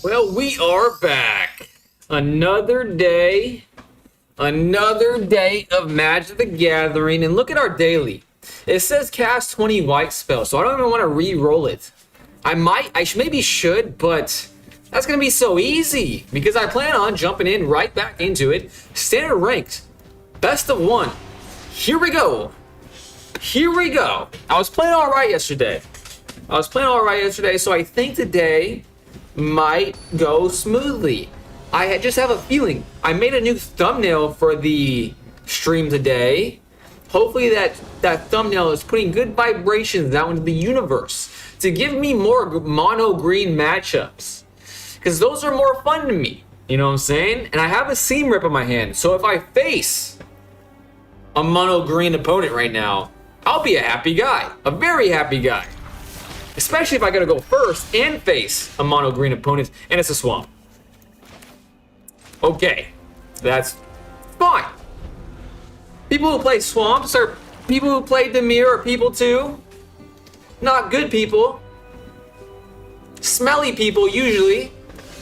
Well, we are back. Another day of Magic the Gathering, and look at our daily. It says cast 20 white spells, so I don't even want to re-roll it. Maybe should, but that's gonna be so easy because I plan on jumping in right back into it. Standard ranked, best of one. Here we go. I was playing all right yesterday. So I think today might go smoothly. I just have a feeling. I made a new thumbnail for the stream today. Hopefully that thumbnail is putting good vibrations out into the universe to give me more mono green matchups, because those are more fun to me. You know what I'm saying? And I have a seam rip in my hand, so if I face a mono green opponent right now, I'll be a happy guy, a very happy guy. Especially if I gotta go first and face a mono green opponent and it's a swamp. Okay, that's fine. People who play swamps are people who play Demir are people too. Not good people. Smelly people usually,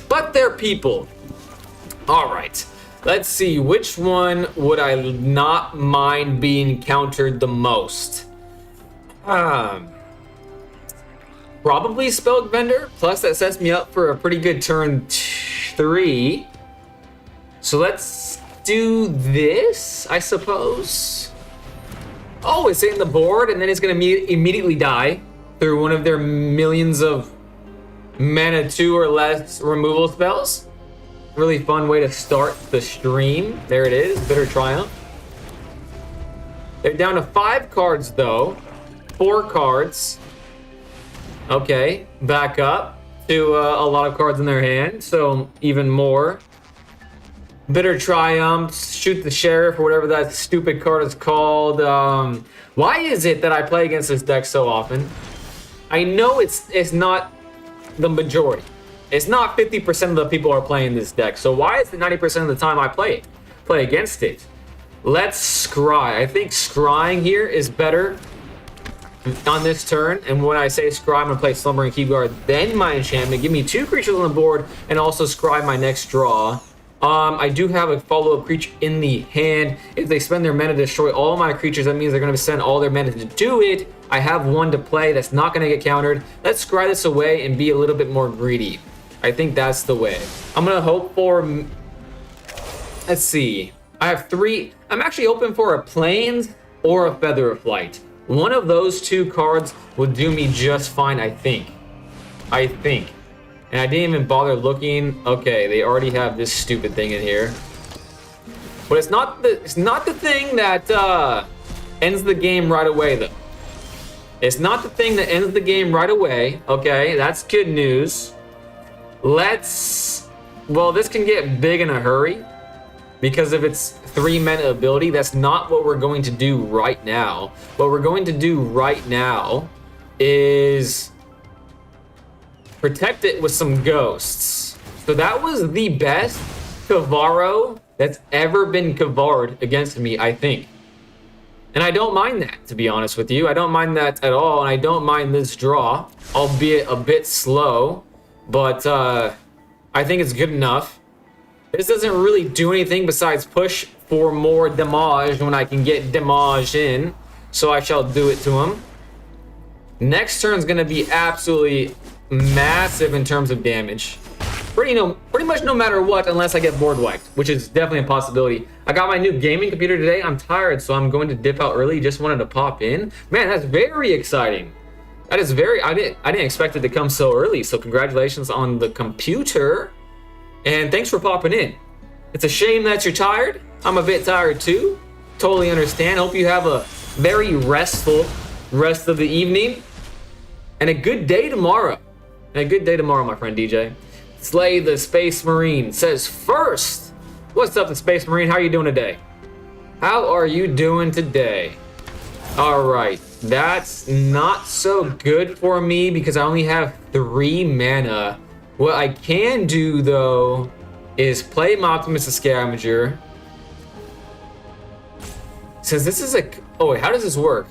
but they're people. All right, let's see, which one would I not mind being countered the most? Probably Spelled Vendor, plus that sets me up for a pretty good turn 3. So let's do this, I suppose. Oh, it's in the board, and then it's gonna immediately die through one of their millions of mana 2 or less removal spells. Really fun way to start the stream. There it is, Bitter Triumph. They're down to 5 cards though, 4 cards. Okay, back up to a lot of cards in their hand, so even more. Bitter Triumph, Shoot the Sheriff, or whatever that stupid card is called. Why is it that I play against this deck so often? I know it's not the majority. It's not 50% of the people are playing this deck, so why is it 90% of the time I play against it? Let's scry. I think scrying here is better on this turn, and when I say scry, I'm gonna play Slumbering Keepguard, then my enchantment, give me 2 creatures on the board, and also scry my next draw. I do have a follow-up creature in the hand. If they spend their mana to destroy all my creatures, that means they're gonna spend all their mana to do it. I have one to play that's not gonna get countered. Let's scry this away and be a little bit more greedy. I think that's the way. I'm gonna hope for, let's see, I have 3. I'm actually hoping for a Plains or a Feather of Flight. One of those 2 cards will do me just fine, I think. And I didn't even bother looking. Okay, they already have this stupid thing in here. But it's not the thing that ends the game right away, though. It's not the thing that ends the game right away. Okay, that's good news. Well, this can get big in a hurry because of its 3 mana ability. That's not what we're going to do right now. What we're going to do right now is protect it with some ghosts. So that was the best Kavaro that's ever been Kavar'd against me, I think. And I don't mind that, to be honest with you. I don't mind that at all, and I don't mind this draw, albeit a bit slow, but I think it's good enough. This doesn't really do anything besides push for more damage when I can get damage in, so I shall do it to him. Next turn's gonna be absolutely massive in terms of damage. Pretty much no matter what, unless I get board wiped, which is definitely a possibility. I got my new gaming computer today. I'm tired, so I'm going to dip out early. Just wanted to pop in. Man, that's very exciting. That is very, I didn't expect it to come so early, so congratulations on the computer. And thanks for popping in. It's a shame that you're tired. I'm a bit tired too. Totally understand. Hope you have a very restful rest of the evening. And a good day tomorrow. My friend DJ. Slay the Space Marine says first. What's up, the Space Marine? How are you doing today? All right. That's not so good for me because I only have 3 mana. What I can do, though, is play my Optimus the Scavenger. Since this is a... Oh, wait, how does this work?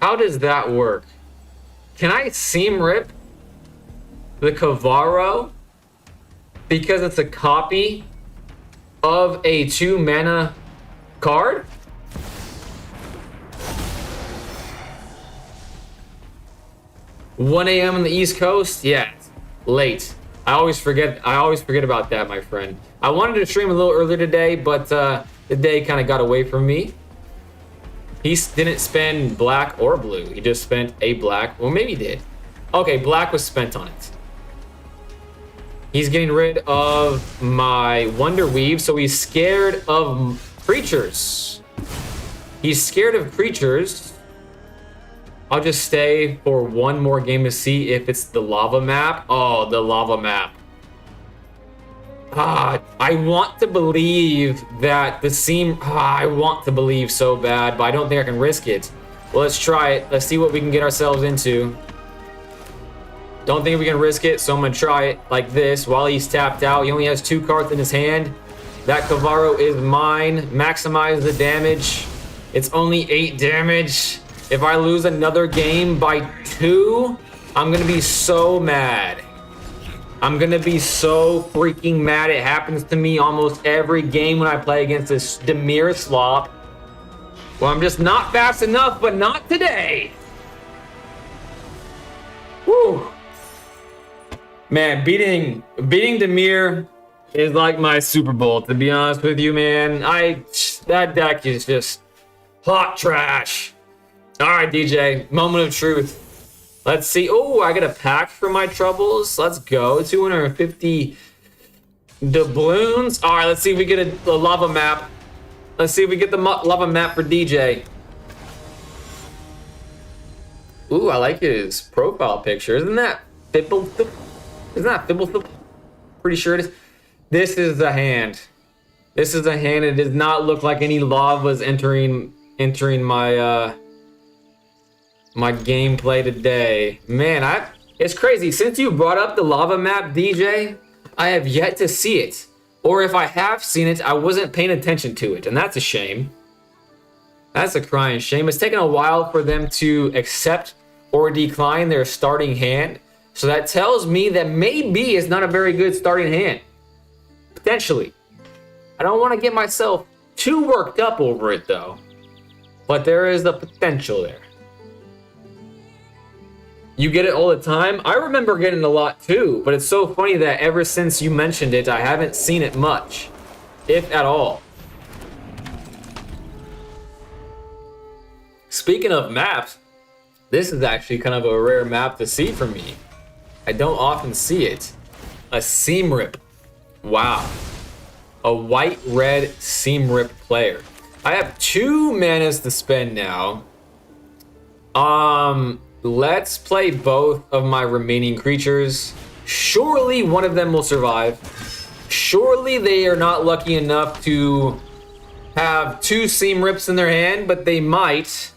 How does that work? Can I seam rip the Kavaro because it's a copy of a 2 mana card? $1 a.m. on the East Coast? Yeah, it's late. I always forget about that, my friend. I wanted to stream a little earlier today, but the day kind of got away from me. He didn't spend black or blue. He just spent a black. Well, maybe he did. Okay, black was spent on it. He's getting rid of my Wonder Weave, so he's scared of creatures. He's scared of creatures. I'll just stay for one more game to see if it's the lava map. Oh, the lava map. I want to believe that the seam... I want to believe so bad, but I don't think I can risk it. Well, let's try it. Let's see what we can get ourselves into. Don't think we can risk it, so I'm going to try it like this while he's tapped out. He only has 2 cards in his hand. That Kavaro is mine. Maximize the damage. It's only 8 damage. If I lose another game by 2, I'm going to be so mad. I'm going to be so freaking mad. It happens to me almost every game when I play against this Dimir slop. Well, I'm just not fast enough, but not today. Whew. Man, beating Dimir is like my Super Bowl, to be honest with you, man. That deck is just hot trash. All right, DJ, moment of truth. Let's see. Oh, I get a pack for my troubles. Let's go. 250 doubloons. All right, let's see if we get a lava map. Let's see if we get the lava map for DJ. Ooh, I like his profile picture. Isn't that Fibble? Isn't that Fibble? Pretty sure it is. This is the hand. This is a hand. It does not look like any lava's entering my my gameplay today. Man, it's crazy. Since you brought up the lava map, DJ, I have yet to see it. Or if I have seen it, I wasn't paying attention to it, and that's a shame. That's a crying shame. It's taken a while for them to accept or decline their starting hand. So that tells me that maybe it's not a very good starting hand. Potentially. I don't want to get myself too worked up over it, though. But there is the potential there. You get it all the time? I remember getting it a lot too, but it's so funny that ever since you mentioned it, I haven't seen it much, if at all. Speaking of maps, this is actually kind of a rare map to see for me. I don't often see it. A seam rip. Wow. A white-red seam rip player. I have 2 manas to spend now. Let's play both of my remaining creatures. Surely one of them will survive. Surely they are not lucky enough to have 2 seam rips in their hand, but they might.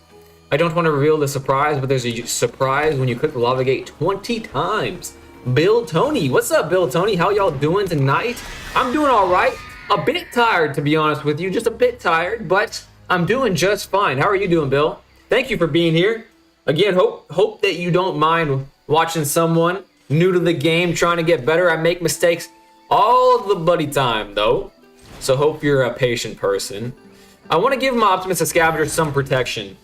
I don't want to reveal the surprise, but there's a surprise when you click the lava gate 20 times. Bill Tony, what's up, Bill Tony? How y'all doing tonight? I'm doing all right. A bit tired, to be honest with you, just a bit tired, but I'm doing just fine. How are you doing, Bill? Thank you for being here. Again, hope that you don't mind watching someone new to the game trying to get better. I make mistakes all the bloody time, though, so hope you're a patient person. I want to give my Optimistic Scavenger some protection.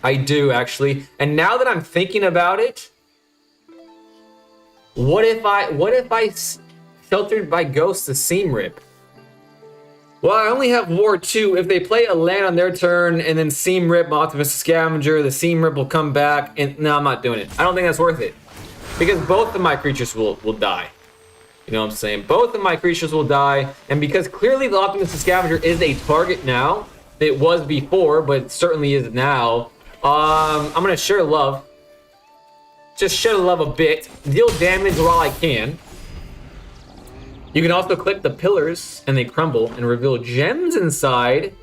I do, actually. And now that I'm thinking about it, what if I sheltered by Ghost the Seam Rip? Well, I only have War 2. If they play a land on their turn and then Seam Rip, my Optimistic Scavenger, the Seam Rip will come back. And no, I'm not doing it. I don't think that's worth it. Because both of my creatures will die. You know what I'm saying? Both of my creatures will die. And because clearly the Optimistic Scavenger is a target now. It was before, but it certainly is now. I'm going to share love. Just share love a bit. Deal damage while I can. You can also click the pillars and they crumble and reveal gems inside,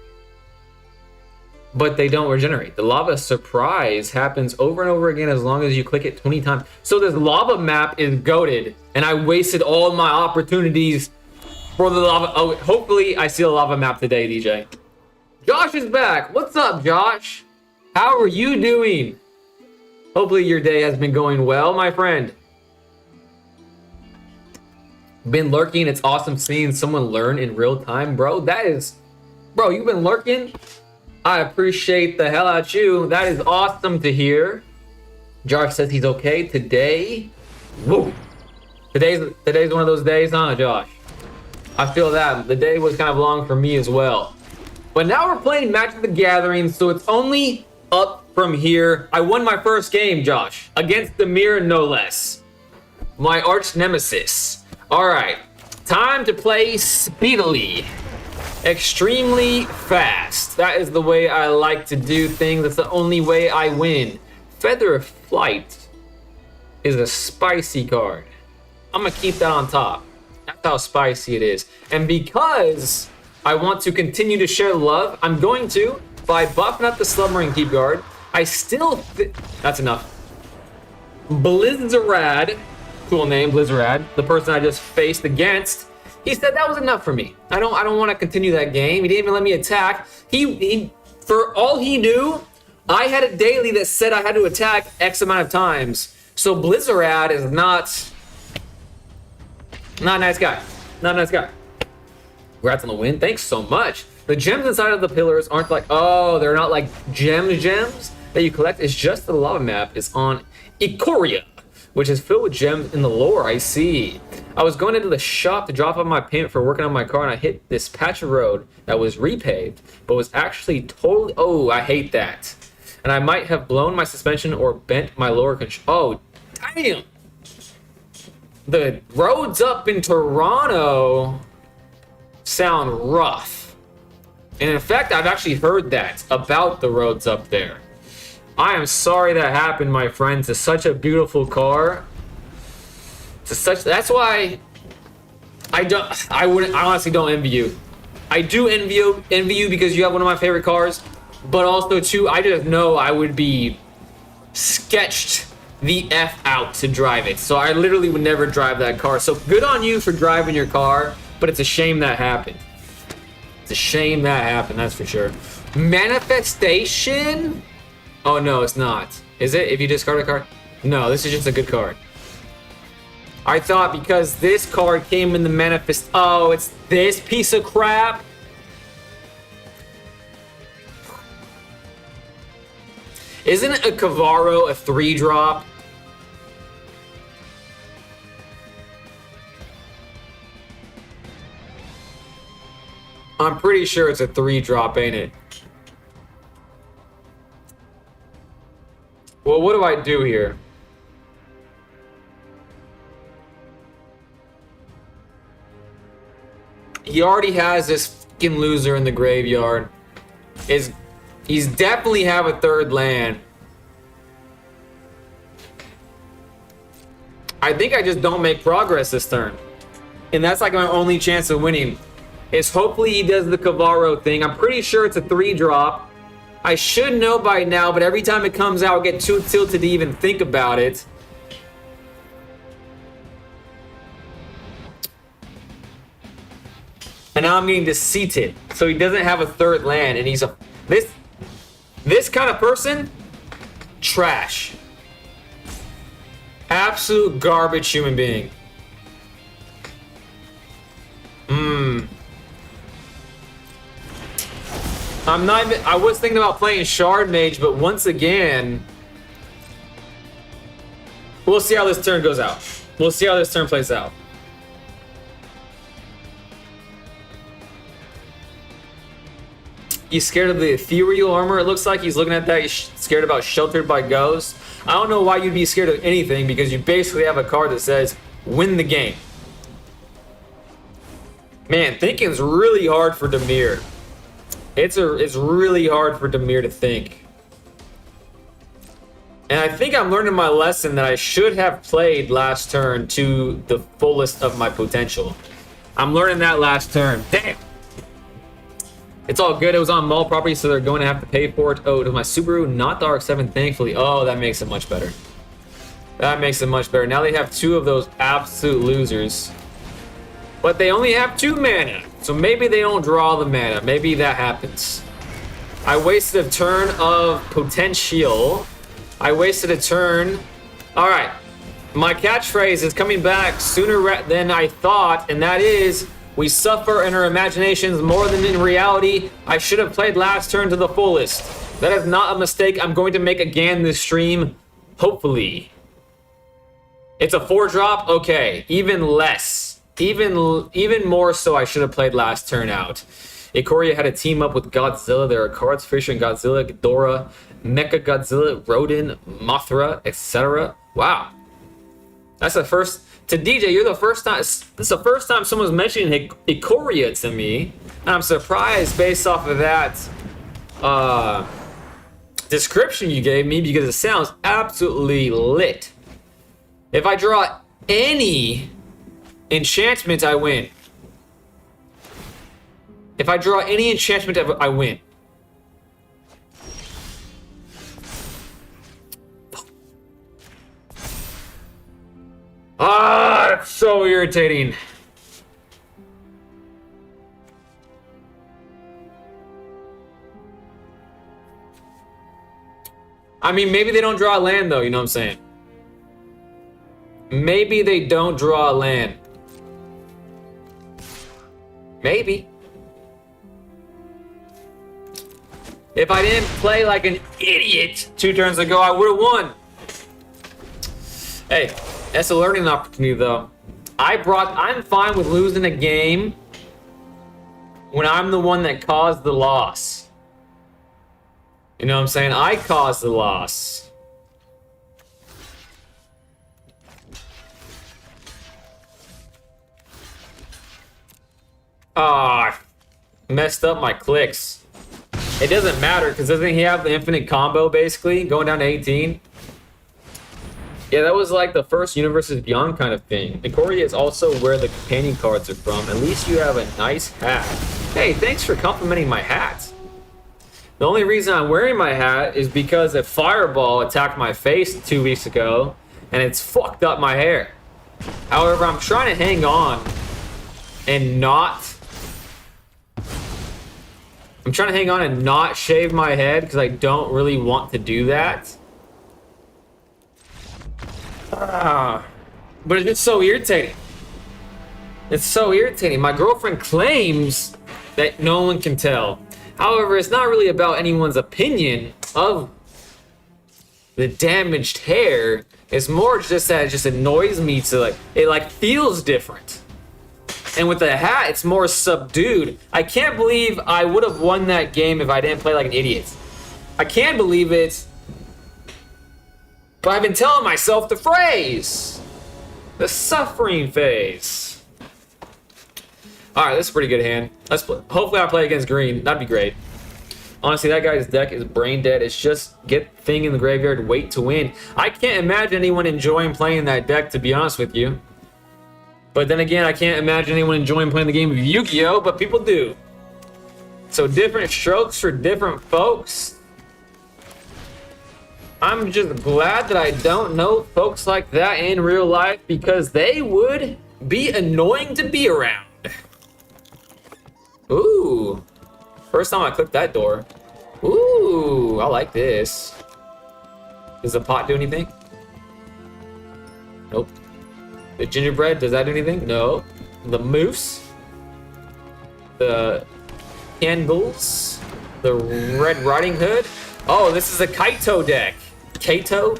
but they don't regenerate. The lava surprise happens over and over again as long as you click it 20 times. So this lava map is goated, and I wasted all my opportunities for the lava. Oh, hopefully I see a lava map today, DJ. Josh is back. What's up, Josh? How are you doing? Hopefully your day has been going well, my friend. Been lurking. It's awesome seeing someone learn in real time, bro. Bro, you've been lurking. I appreciate the hell out you. That is awesome to hear. Josh says he's okay today. Woo. Today's one of those days, huh, Josh? I feel that. The day was kind of long for me as well. But now we're playing Magic the Gathering, so it's only up from here. I won my first game, Josh, against Demir, no less. My arch nemesis. All right, time to play speedily. Extremely fast. That is the way I like to do things. That's the only way I win. Feather of Flight is a spicy card. I'm gonna keep that on top. That's how spicy it is. And because I want to continue to share love, I'm going to, by buffing up the Slumbering Keep Guard, I still that's enough. Blizzarad, cool name, Blizzarad, the person I just faced against, he said that was enough for me. I don't want to continue that game. He didn't even let me attack. He for all he knew, I had a daily that said I had to attack X amount of times. So Blizzarad is not a nice guy. Not a nice guy. Congrats on the win. Thanks so much. The gems inside of the pillars aren't like, oh, they're not like gems that you collect. It's just the lava map is on Ikoria, which is filled with gems in the lore. I see. I was going into the shop to drop off my payment for working on my car, and I hit this patch of road that was repaved, but was actually totally, oh, I hate that. And I might have blown my suspension or bent my lower control. Oh, damn. The roads up in Toronto sound rough. And in fact, I've actually heard that about the roads up there. I am sorry that happened, my friends. It's such a beautiful car. That's why I honestly don't envy you. I do envy you because you have one of my favorite cars, but also too, I just know I would be sketched the F out to drive it. So I literally would never drive that car. So good on you for driving your car, but it's a shame that happened. It's a shame that happened, that's for sure. Manifestation? Oh no, it's not. Is it if you discard a card? No, this is just a good card. I thought because this card came in the manifest. Oh, it's this piece of crap. Isn't a Cavaro a 3-drop? I'm pretty sure it's a 3-drop, ain't it? Well, what do I do here? He already has this fucking loser in the graveyard. He's definitely have a third land. I think I just don't make progress this turn. And that's like my only chance of winning. Is hopefully he does the Cavaro thing. I'm pretty sure it's a 3-drop. I should know by now, but every time it comes out, I get too tilted to even think about it. And now I'm getting deceited. So he doesn't have a third land, and he's a... This kind of person, trash. Absolute garbage human being. I was thinking about playing Shard Mage, but once again, we'll see how this turn goes out. We'll see how this turn plays out. He's scared of the ethereal armor. It looks like he's looking at that. He's scared about Sheltered by Ghosts. I don't know why you'd be scared of anything because you basically have a card that says win the game. Man, thinking's really hard for Demir. It's really hard for Demir to think. And I think I'm learning my lesson that I should have played last turn to the fullest of my potential. I'm learning that last turn. Damn. It's all good. It was on mall property, so they're going to have to pay for it. Oh, it was my Subaru, not the RX-7, thankfully. Oh, that makes it much better. That makes it much better. Now they have 2 of those absolute losers. But they only have 2 mana. So maybe they don't draw the mana. Maybe that happens. I wasted a turn of potential. I wasted a turn. All right. My catchphrase is coming back sooner than I thought, and that is, we suffer in our imaginations more than in reality. I should have played last turn to the fullest. That is not a mistake I'm going to make again this stream, hopefully. It's a 4-drop? Okay, even less. Even more so I should have played last turn out. Ikoria had a team up with Godzilla. There are cards featuring Godzilla, Ghidorah, Mecha Godzilla, Rodin, Mothra, etc. Wow. That's the first... To DJ, you're the first time... This is the first time someone's mentioning Ikoria to me. And I'm surprised based off of that description you gave me because it sounds absolutely lit. If I draw any enchantment, I win. If I draw any enchantment, I win. Ah, that's so irritating. I mean, maybe they don't draw a land, though, you know what I'm saying? Maybe they don't draw a land. Maybe. If I didn't play like an idiot 2 turns ago, I would have won. Hey, that's a learning opportunity, though. I'm fine with losing a game when I'm the one that caused the loss. You know what I'm saying? I caused the loss. Ah, messed up my clicks. It doesn't matter because doesn't he have the infinite combo basically going down to 18? Yeah, that was like the first Universes Beyond kind of thing. Ikoria is also where the companion cards are from. At least you have a nice hat. Hey, thanks for complimenting my hat. The only reason I'm wearing my hat is because a fireball attacked my face 2 weeks ago and it's fucked up my hair. However, I'm trying to hang on and not... I'm trying to hang on and not shave my head because I don't really want to do that. But it's just so irritating. It's so irritating. My girlfriend claims that no one can tell. However, it's not really about anyone's opinion of the damaged hair. It's more just that it just annoys me to like, it like feels different. And with the hat, it's more subdued. I can't believe I would have won that game if I didn't play like an idiot. I can't believe it. But I've been telling myself the phrase. The suffering phase. Alright, this is a pretty good hand. Let's play. Hopefully I play against green. That'd be great. Honestly, that guy's deck is brain dead. It's just get thing in the graveyard, wait to win. I can't imagine anyone enjoying playing that deck, to be honest with you. But then again, I can't imagine anyone enjoying playing the game of Yu-Gi-Oh, but people do. So different strokes for different folks. I'm just glad that I don't know folks like that in real life because they would be annoying to be around. Ooh. First time I clicked that door. Ooh, I like this. Does the pot do anything? Nope. The gingerbread, does that do anything? No. The moose. The candles. The Red Riding Hood. Oh, this is a Kaito deck. Kaito?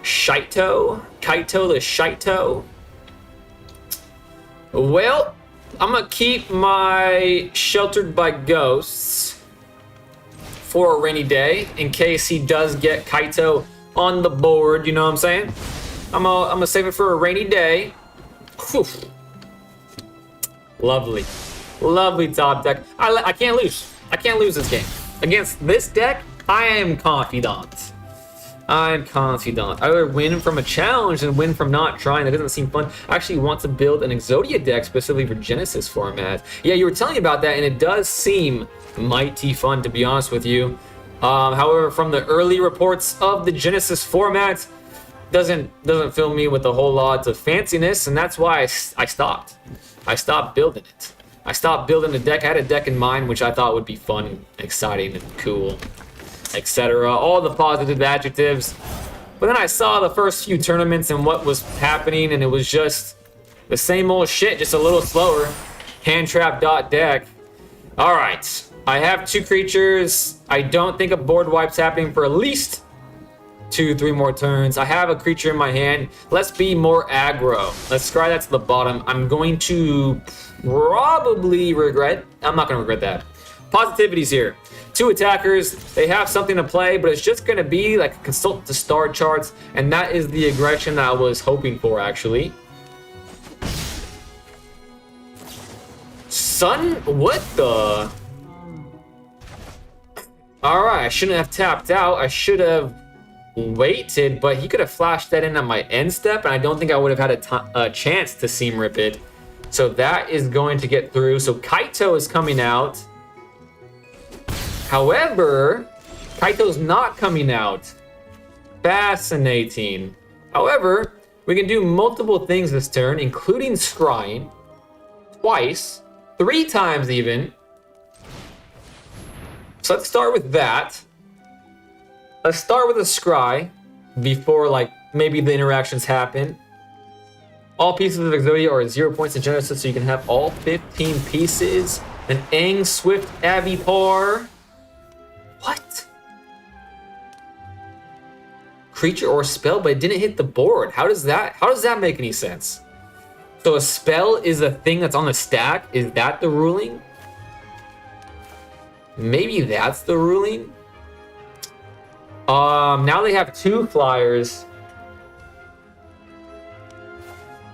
Shito? Kaito the Shito? Well, I'm gonna keep my Sheltered by Ghosts for a rainy day in case he does get Kaito on the board, you know what I'm saying? I'm gonna save it for a rainy day. Whew. Lovely. Lovely top deck. I can't lose. I can't lose this game. Against this deck, I am confident. I'm confident. I either win from a challenge than win from not trying. That doesn't seem fun. I actually want to build an Exodia deck specifically for Genesis format. Yeah, you were telling me about that, and it does seem mighty fun, to be honest with you. However, from the early reports of the Genesis format, doesn't fill me with a whole lot of fanciness, and that's why I stopped. I stopped building it. I stopped building a deck. I had a deck in mind which I thought would be fun, exciting, and cool, etc. All the positive adjectives. But then I saw the first few tournaments and what was happening, and it was just the same old shit, just a little slower. Hand trap dot deck. All right, I have 2 creatures. I don't think a board wipe's happening for at least 2-3 more turns. I have a creature in my hand. Let's be more aggro. Let's scry that to the bottom. I'm going to probably regret. I'm not going to regret that. Positivity's here. 2 attackers. They have something to play, but it's just going to be like consult the star charts, and that is the aggression that I was hoping for, actually. Son, what the? All right, I shouldn't have tapped out. I should have waited, but he could have flashed that in on my end step, and I don't think I would have had a chance to seam rip it. So that is going to get through. So Kaito is coming out. However, Kaito's not coming out. Fascinating. However, we can do multiple things this turn, including scrying twice, 3 times even. So let's start with that. Let's start with a scry before, like, maybe the interactions happen. All pieces of Exodia are 0 points in Genesis, so you can have all 15 pieces. An Aang Swift Avipar. What? Creature or spell, but it didn't hit the board. How does that make any sense? So a spell is a thing that's on the stack. Is that the ruling? Maybe that's the ruling. Now they have 2 flyers.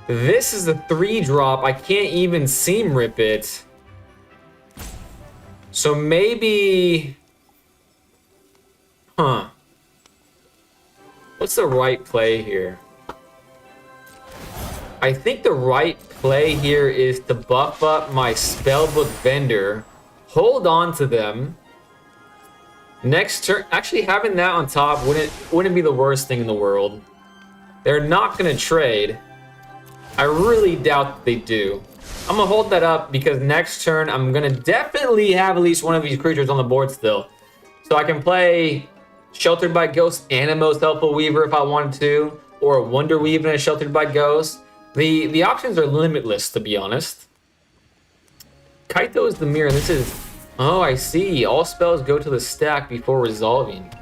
This is a 3-drop. I can't even seam rip it. So maybe... Huh. What's the right play here? I think the right play here is to buff up my Spellbook Vendor, hold on to them. Next turn, actually having that on top wouldn't be the worst thing in the world. They're not gonna trade. I really doubt that they do. I'm gonna hold that up because next turn I'm gonna definitely have at least one of these creatures on the board still. So I can play Sheltered by Ghost and a Most Helpful Weaver if I wanted to, or a Wonder Weave and a Sheltered by Ghost. The options are limitless, to be honest. Kaito is the mirror. This is... Oh, I see. All spells go to the stack before resolving.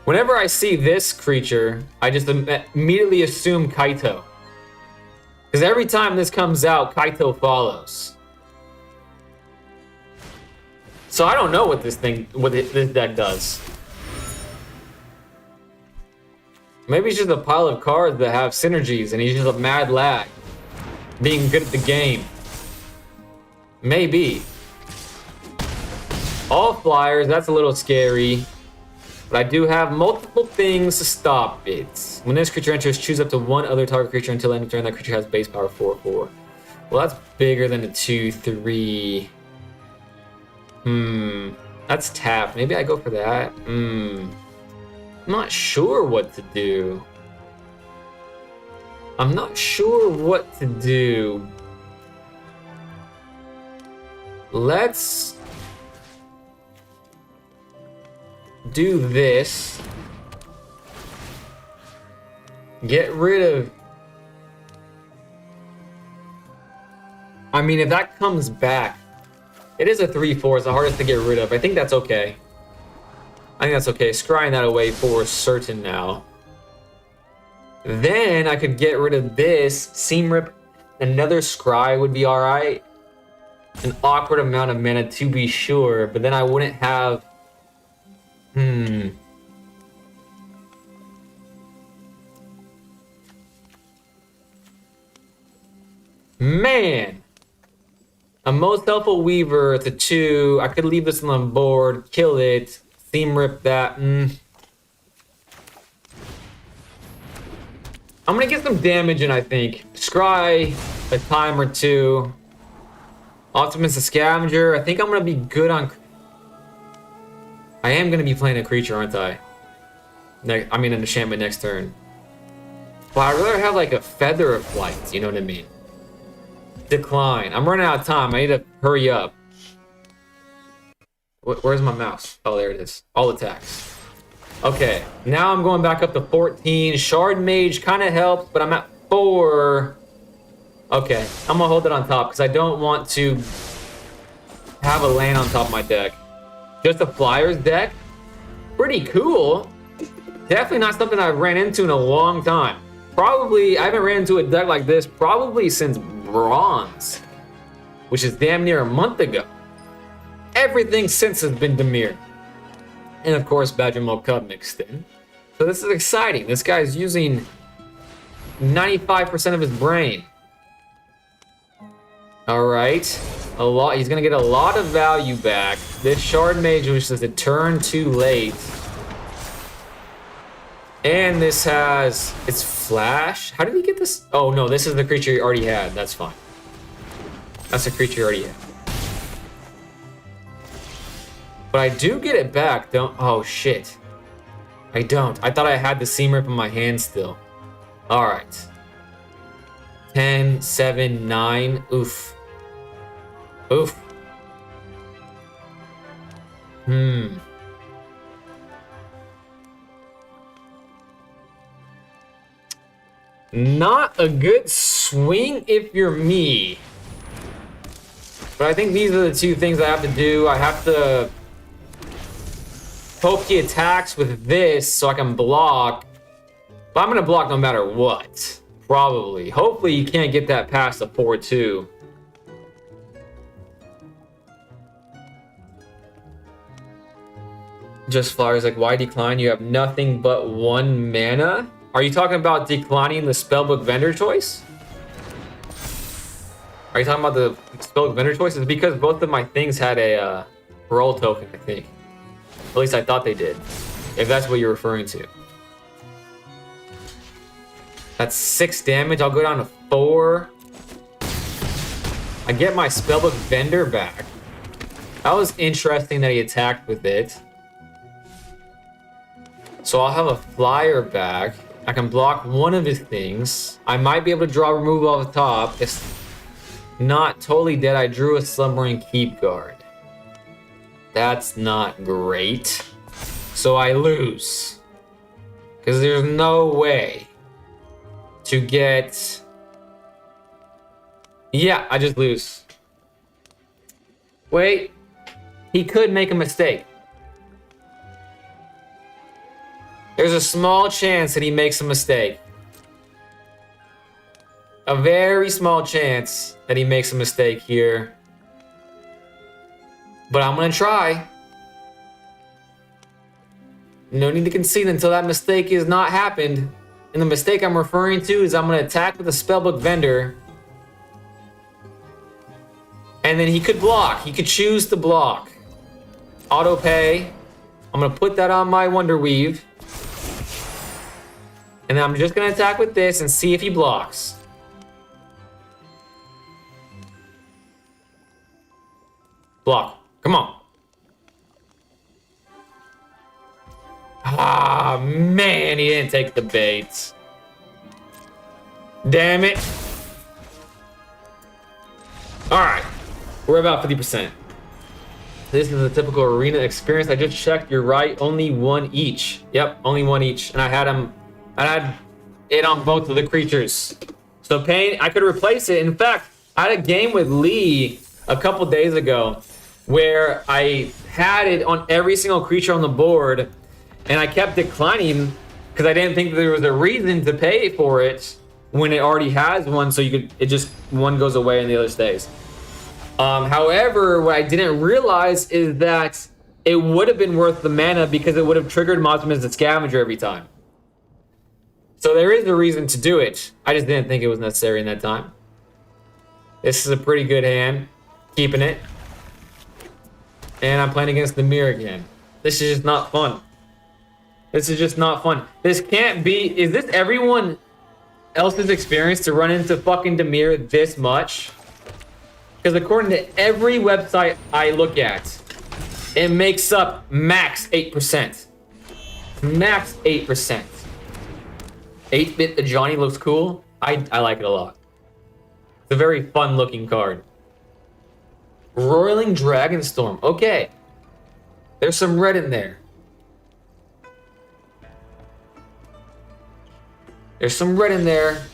Whenever I see this creature, I just immediately assume Kaito. Because every time this comes out, Kaito follows. So I don't know what this deck does. Maybe it's just a pile of cards that have synergies and he's just a mad lad. Being good at the game. Maybe. All flyers, that's a little scary. But I do have multiple things to stop it. When this creature enters, choose up to 1 other target creature until end of turn. That creature has base power 4/4. Well, that's bigger than a 2/3. That's tap. Maybe I go for that. I'm not sure what to do. I'm not sure what to do. Let's do this. Get rid of... I mean, if that comes back, it is a 3/4. It's the hardest to get rid of. I think that's okay. I think that's okay. Scrying that away for certain now. Then I could get rid of this. Seam rip. Another scry would be alright. An awkward amount of mana to be sure, but then I wouldn't have... Man! A Most Helpful Weaver, it's a 2. I could leave this on the board, kill it, seam rip that. I'm gonna get some damage in, I think. Scry a time or 2. Optimus the Scavenger. I think I'm gonna be good on... I am gonna be playing a creature, aren't I? I mean an enchantment next turn. But I'd rather have like a Feather of Flight, you know what I mean? Decline. I'm running out of time. I need to hurry up. Where's my mouse? Oh, there it is. All attacks. Okay, now I'm going back up to 14. Shard Mage kind of helps, but I'm at 4. Okay, I'm gonna hold it on top because I don't want to have a land on top of my deck. Just a Flyers deck? Pretty cool. Definitely not something I've ran into in a long time. Probably, I haven't ran into a deck like this probably since Bronze, which is damn near a month ago. Everything since has been Dimir. And of course, Badger Milk Cup mixed in. So this is exciting. This guy's using 95% of his brain. All right. A lot. He's going to get a lot of value back. This Shard Mage, which is a turn too late. And this has... It's Flash. How did he get this? Oh, no. This is the creature he already had. That's fine. That's a creature he already had. But I do get it back, don't... Oh, shit. I don't. I thought I had the Seam Rip in my hand still. All right. 10, 7, 9. Oof. Oof. Not a good swing if you're me. But I think these are the two things I have to do. I have to hope he attacks with this so I can block. But I'm going to block no matter what. Probably. Hopefully you can't get that past the 4-2. Just Flyers like, why decline? You have nothing but 1 mana? Are you talking about declining the Spellbook vendor choice? Are you talking about the Spellbook vendor choice? It's because both of my things had a roll token, I think. At least I thought they did. If that's what you're referring to. That's 6 damage. I'll go down to 4. I get my Spellbook vendor back. That was interesting that he attacked with it. So I'll have a flyer back. I can block one of his things. I might be able to draw removal off the top. It's not totally dead. I drew a Slumbering Keep Guard. That's not great. So I lose. Because there's no way to get... Yeah, I just lose. Wait. He could make a mistake. There's a small chance that he makes a mistake. A very small chance that he makes a mistake here. But I'm gonna try. No need to concede until that mistake is not happened. And the mistake I'm referring to is I'm gonna attack with a Spellbook vendor. And then he could block. He could choose to block. Auto pay. I'm gonna put that on my Wonder Weave. And then I'm just gonna attack with this and see if he blocks. Block. Come on. Ah, man, he didn't take the bait. Damn it. All right, we're about 50%. This is a typical arena experience. I just checked, you're right, only 1 each. Yep, only 1 each. And I had it on both of the creatures. So Pain, I could replace it. In fact, I had a game with Lee a couple days ago where I had it on every single creature on the board, and I kept declining because I didn't think there was a reason to pay for it when it already has one, so it just one goes away and the other stays. However, what I didn't realize is that it would have been worth the mana because it would have triggered Mothman as a scavenger every time. So there is a reason to do it. I just didn't think it was necessary in that time. This is a pretty good hand. Keeping it. And I'm playing against the mirror again. This is just not fun. This is just not fun. This can't be... Is this everyone else's experience to run into fucking Dimir this much? Because according to every website I look at, it makes up max 8%. Max 8%. 8-bit Johnny looks cool. I like it a lot. It's a very fun looking card. Roiling Dragonstorm. Okay. There's some red in there. There's some red in there.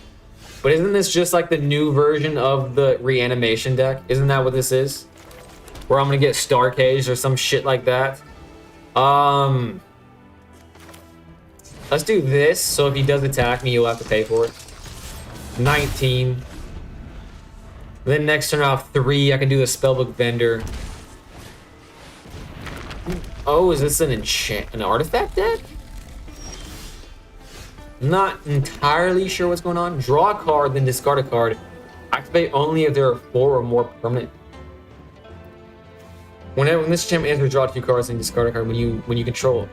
But isn't this just like the new version of the reanimation deck? Isn't that what this is? Where I'm gonna get Star Cage or some shit like that. Let's do this. So if he does attack me, you'll have to pay for it. 19. Then next turn I'll have 3. I can do the Spellbook Vendor. Oh, is this an artifact deck? Not entirely sure what's going on. Draw a card, then discard a card. Activate only if there are 4 or more permanent. When this champ enters, draw 2 cards and discard a card when you control.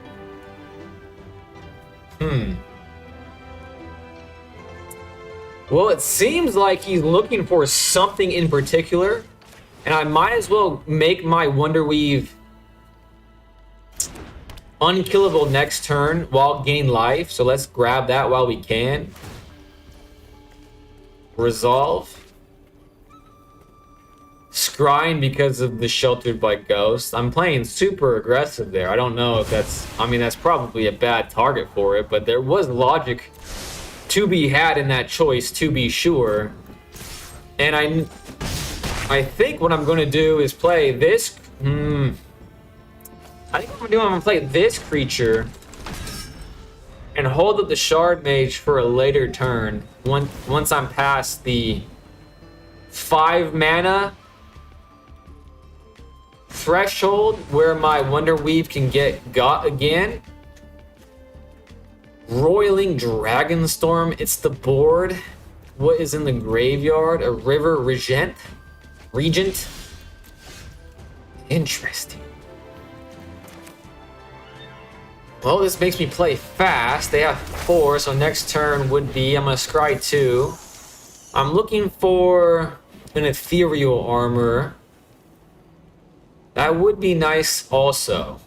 Well, it seems like he's looking for something in particular, and I might as well make my Wonder Weave unkillable next turn while gaining life. So let's grab that while we can. Resolve. Scrying because of the Sheltered by Ghost. I'm playing super aggressive there. I don't know if that's... I mean, that's probably a bad target for it, but there was logic to be had in that choice, to be sure. And I think what I'm going to do is play this... I think what I'm gonna play this creature and hold up the Shard Mage for a later turn. Once I'm past the 5 mana threshold where my Wonder Weave can get got again. Roiling Dragonstorm, it's the board. What is in the graveyard? A River Regent? Interesting. Well, this makes me play fast. They have 4, so next turn would be... I'm going to scry 2. I'm looking for an Ethereal Armor. That would be nice also.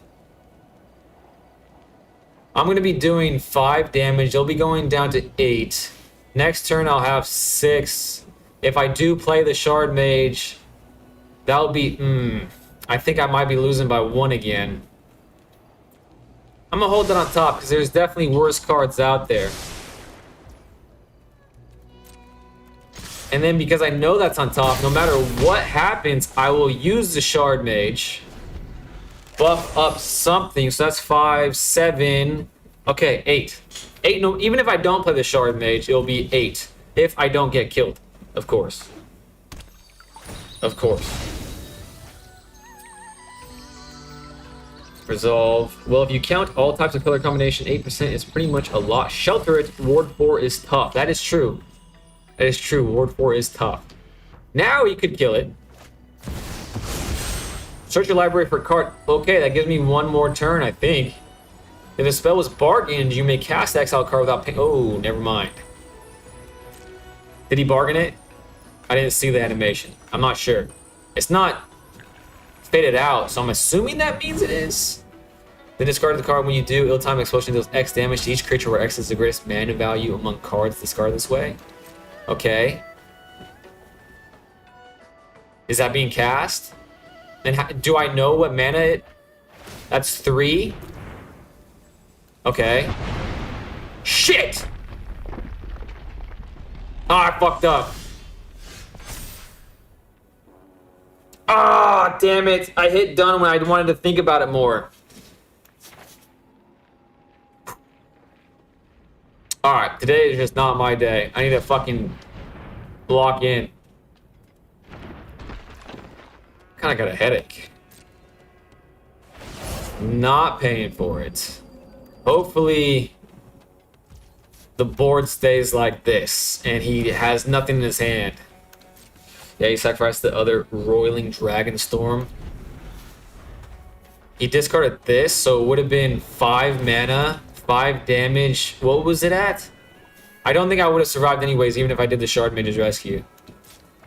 I'm going to be doing 5 damage. They'll be going down to 8. Next turn, I'll have 6. If I do play the Shard Mage, that'll be... I think I might be losing by 1 again. I'm going to hold that on top because there's definitely worse cards out there. And then because I know that's on top, no matter what happens, I will use the Shard Mage. Buff up something. So that's 5, 7. Okay, 8. 8. No, even if I don't play the Shard Mage, it'll be 8. If I don't get killed, of course. Of course. Resolve. Well, if you count all types of color combination, 8% is pretty much a lot. Shelter it. Ward 4 is tough. That is true. That is true. Ward 4 is tough. Now you could kill it. Search your library for a card. Okay, that gives me 1 more turn, I think. If a spell was bargained, you may cast exile card without paying. Oh, never mind. Did he bargain it? I didn't see the animation. I'm not sure. It's not faded out, so I'm assuming that means it is. Then discard the card when you do. Ill-timed explosion deals X damage to each creature where X is the greatest mana value among cards discarded this way. Okay. Is that being cast? And do I know what mana it... That's 3. Okay. Shit! Ah, I fucked up. Ah, damn it. I hit done when I wanted to think about it more. Alright, today is just not my day. I need to fucking lock in. Kinda got a headache. Not paying for it. Hopefully the board stays like this and he has nothing in his hand. Yeah, he sacrificed the other Roiling Dragonstorm. He discarded this, so it would have been 5 mana, 5 damage. What was it at? I don't think I would have survived anyways, even if I did the Shard Mage's Rescue.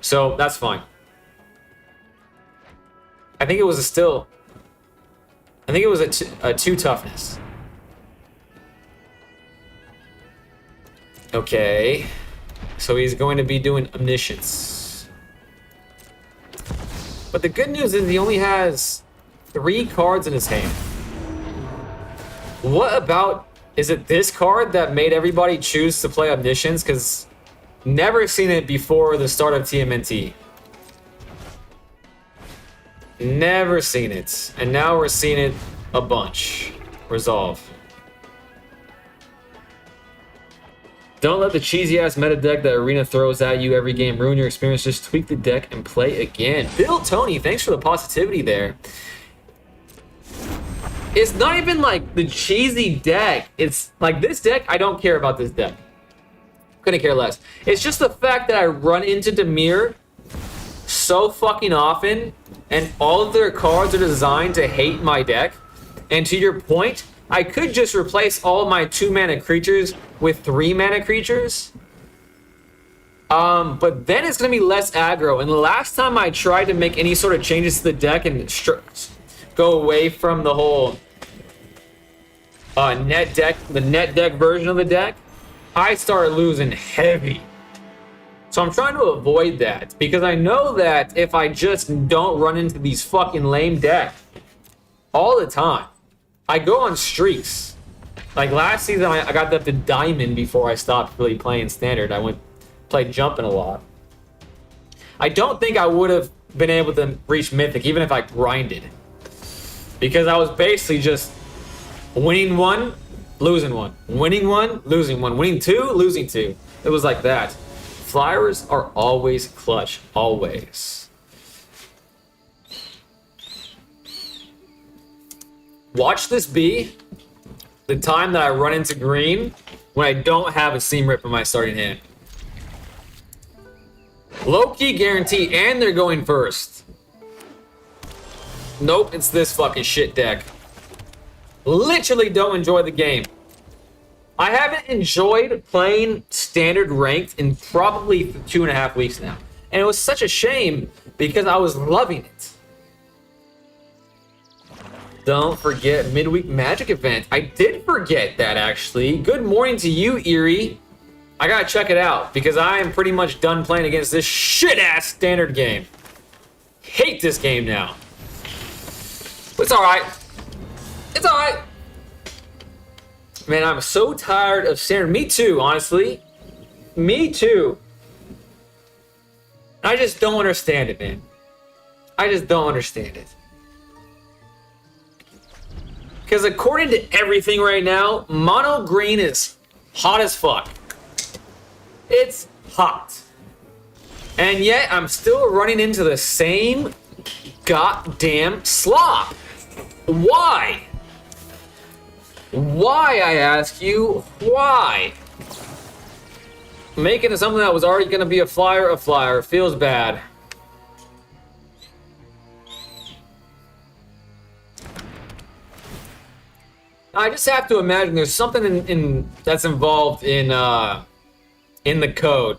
So, that's fine. I think it was a 2 toughness. Okay. So he's going to be doing Omniscience. But the good news is he only has 3 cards in his hand. What about Is it this card that made everybody choose to play Omniscience? Because never seen it before the start of TMNT. Never seen it. And now we're seeing it a bunch. Resolve. Don't let the cheesy-ass meta deck that Arena throws at you every game ruin your experience. Just tweak the deck and play again. Bill Tony, thanks for the positivity there. It's not even like the cheesy deck. It's like this deck, I don't care about this deck. Couldn't care less. It's just the fact that I run into Dimir so fucking often, and all of their cards are designed to hate my deck. And to your point, I could just replace all of my 2-mana creatures with 3-mana creatures. But then it's going to be less aggro. And the last time I tried to make any sort of changes to the deck and go away from the whole net deck version of the deck, I started losing heavy. So I'm trying to avoid that, because I know that if I just don't run into these fucking lame decks all the time, I go on streaks. Like last season, I got up to Diamond before I stopped really playing Standard. I played Jumping a lot. I don't think I would have been able to reach Mythic even if I grinded, because I was basically just winning one, losing one, winning one, losing one, winning two, losing two. It was like that. Flyers are always clutch, always. Watch this be the time that I run into green when I don't have a Seam Rip in my starting hand. Low-key guarantee, and they're going first. Nope, it's this fucking shit deck. Literally don't enjoy the game. I haven't enjoyed playing Standard Ranked in probably 2.5 weeks now. And it was such a shame because I was loving it. Don't forget midweek Magic event. I did forget that, actually. Good morning to you, Erie. I gotta check it out because I am pretty much done playing against this shit-ass Standard game. Hate this game now. But it's alright. It's alright. Man, I'm so tired of Standard. Me too, honestly. Me too. I just don't understand it, man. I just don't understand it. Because according to everything right now, mono green is hot as fuck. It's hot. And yet I'm still running into the same goddamn slop. Why? Why, I ask you? Why? Making it something that was already going to be a flyer. Feels bad. I just have to imagine there's something in that's involved in the code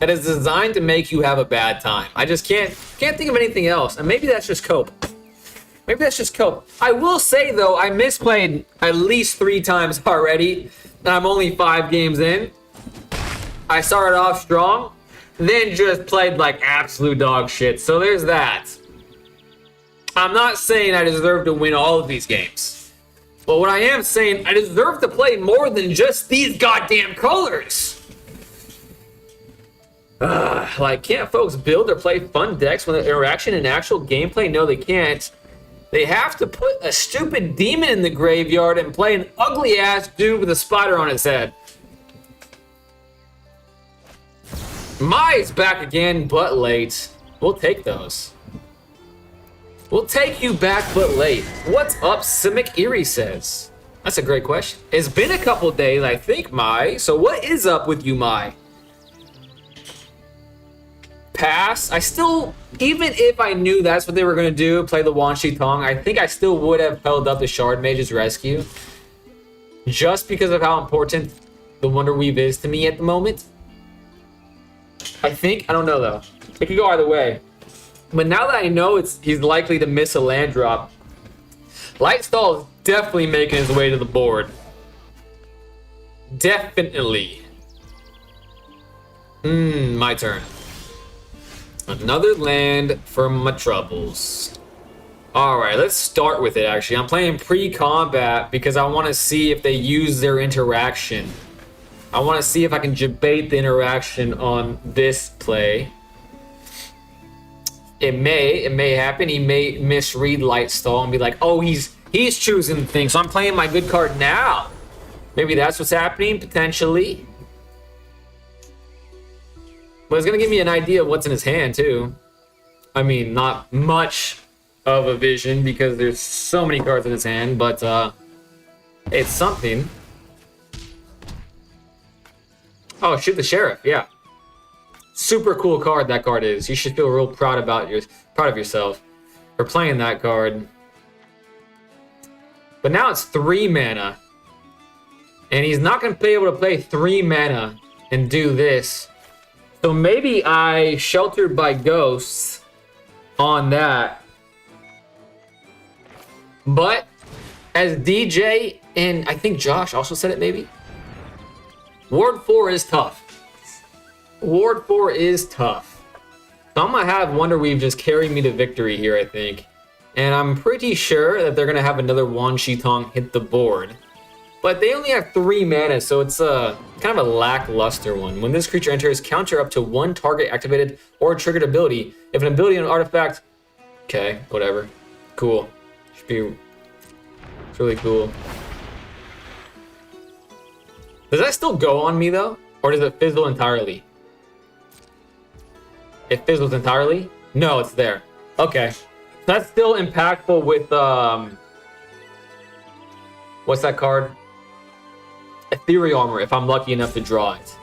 that is designed to make you have a bad time. I just can't think of anything else, and maybe that's just cope. Maybe that's just cope. I will say though, I misplayed at least 3 times already, and I'm only 5 games in. I started off strong, then just played like absolute dog shit. So there's that. I'm not saying I deserve to win all of these games. But what I am saying, I deserve to play more than just these goddamn colors. Like, can't folks build or play fun decks when the interaction and actual gameplay? No, they can't. They have to put a stupid demon in the graveyard and play an ugly-ass dude with a spider on his head. Mai's back again, but late. We'll take those. We'll take you back, but late. What's up, Simic Erie says? That's a great question. It's been a couple days, I think, Mai. So what is up with you, Mai? Pass. I still, even if I knew that's what they were going to do, play the Wan Shi Tong, I think I still would have held up the Shard Mage's Rescue. Just because of how important the Wonder Weave is to me at the moment. I think. I don't know, though. It could go either way. But now that I know he's likely to miss a land drop, Lightstall is definitely making his way to the board. Definitely. My turn. Another land for my troubles. All right, let's start with it, actually. I'm playing pre-combat because I want to see if they use their interaction. I want to see if I can debate the interaction on this play. It may happen. He may misread Light Stall and be like, oh, he's choosing the thing, so I'm playing my good card now. Maybe that's what's happening, potentially. But it's going to give me an idea of what's in his hand, too. I mean, not much of a vision because there's so many cards in his hand, but it's something. Oh, shoot the sheriff, yeah. Super cool card that card is. You should feel real proud of yourself for playing that card. But now it's 3 mana. And he's not going to be able to play 3 mana and do this. So maybe I Sheltered by Ghosts on that. But as DJ and I think Josh also said it maybe, Ward 4 is tough. Ward 4 is tough. So I'm going to have Wonder Weave just carry me to victory here, I think. And I'm pretty sure that they're going to have another Wan Shi Tong hit the board. But they only have 3 mana, so it's kind of a lackluster one. When this creature enters, counter up to 1 target activated or triggered ability. If an ability and an artifact... Okay, whatever. Cool. Should be... It's really cool. Does that still go on me, though? Or does it fizzle entirely? It fizzles entirely? No, it's there. Okay. That's still impactful with... What's that card? Ethereal Armor, if I'm lucky enough to draw it.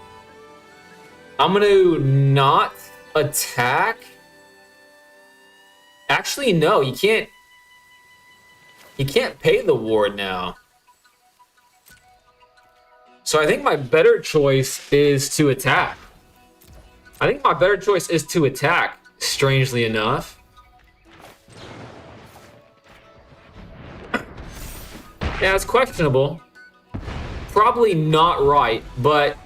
I'm going to not attack. Actually, no, you can't. You can't pay the ward now. So I think my better choice is to attack. Strangely enough. Yeah, it's questionable. Probably not right, but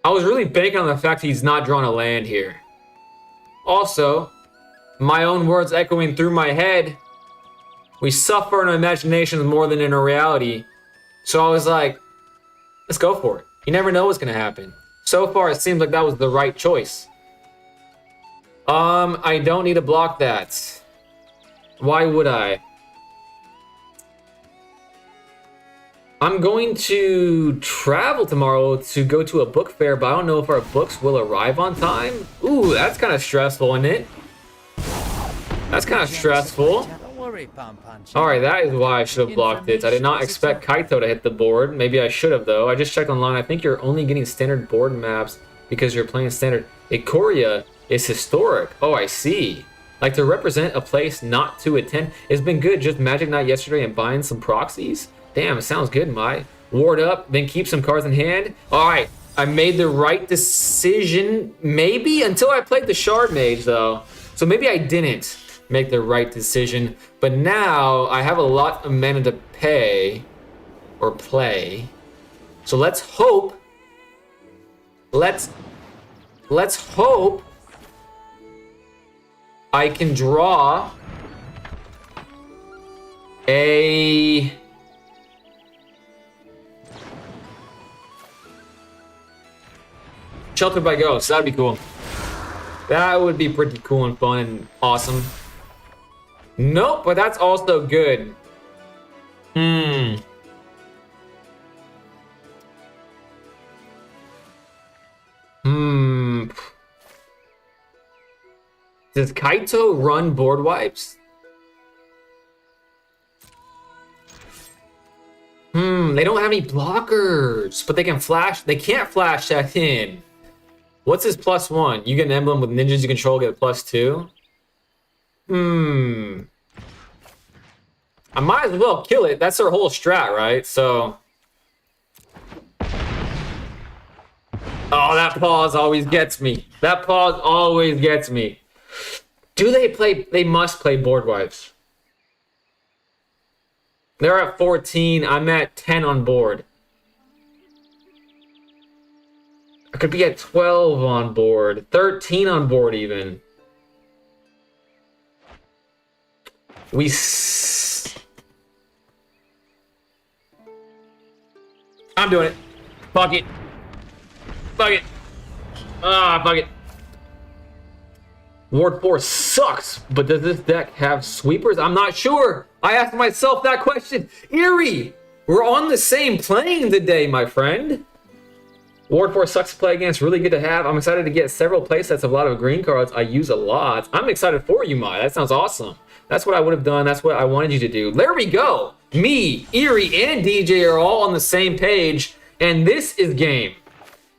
I was really banking on the fact he's not drawn a land here. Also, my own words echoing through my head, we suffer in our imaginations more than in our reality. So I was like, let's go for it. You never know what's going to happen. So far, it seems like that was the right choice. I don't need to block that. Why would I? I'm going to travel tomorrow to go to a book fair, but I don't know if our books will arrive on time. Ooh, that's kind of stressful, isn't it? That's kind of stressful. Alright, that is why I should have blocked it. I did not expect Kaito to hit the board. Maybe I should have, though. I just checked online. I think you're only getting standard board maps because you're playing standard. Ikoria is historic. Oh, I see. Like, to represent a place not to attend. It's been good. Just Magic Night yesterday and buying some proxies. Damn, it sounds good, Mai. Ward up, then keep some cards in hand. Alright, I made the right decision. Maybe until I played the Shard Mage, though. So maybe I didn't make the right decision. But now I have a lot of mana to pay or play. So let's hope. Let's hope I can draw a Sheltered by Ghosts. That'd be cool. That would be pretty cool and fun and awesome. Nope, but that's also good. Does Kaito run board wipes? They don't have any blockers, but they can flash. They can't flash that in. What's his +1? You get an emblem with ninjas you control, get a +2. I might as well kill it. That's their whole strat, right? So. Oh, that pause always gets me. That pause always gets me. Do they play? They must play board wipes. They're at 14. I'm at 10 on board. I could be at 12 on board. 13 on board even. I'm doing it. Fuck it. Fuck it. Fuck it. Ward 4 sucks, but does this deck have sweepers? I'm not sure. I asked myself that question. Eerie, we're on the same plane today, my friend. Ward 4 sucks to play against, really good to have. I'm excited to get several playsets of a lot of green cards I use a lot. I'm excited for you, Mai. That sounds awesome. That's what I would have done. That's what I wanted you to do. There we go. Me, Eerie, and DJ are all on the same page, and this is game.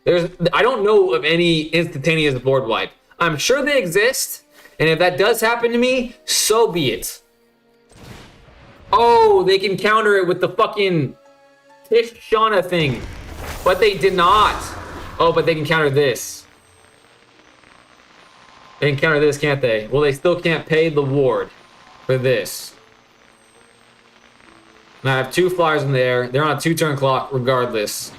I don't know of any instantaneous board wipe. I'm sure they exist, and if that does happen to me, so be it. Oh, they can counter it with the fucking Tish Shauna thing. But they did not. Oh, but they can counter this. They can counter this, can't they? Well, they still can't pay the ward for this. Now, I have 2 flyers in there. They're on a 2-turn clock regardless.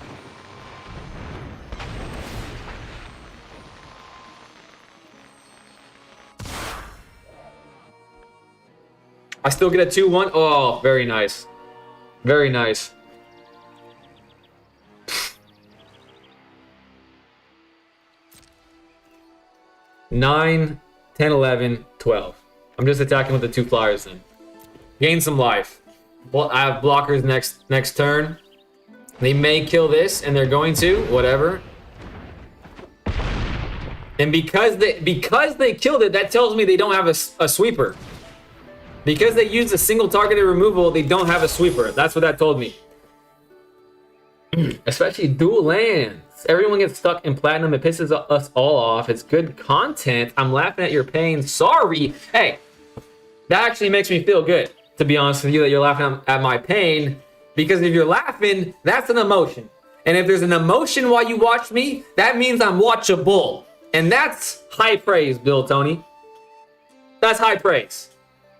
I still get a 2-1. Oh, very nice. Very nice. Nine, 10, 11, 12. I'm just attacking with the 2 flyers then. Gain some life. Well, I have blockers next turn. They may kill this, and they're going to. Whatever. And because they killed it, that tells me they don't have a sweeper. Because they used a single targeted removal, they don't have a sweeper. That's what that told me. Especially dual lands. Everyone gets stuck in platinum. It pisses us all off. It's good content. I'm laughing at your pain. Sorry. Hey, that actually makes me feel good, to be honest with you, that you're laughing at my pain. Because if you're laughing, that's an emotion. And if there's an emotion while you watch me, that means I'm watchable. And that's high praise, Bill Tony. That's high praise.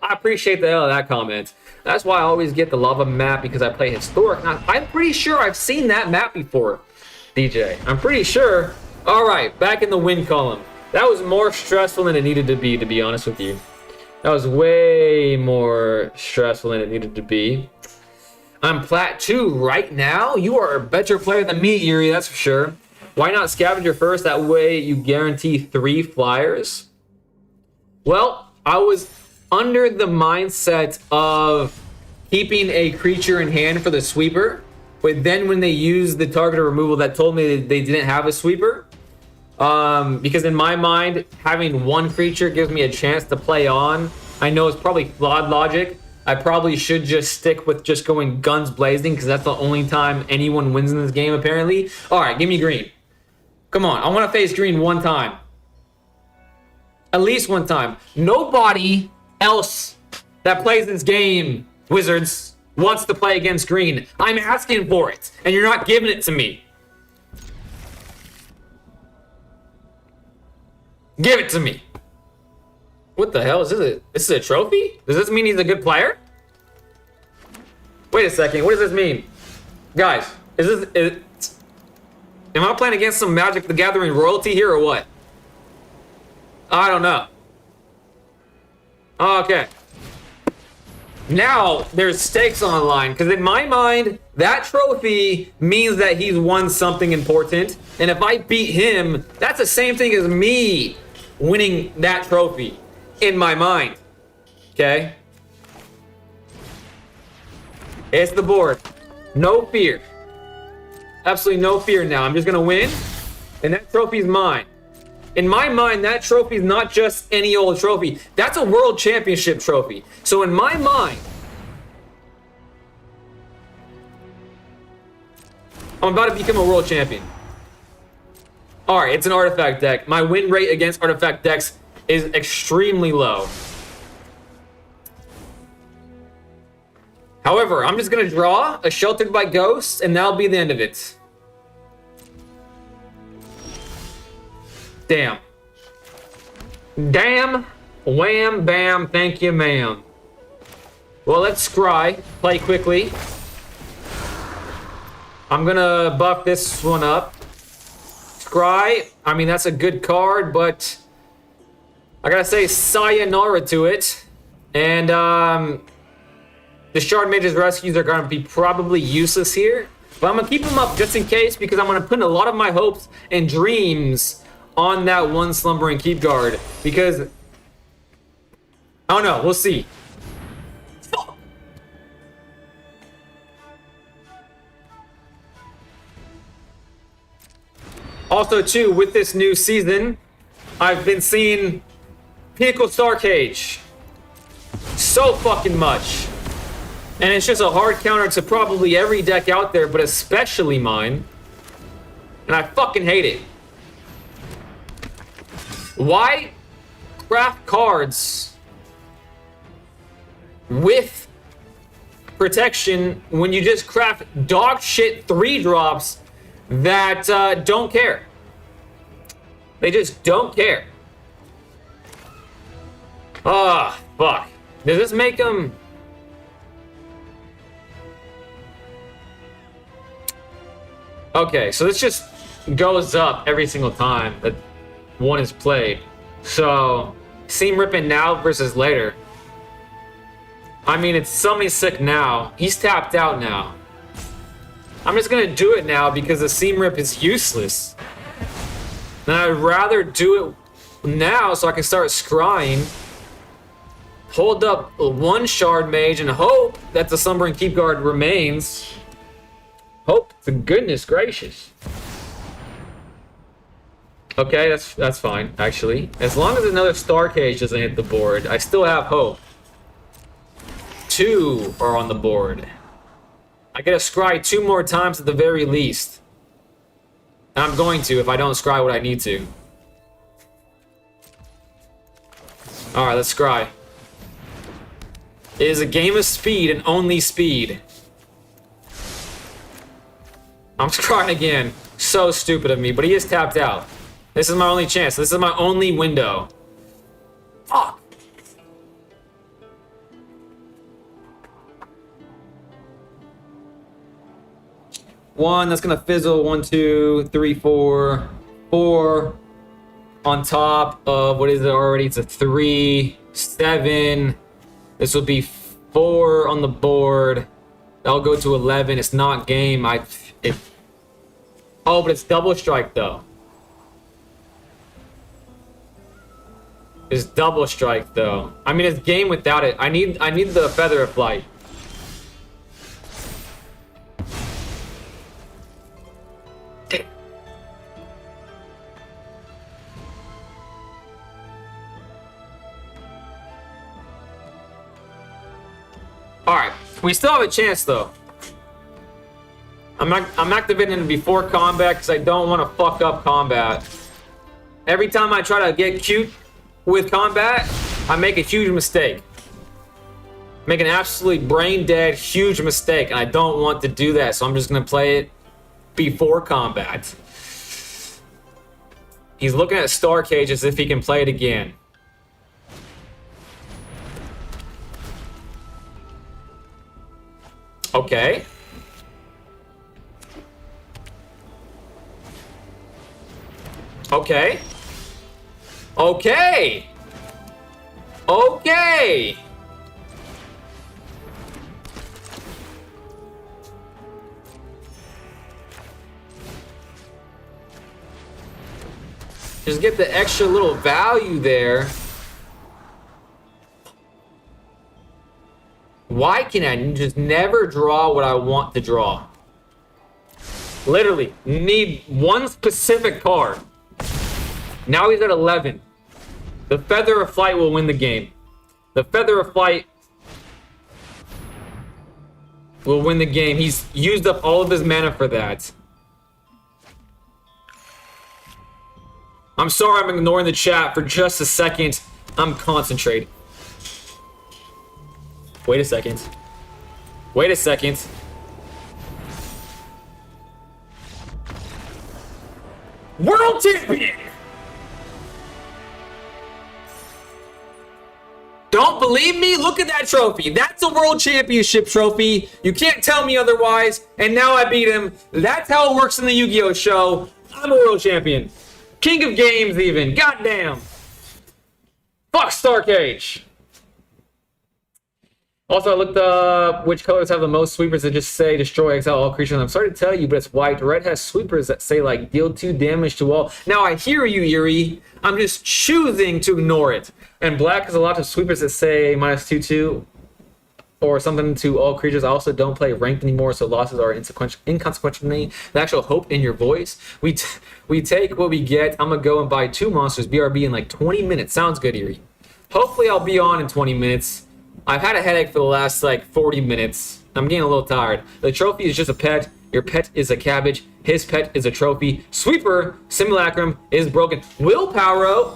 I appreciate the hell of that comment. That's why I always get the lava map, because I play historic. Now, I'm pretty sure I've seen that map before, DJ. I'm pretty sure. All right, back in the win column. That was more stressful than it needed to be honest with you. That was way more stressful than it needed to be. I'm plat 2 right now. You are a better player than me, Eerie, that's for sure. Why not scavenger first? That way you guarantee 3 flyers. Well, I was under the mindset of keeping a creature in hand for the sweeper, but then when they used the targeted removal, that told me that they didn't have a sweeper. Because in my mind, having 1 creature gives me a chance to play on. I know it's probably flawed logic. I probably should just stick with just going guns blazing, because that's the only time anyone wins in this game, apparently. All right, give me green. Come on, I want to face green 1 time. At least 1 time. Nobody else that plays this game, Wizards, wants to play against green. I'm asking for it, and you're not giving it to me. Give it to me. What the hell is this? This is a trophy? Does this mean he's a good player? Wait a second. What does this mean? Guys, am I playing against some Magic the Gathering royalty here or what? I don't know. Okay. Now there's stakes on the line, because in my mind, that trophy means that he's won something important. And if I beat him, that's the same thing as me winning that trophy in my mind. Okay? It's the board. No fear. Absolutely no fear now. I'm just going to win, and that trophy's mine. In my mind, that trophy is not just any old trophy. That's a world championship trophy. So in my mind, I'm about to become a world champion. All right, it's an artifact deck. My win rate against artifact decks is extremely low. However, I'm just going to draw a Sheltered by Ghosts, and that'll be the end of it. Damn. Damn. Wham, bam, thank you, ma'am. Well, let's scry. Play quickly. I'm gonna buff this one up. Scry. I mean, that's a good card, but I gotta say sayonara to it. And the Shard Mage's Rescues are going to be probably useless here. But I'm going to keep them up just in case, because I'm going to put a lot of my hopes and dreams on that one Slumbering Keep Guard. Because, I don't know, we'll see. Fuck. Also, too, with this new season, I've been seeing Pinnacle Star Cage so fucking much. And it's just a hard counter to probably every deck out there, but especially mine. And I fucking hate it. Why craft cards with protection when you just craft dog shit 3-drops that don't care? They just don't care. Ah, fuck. Does this make them... Okay, so this just goes up every single time that one is played. So, Seam Ripping now versus later. I mean, it's somebody's sick now. He's tapped out now. I'm just gonna do it now because the Seam Rip is useless. And I'd rather do it now so I can start scrying. Hold up one Shard Mage and hope that the Slumbering Keep Guard remains. Hope to goodness gracious. Okay, that's fine, actually. As long as another Star Cage doesn't hit the board, I still have hope. 2 are on the board. I gotta scry 2 more times at the very least. And I'm going to if I don't scry what I need to. Alright, let's scry. It is a game of speed and only speed. I'm scrying again. So stupid of me, but he is tapped out. This is my only chance. This is my only window. Fuck. One, that's gonna fizzle. 1, 2, 3, 4. 4 on top of, what is it already? It's a 3, 7. This will be 4 on the board. That'll go to 11. It's not game. Oh, but it's double strike though. It's double strike though. I mean, it's game without it. I need the Feather of Flight. All right, we still have a chance though. I'm activating it before combat because I don't want to fuck up combat. Every time I try to get cute with combat, I make a huge mistake. Make an absolutely brain dead huge mistake, and I don't want to do that, so I'm just gonna play it before combat. He's looking at Star Cage as if he can play it again. Okay. Okay. Okay. Okay. Just get the extra little value there. Why can I just never draw what I want to draw? Literally, need one specific card. Now he's at 11. The Feather of Flight will win the game. The Feather of Flight will win the game. He's used up all of his mana for that. I'm sorry I'm ignoring the chat for just a second. I'm concentrating. Wait a second. Wait a second. World Champion! Don't believe me? Look at that trophy. That's a World Championship trophy. You can't tell me otherwise. And now I beat him. That's how it works in the Yu-Gi-Oh! Show. I'm a World Champion. King of games even. Goddamn. Fuck Star Cage. Also, I looked up which colors have the most sweepers that just say destroy, exile all creatures. I'm sorry to tell you, but it's white. Red has sweepers that say like deal 2 damage to all. Now I hear you, Yuri. I'm just choosing to ignore it. And black has a lot of sweepers that say -2/2 or something to all creatures. I also don't play ranked anymore, so losses are inconsequential to me. The actual hope in your voice. We take what we get. I'm gonna go and buy 2 monsters BRB in like 20 minutes. Sounds good, Yuri. Hopefully I'll be on in 20 minutes. I've had a headache for the last like 40 minutes. I'm getting a little tired. The trophy is just a pet. Your pet is a cabbage. His pet is a trophy. Sweeper, simulacrum is broken. Willpower,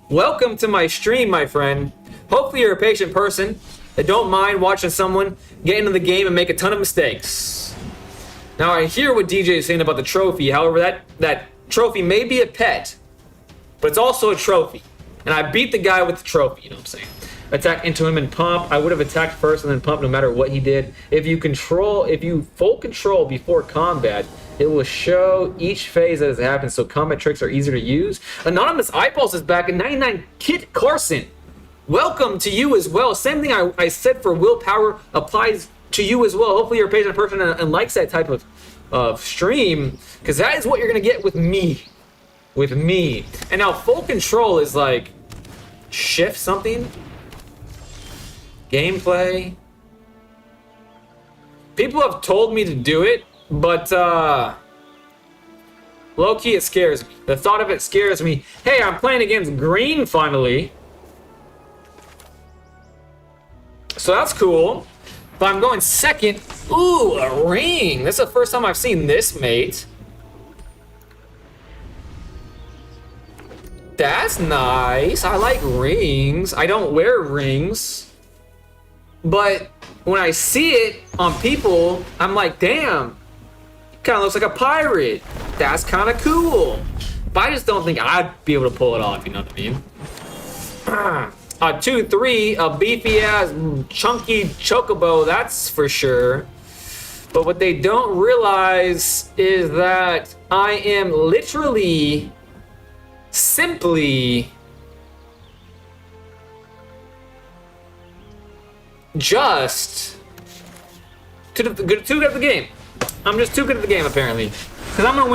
welcome to my stream, my friend. Hopefully you're a patient person that don't mind watching someone get into the game and make a ton of mistakes. Now I hear what DJ is saying about the trophy. However, that trophy may be a pet, but it's also a trophy. And I beat the guy with the trophy, you know what I'm saying? Attack into him and pump. I would have attacked first and then pump no matter what he did. If you full control before combat, it will show each phase as it happens, so combat tricks are easier to use. Anonymous Eyeballs is back in 99. Kit Carson, welcome to you as well. Same thing I said for willpower applies to you as well. Hopefully you're a patient person and likes that type of stream, because that is what you're going to get with me. And now full control is like shift something. Gameplay. People have told me to do it, but low-key it scares me. The thought of it scares me. Hey, I'm playing against green finally. So that's cool. But I'm going second. Ooh, a ring. That's the first time I've seen this, mate. That's nice. I like rings. I don't wear rings. But when I see it on people, I'm like, damn, kind of looks like a pirate. That's kind of cool. But I just don't think I'd be able to pull it off, you know what I mean? A 2/3, a beefy ass chunky chocobo, that's for sure. But what they don't realize is that I am literally simply just too good at the game. I'm just too good at the game, apparently. Because I'm going to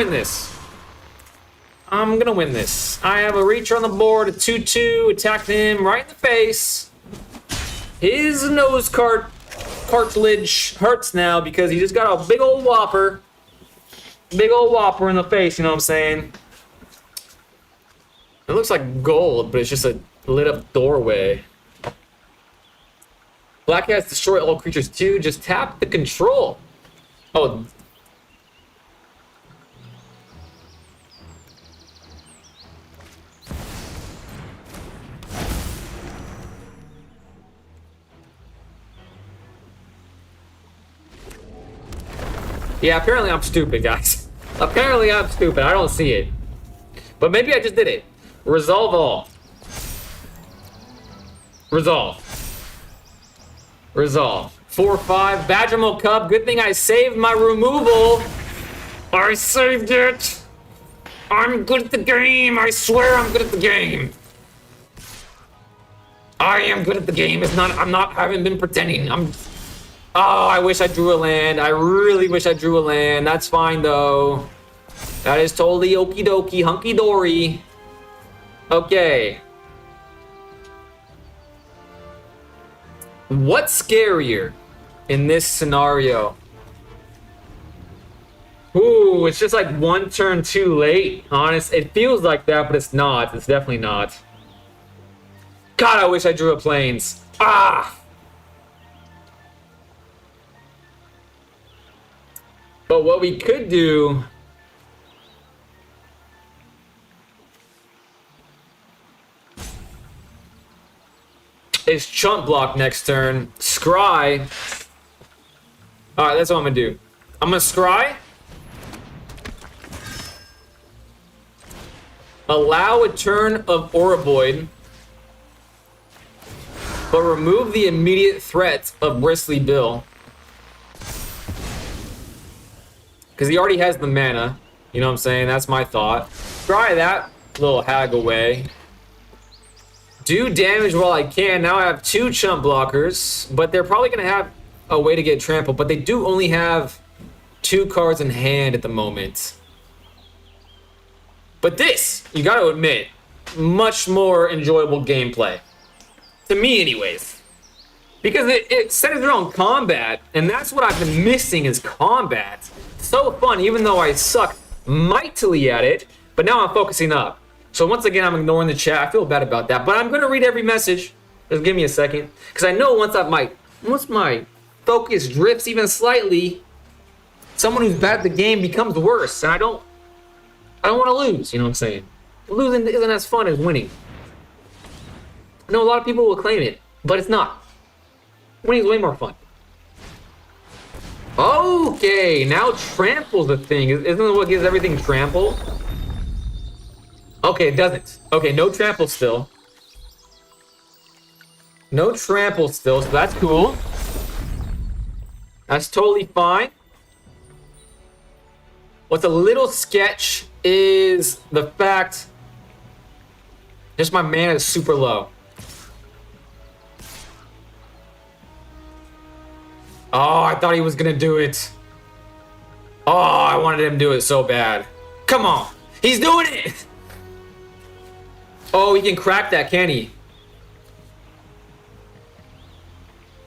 win this. I have a reacher on the board, a 2/2, attacked him right in the face. His nose cartilage hurts now because he just got a big old whopper. Big old whopper in the face, you know what I'm saying? It looks like gold, but it's just a lit up doorway. Black has destroy all creatures too. Just tap the control. Oh. Yeah, apparently I'm stupid, guys. Apparently I'm stupid. I don't see it. But maybe I just did it. Resolve all. Resolve. 4/5. Badgermal Cub. Good thing I saved my removal. I saved it. I'm good at the game. I swear I'm good at the game. I am good at the game. I haven't been pretending. Oh, I wish I drew a land. I really wish I drew a land. That's fine though. That is totally okie dokie, hunky dory. Okay. What's scarier in this scenario? Ooh, it's just like one turn too late. Honest, it feels like that, but it's not. It's definitely not. God, I wish I drew a plains. Ah! But what we could do is chump block next turn. Scry. Alright, that's what I'm gonna do. I'm gonna scry. Allow a turn of Oroboid, but remove the immediate threat of Bristly Bill. Because he already has the mana. You know what I'm saying? That's my thought. Try that little hag away. Do damage while I can. Now I have 2 chump blockers, but they're probably going to have a way to get trampled. But they do only have 2 cards in hand at the moment. But this, you got to admit, much more enjoyable gameplay. To me, anyways. Because it centers around combat, and that's what I've been missing is combat. So fun, even though I suck mightily at it, but now I'm focusing up. So once again, I'm ignoring the chat. I feel bad about that, but I'm going to read every message. Just give me a second. Because I know once my focus drifts even slightly, someone who's bad at the game becomes worse, and I don't want to lose, you know what I'm saying? Losing isn't as fun as winning. I know a lot of people will claim it, but it's not. Winning is way more fun. Okay, now trample's the thing. Isn't it what gives everything trample? Okay, it doesn't. Okay, no trample still. No trample still, so that's cool. That's totally fine. What's a little sketch is the fact just my mana is super low. Oh, I thought he was gonna do it. Oh, I wanted him to do it so bad. Come on, he's doing it! Oh, he can crack that, can he?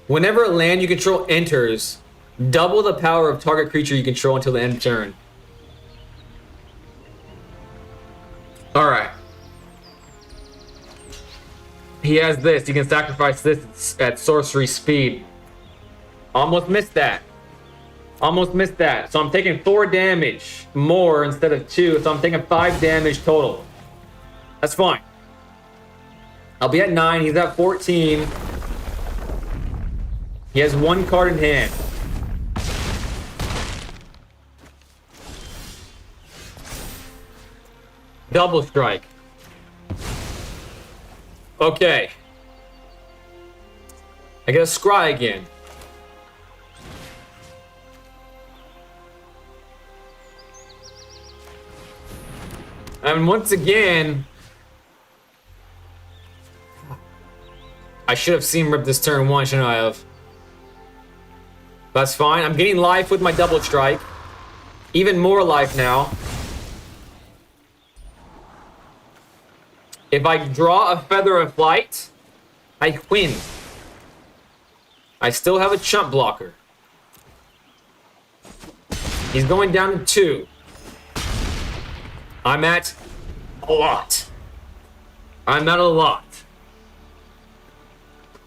Whenever a land you control enters, double the power of target creature you control until the end of turn. Alright. He has this. He can sacrifice this at sorcery speed. Almost missed that. Almost missed that. So I'm taking 4 damage more instead of 2. So I'm taking 5 damage total. That's fine. I'll be at 9. He's at 14. He has 1 card in hand. Double strike. Okay. I get a scry again. And once again, I should have seen rip this turn 1, shouldn't I have? That's fine. I'm getting life with my double strike. Even more life now. If I draw a Feather of Flight, I win. I still have a chump blocker. He's going down to 2. I'm at a lot. I'm at a lot.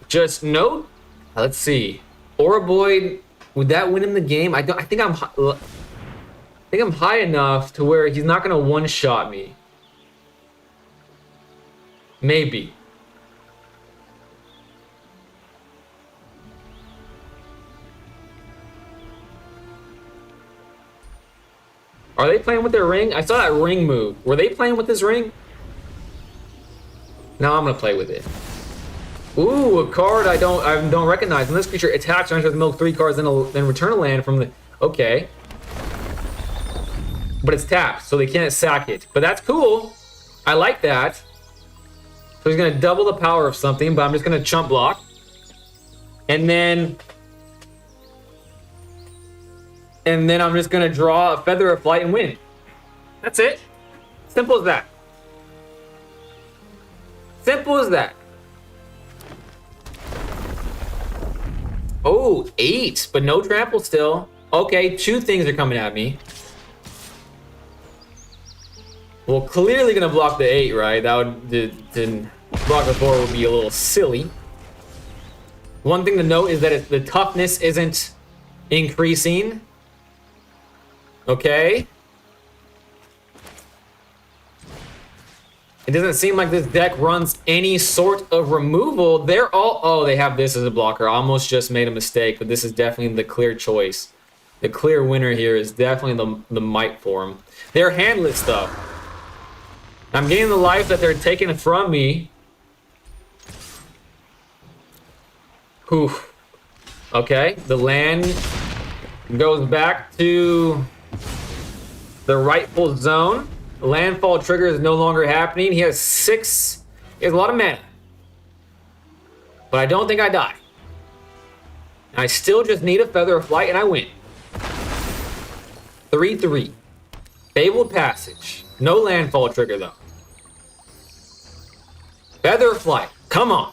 Just note. Let's see. Auraboid, would that win him the game? I think I'm high enough to where he's not gonna one-shot me. Maybe. Are they playing with their ring? I saw that ring move. Were they playing with this ring? Now I'm gonna play with it. Ooh, a card I don't recognize. When this creature attacks, I have to milk 3 cards, then return a land from the. Okay. But it's tapped, so they can't sack it. But that's cool. I like that. So he's gonna double the power of something, but I'm just gonna chump block. And then I'm just gonna draw a Feather of Flight and win. That's it. Simple as that. Simple as that. Oh, 8, but no trample still. Okay, 2 things are coming at me. Well, clearly gonna block the 8, right? That would block the 4 would be a little silly. One thing to note is that the toughness isn't increasing. Okay. It doesn't seem like this deck runs any sort of removal. They're all... Oh, they have this as a blocker. I almost just made a mistake, but this is definitely the clear choice. The clear winner here is definitely the might form. They're handless, though. I'm getting the life that they're taking from me. Whew. Okay, the land goes back to the rightful zone. Landfall trigger is no longer happening. He has 6. He has a lot of mana. But I don't think I die. I still just need a Feather of Flight and I win. 3-3. Fabled Passage. No landfall trigger though. Feather of Flight. Come on.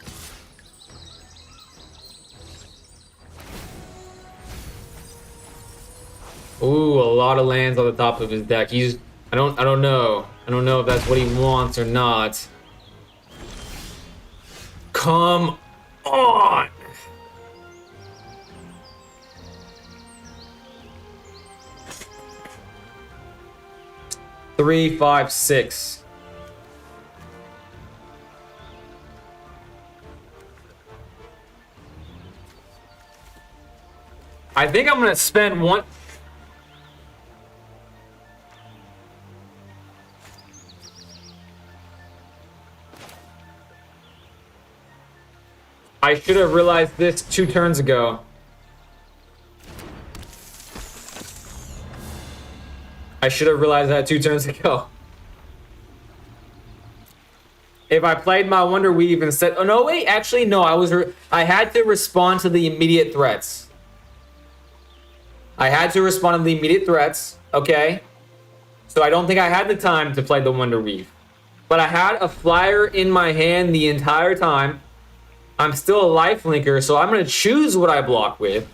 Ooh, a lot of lands on the top of his deck. I don't know. I don't know if that's what he wants or not. Come on. Three, 5, 6. I think I'm gonna spend one. I should have realized this 2 turns ago. I should have realized that 2 turns ago. If I played my Wonder Weave instead... Oh, no, wait. Actually, no. I had to respond to the immediate threats. I had to respond to the immediate threats. Okay? So I don't think I had the time to play the Wonder Weave. But I had a flyer in my hand the entire time. I'm still a lifelinker, so I'm going to choose what I block with.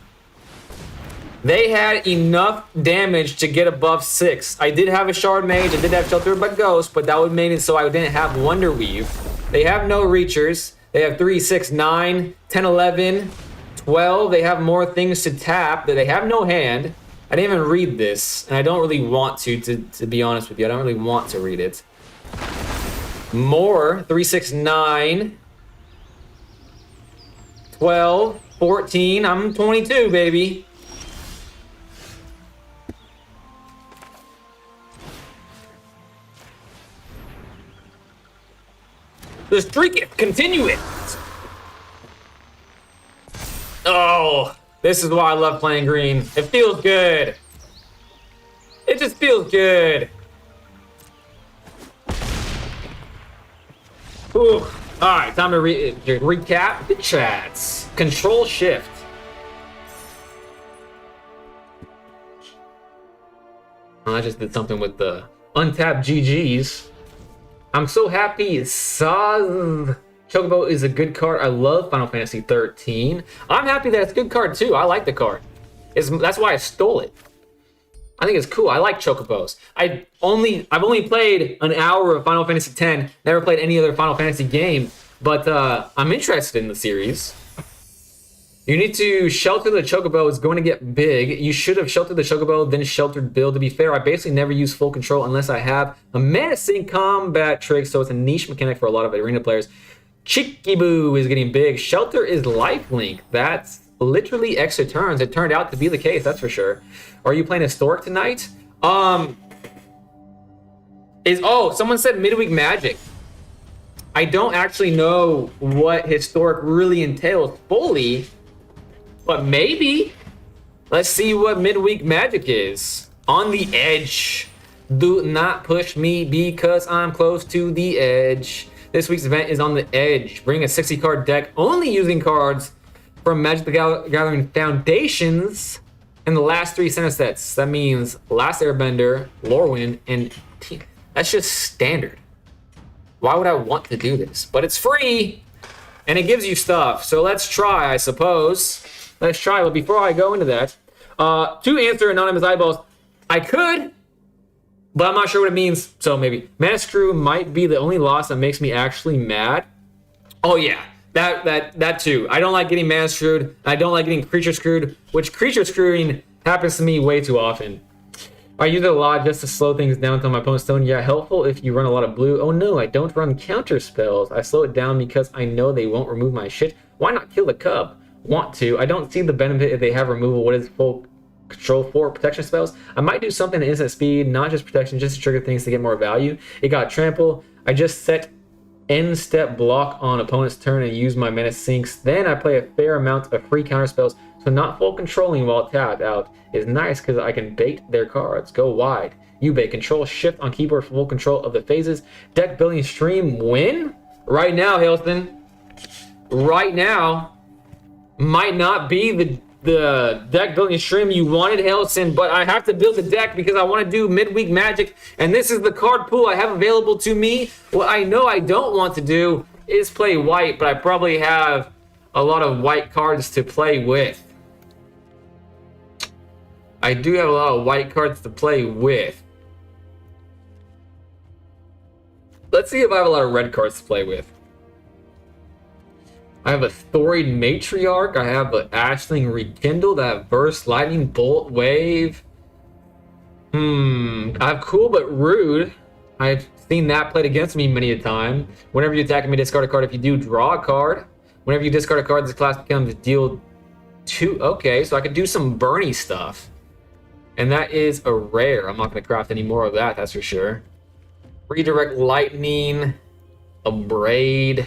They had enough damage to get above 6. I did have a Shard Mage, I did have Shelter by Ghost, but that would make it so I didn't have Wonder Weave. They have no Reachers. They have 3, 6, 9, 10, 11, 12. They have more things to tap. They have no hand. I didn't even read this, and I don't really want to be honest with you. I don't really want to read it. More. 3, 6, 9, 12, 14. I'm 22, baby. The streak, continue it. Oh, this is why I love playing green. It feels good. It just feels good. Ooh. All right, time to recap the chats. Control Shift. Oh, I just did something with the untapped GGs. I'm so happy Saz Chocobo is a good card. I love Final Fantasy 13. I'm happy that it's a good card too. I like the card. That's why I stole it. I think it's cool. I like Chocobos. I've only played an hour of Final Fantasy 10. Never played any other Final Fantasy game, but I'm interested in the series. You need to shelter the Chocobo. It's going to get big. You should have sheltered the Chocobo, then sheltered Bill. To be fair, I basically never use full control unless I have a menacing combat trick, so it's a niche mechanic for a lot of arena players. Chikiboo is getting big. Shelter is lifelink. That's literally extra turns. It turned out to be the case, that's for sure. Are you playing Historic tonight? Someone said Midweek Magic. I don't actually know what Historic really entails fully. But maybe. Let's see what Midweek Magic is. On the edge. Do not push me because I'm close to the edge. This week's event is on the edge. Bring a 60-card deck only using cards from Magic the Gathering Foundations and the last 3 center sets. That means Last Airbender, Lorwyn, and that's just standard. Why would I want to do this? But it's free and it gives you stuff. So let's try, I suppose. Let's try, but before I go into that, to answer Anonymous Eyeballs, I could, but I'm not sure what it means, so maybe. Mana Screw might be the only loss that makes me actually mad. Oh yeah, that too. I don't like getting Mana Screwed, I don't like getting Creature Screwed, which Creature Screwing happens to me way too often. I use it a lot just to slow things down until my opponent's stone. Yeah, helpful if you run a lot of blue. Oh no, I don't run counter spells. I slow it down because I know they won't remove my shit. Why not kill the cub? Want to. I don't see the benefit if they have removal. What is full control for? Protection spells? I might do something to instant speed, not just protection, just to trigger things to get more value. It got trample. I just set end step block on opponent's turn and use my mana sinks. Then I play a fair amount of free counter spells, so not full controlling while tapped out is nice because I can bait their cards. Go wide. You bait. Control Shift on keyboard for full control of the phases. Deck building stream win? Right now, Hailston. right now might not be the deck building stream you wanted, Helson, but I have to build a deck because I want to do midweek Magic, and this is the card pool I have available to me. What I know I don't want to do is play white, but I probably have a lot of white cards to play with. I do have a lot of white cards to play with. Let's see if I have a lot of red cards to play with. I have a Storied Matriarch. I have an Ashling Rekindled. I have Burst, Lightning, Bolt, Wave. I have Cool but Rude. I've seen that played against me many a time. Whenever you attack me, discard a card. If you do, draw a card. Whenever you discard a card, this class becomes deal 2. Okay, so I could do some Bernie stuff. And that is a rare. I'm not going to craft any more of that, that's for sure. Redirect Lightning. A Braid.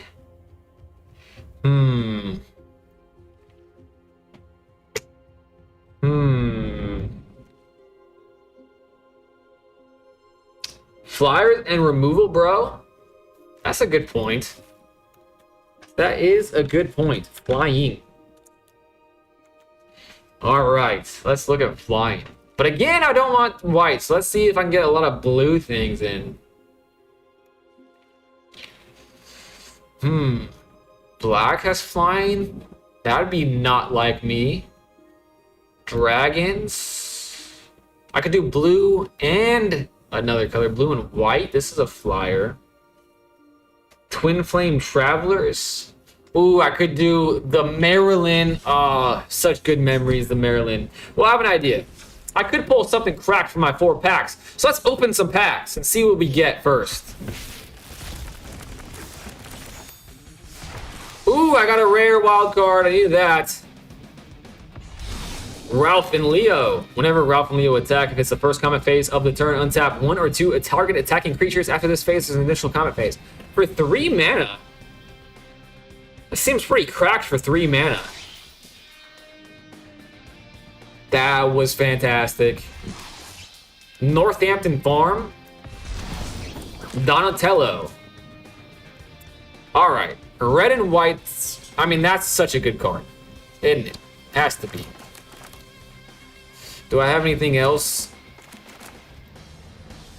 Flyers and removal, bro? That's a good point. That is a good point. Flying. Alright, let's look at flying. But again, I don't want white, so let's see if I can get a lot of blue things in. Black has flying? That would be not like me. Dragons? I could do blue and another color. Blue and white. This is a flyer. Twin Flame Travelers. Ooh, I could do the Maryland. Such good memories, the Maryland. Well, I have an idea. I could pull something cracked from my 4 packs. So let's open some packs and see what we get first. Ooh, I got a rare wild card. I need that. Ralph and Leo. Whenever Ralph and Leo attack, if it's the first combat phase of the turn, untap 1 or 2 target attacking creatures after this phase is an additional combat phase. For 3 mana. It seems pretty cracked for 3 mana. That was fantastic. Northampton Farm. Donatello. Alright. Red and white. I mean, that's such a good card. Isn't it? Has to be. Do I have anything else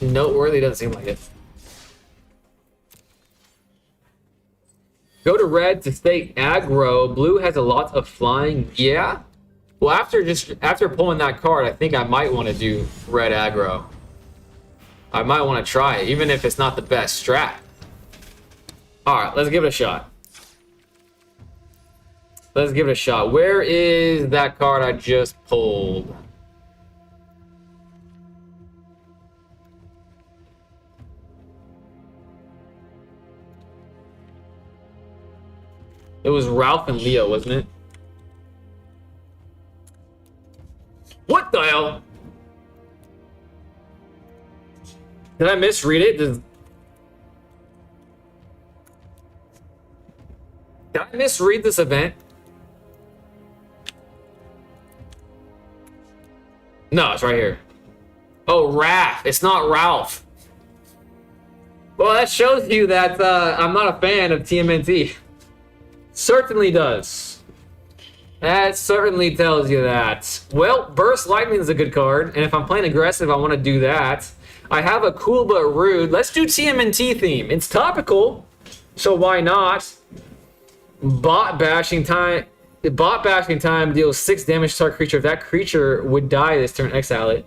noteworthy? Doesn't seem like it. Go to red to stay aggro. Blue has a lot of flying. Yeah. Well, after pulling that card, I think I might want to do red aggro. I might want to try it, even if it's not the best strat. All right, let's give it a shot. Let's give it a shot. Where is that card I just pulled? It was Ralph and Leo, wasn't it? What the hell? Did I misread it? Did I misread this event? No, it's right here. Oh, Raph. It's not Ralph. Well, that shows you that I'm not a fan of TMNT. Certainly does. That certainly tells you that. Well, Burst Lightning is a good card, and if I'm playing aggressive, I want to do that. I have a Cool but Rude. Let's do TMNT theme. It's topical, so why not? Bot Bashing Time. Bot Bashing Time deals 6 damage to target creature. If that creature would die this turn, exile it.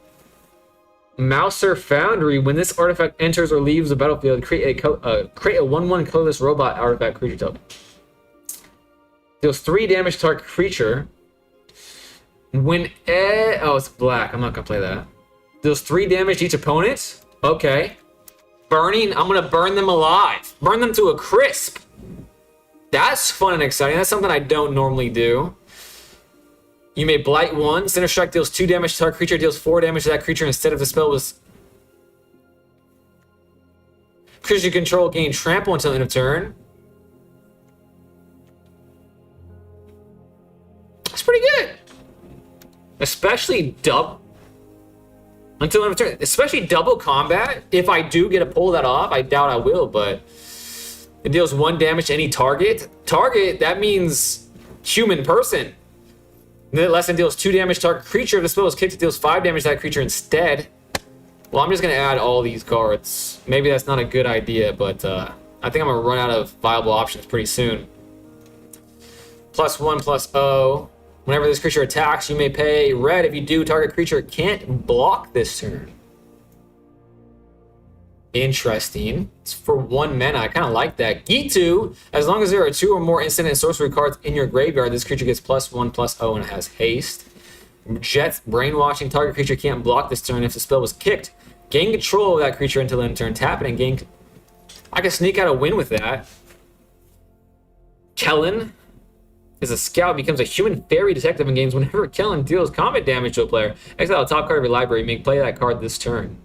Mouser Foundry. When this artifact enters or leaves the battlefield, create a 1/1 colorless robot artifact creature token. Deals 3 damage to target creature. When oh, it's black. I'm not gonna play that. Deals 3 damage to each opponent. Okay. Burning. I'm gonna burn them alive. Burn them to a crisp. That's fun and exciting. That's something I don't normally do. You may Blight 1. Center Strike deals 2 damage to target creature. Deals 4 damage to that creature instead of the spell was. Creatures you control gain trample until end of turn. That's pretty good. Especially until end of turn. Especially double combat. If I do get to pull that off, I doubt I will, but It deals 1 damage to any target. Target, that means human person. The lesson deals 2 damage to target creature. If the spell is kicked, it deals 5 damage to that creature instead. Well, I'm just going to add all these cards. Maybe that's not a good idea, but I think I'm going to run out of viable options pretty soon. +1/+0. Whenever this creature attacks, you may pay red. If you do, target creature can't block this turn. Interesting. It's for 1 mana. I kind of like that. Gitu, as long as there are 2 or more instant and sorcery cards in your graveyard, this creature gets +1/+0 and it has haste. Jet, brainwashing. Target creature can't block this turn if the spell was kicked. Gain control of that creature until end turn. Tap it and gain. I can sneak out a win with that. Kellen is a scout, becomes a human fairy detective in games. Whenever Kellen deals combat damage to a player, exile a top card of your library. You may play that card this turn.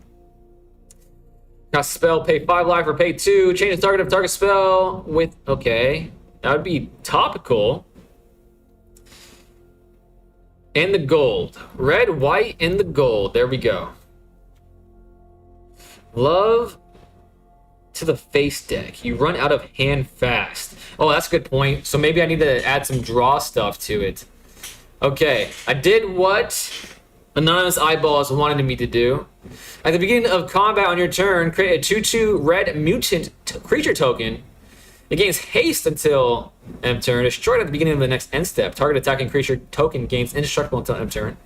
Got spell, pay 5 life or pay 2. Change the target of target spell with. Okay, that would be topical. And the gold. Red, white, and the gold. There we go. Love to the face deck. You run out of hand fast. Oh, that's a good point. So maybe I need to add some draw stuff to it. Okay, I did what Anonymous Eyeballs wanted me to do. At the beginning of combat on your turn, create a 2/2 red mutant creature token. It gains haste until end turn. Destroyed at the beginning of the next end step. Target attacking creature token gains indestructible until end turn.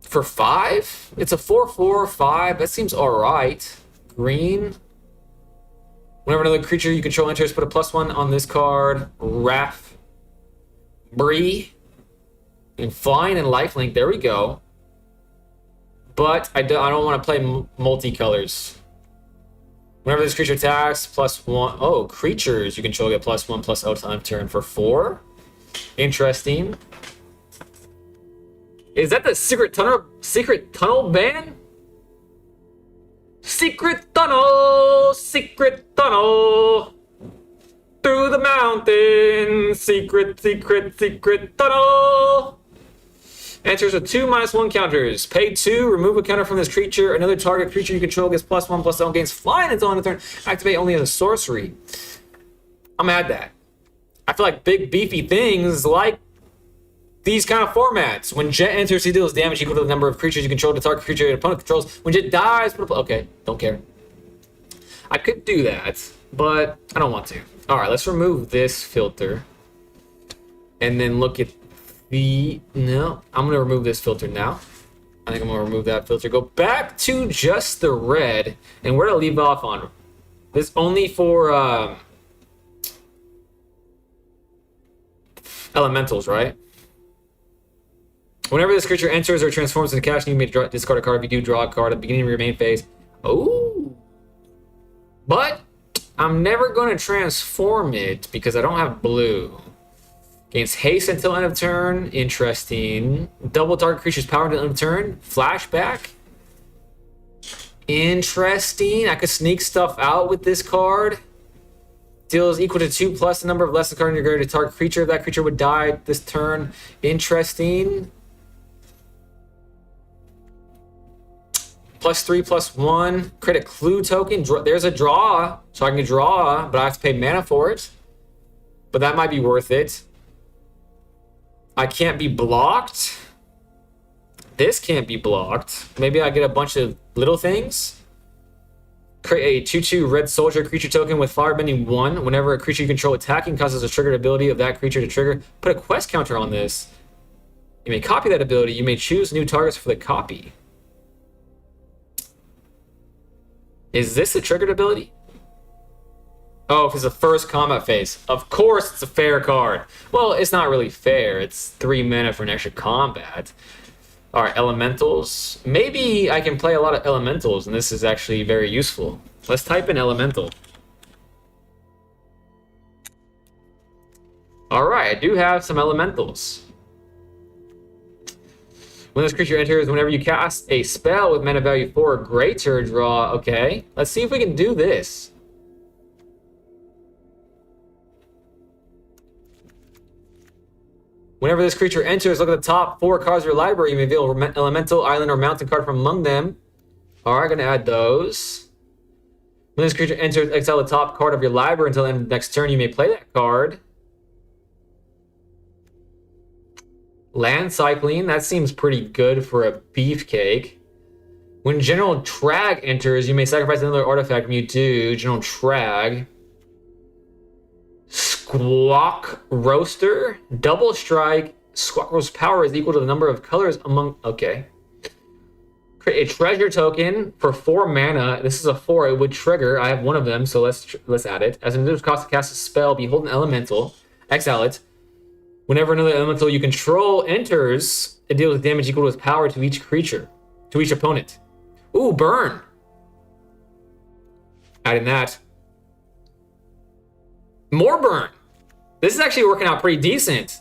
For 5? It's a 4/4/5. That seems alright. Green. Whenever another creature you control enters, put a +1 on this card. Raph. Bree. And flying and lifelink. There we go. But I don't want to play multicolors. Whenever this creature attacks, +1. Oh, creatures you control get +1/+0 time turn for 4. Interesting. Is that the secret tunnel ban? Secret tunnel through the mountain. Secret tunnel. Enters with 2/-1 counters. Pay 2, remove a counter from this creature. Another target creature you control gets +1/+0, gains flying until end of turn. Activate only as a sorcery. I'm gonna add that. I feel like big beefy things like these kind of formats. When Jet enters, he deals damage equal to the number of creatures you control to target creature your opponent controls. When Jet dies, put a okay, don't care. I could do that, but I don't want to. All right, let's remove this filter, and then look at the. No, I'm gonna remove this filter now. I think I'm gonna remove that filter. Go back to just the red, and where to leave off on. This only for elementals, right? Whenever this creature enters or transforms into cash, you may discard a card. If you do, draw a card at the beginning of your main phase. Oh, but I'm never going to transform it because I don't have blue. Gains haste until end of turn. Interesting. Double target creature's power until end of turn. Flashback. Interesting. I could sneak stuff out with this card. Deals equal to 2 plus the number of lesson card in your graveyard to target creature. If that creature would die this turn. Interesting. +3/+1. Create a clue token. There's a draw, so I can draw, but I have to pay mana for it. But that might be worth it. I can't be blocked. This can't be blocked. Maybe I get a bunch of little things. Create a 2/2 red soldier creature token with firebending 1. Whenever a creature you control attacking causes a triggered ability of that creature to trigger, put a quest counter on this. You may copy that ability. You may choose new targets for the copy. Is this a triggered ability? Oh, if it's the first combat phase. Of course it's a fair card. Well, it's not really fair. It's 3 mana for an extra combat. Alright, elementals. Maybe I can play a lot of elementals, and this is actually very useful. Let's type in elemental. Alright, I do have some elementals. When this creature enters, whenever you cast a spell with mana value 4 or greater, draw. Okay, let's see if we can do this. Whenever this creature enters, look at the top 4 cards of your library. You may reveal elemental, island, or mountain card from among them. Alright, gonna add those. When this creature enters, exile the top card of your library until the end of the next turn. You may play that card. Land cycling, that seems pretty good for a beefcake. When General Trag enters, you may sacrifice another artifact when you do. General Trag. Squawk Roaster. Double strike. Squawk Roaster's power is equal to the number of colors among... Okay. Create a treasure token for 4 mana. This is a 4. It would trigger. I have one of them, so let's add it. As an additional cost to cast a spell, behold an elemental. Exile it. Whenever another elemental you control enters, it deals damage equal to its power to each creature, to each opponent. Ooh, burn. Adding that. More burn. This is actually working out pretty decent.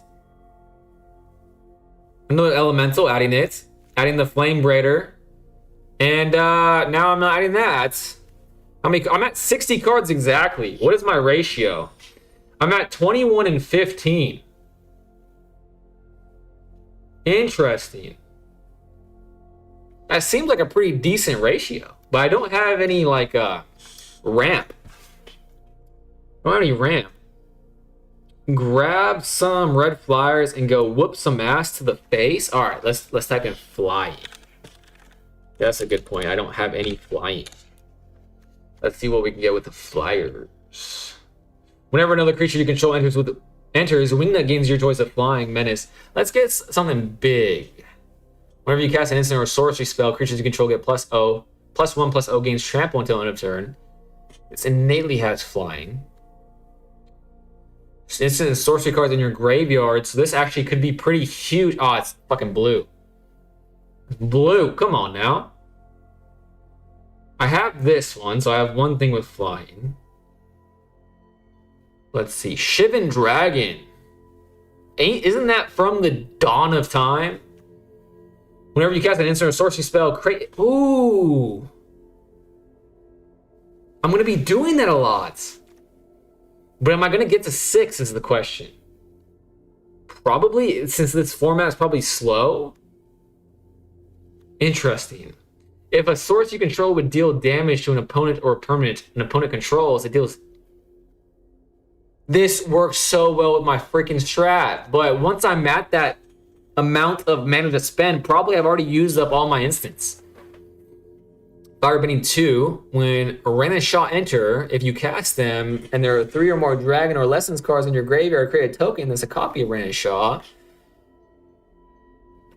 Another elemental, adding it. Adding the Flame Braider. And now I'm not adding that. I'm at 60 cards exactly. What is my ratio? I'm at 21 and 15. Interesting. That seems like a pretty decent ratio, but I don't have any like ramp. I don't have any ramp. Grab some red flyers and go whoop some ass to the face. All right, let's type in flying. That's a good point. I don't have any flying. Let's see what we can get with the flyers. Whenever another creature you control enters, wing that gains your choice of flying menace. Let's get something big. Whenever you cast an instant or sorcery spell, creatures you control get +1/+0 gains trample until end of turn. It innately has flying. Instant and sorcery cards in your graveyard, so this actually could be pretty huge. Oh, it's fucking blue. Blue, come on now. I have this one, so I have one thing with flying. Let's see, Shivan Dragon. Isn't that from the dawn of time? Whenever you cast an instant or sorcery spell, create... Ooh! I'm going to be doing that a lot. But am I going to get to 6 is the question. Probably, since this format is probably slow. Interesting. If a source you control would deal damage to an opponent or a permanent an opponent controls, it deals... This works so well with my freaking strat. But once I'm at that amount of mana to spend, probably I've already used up all my instants. Fire Bending 2, when Rena's Shaw enter, if you cast them and there are 3 or more Dragon or Lessons cards in your graveyard, create a token that's a copy of Rena's Shaw.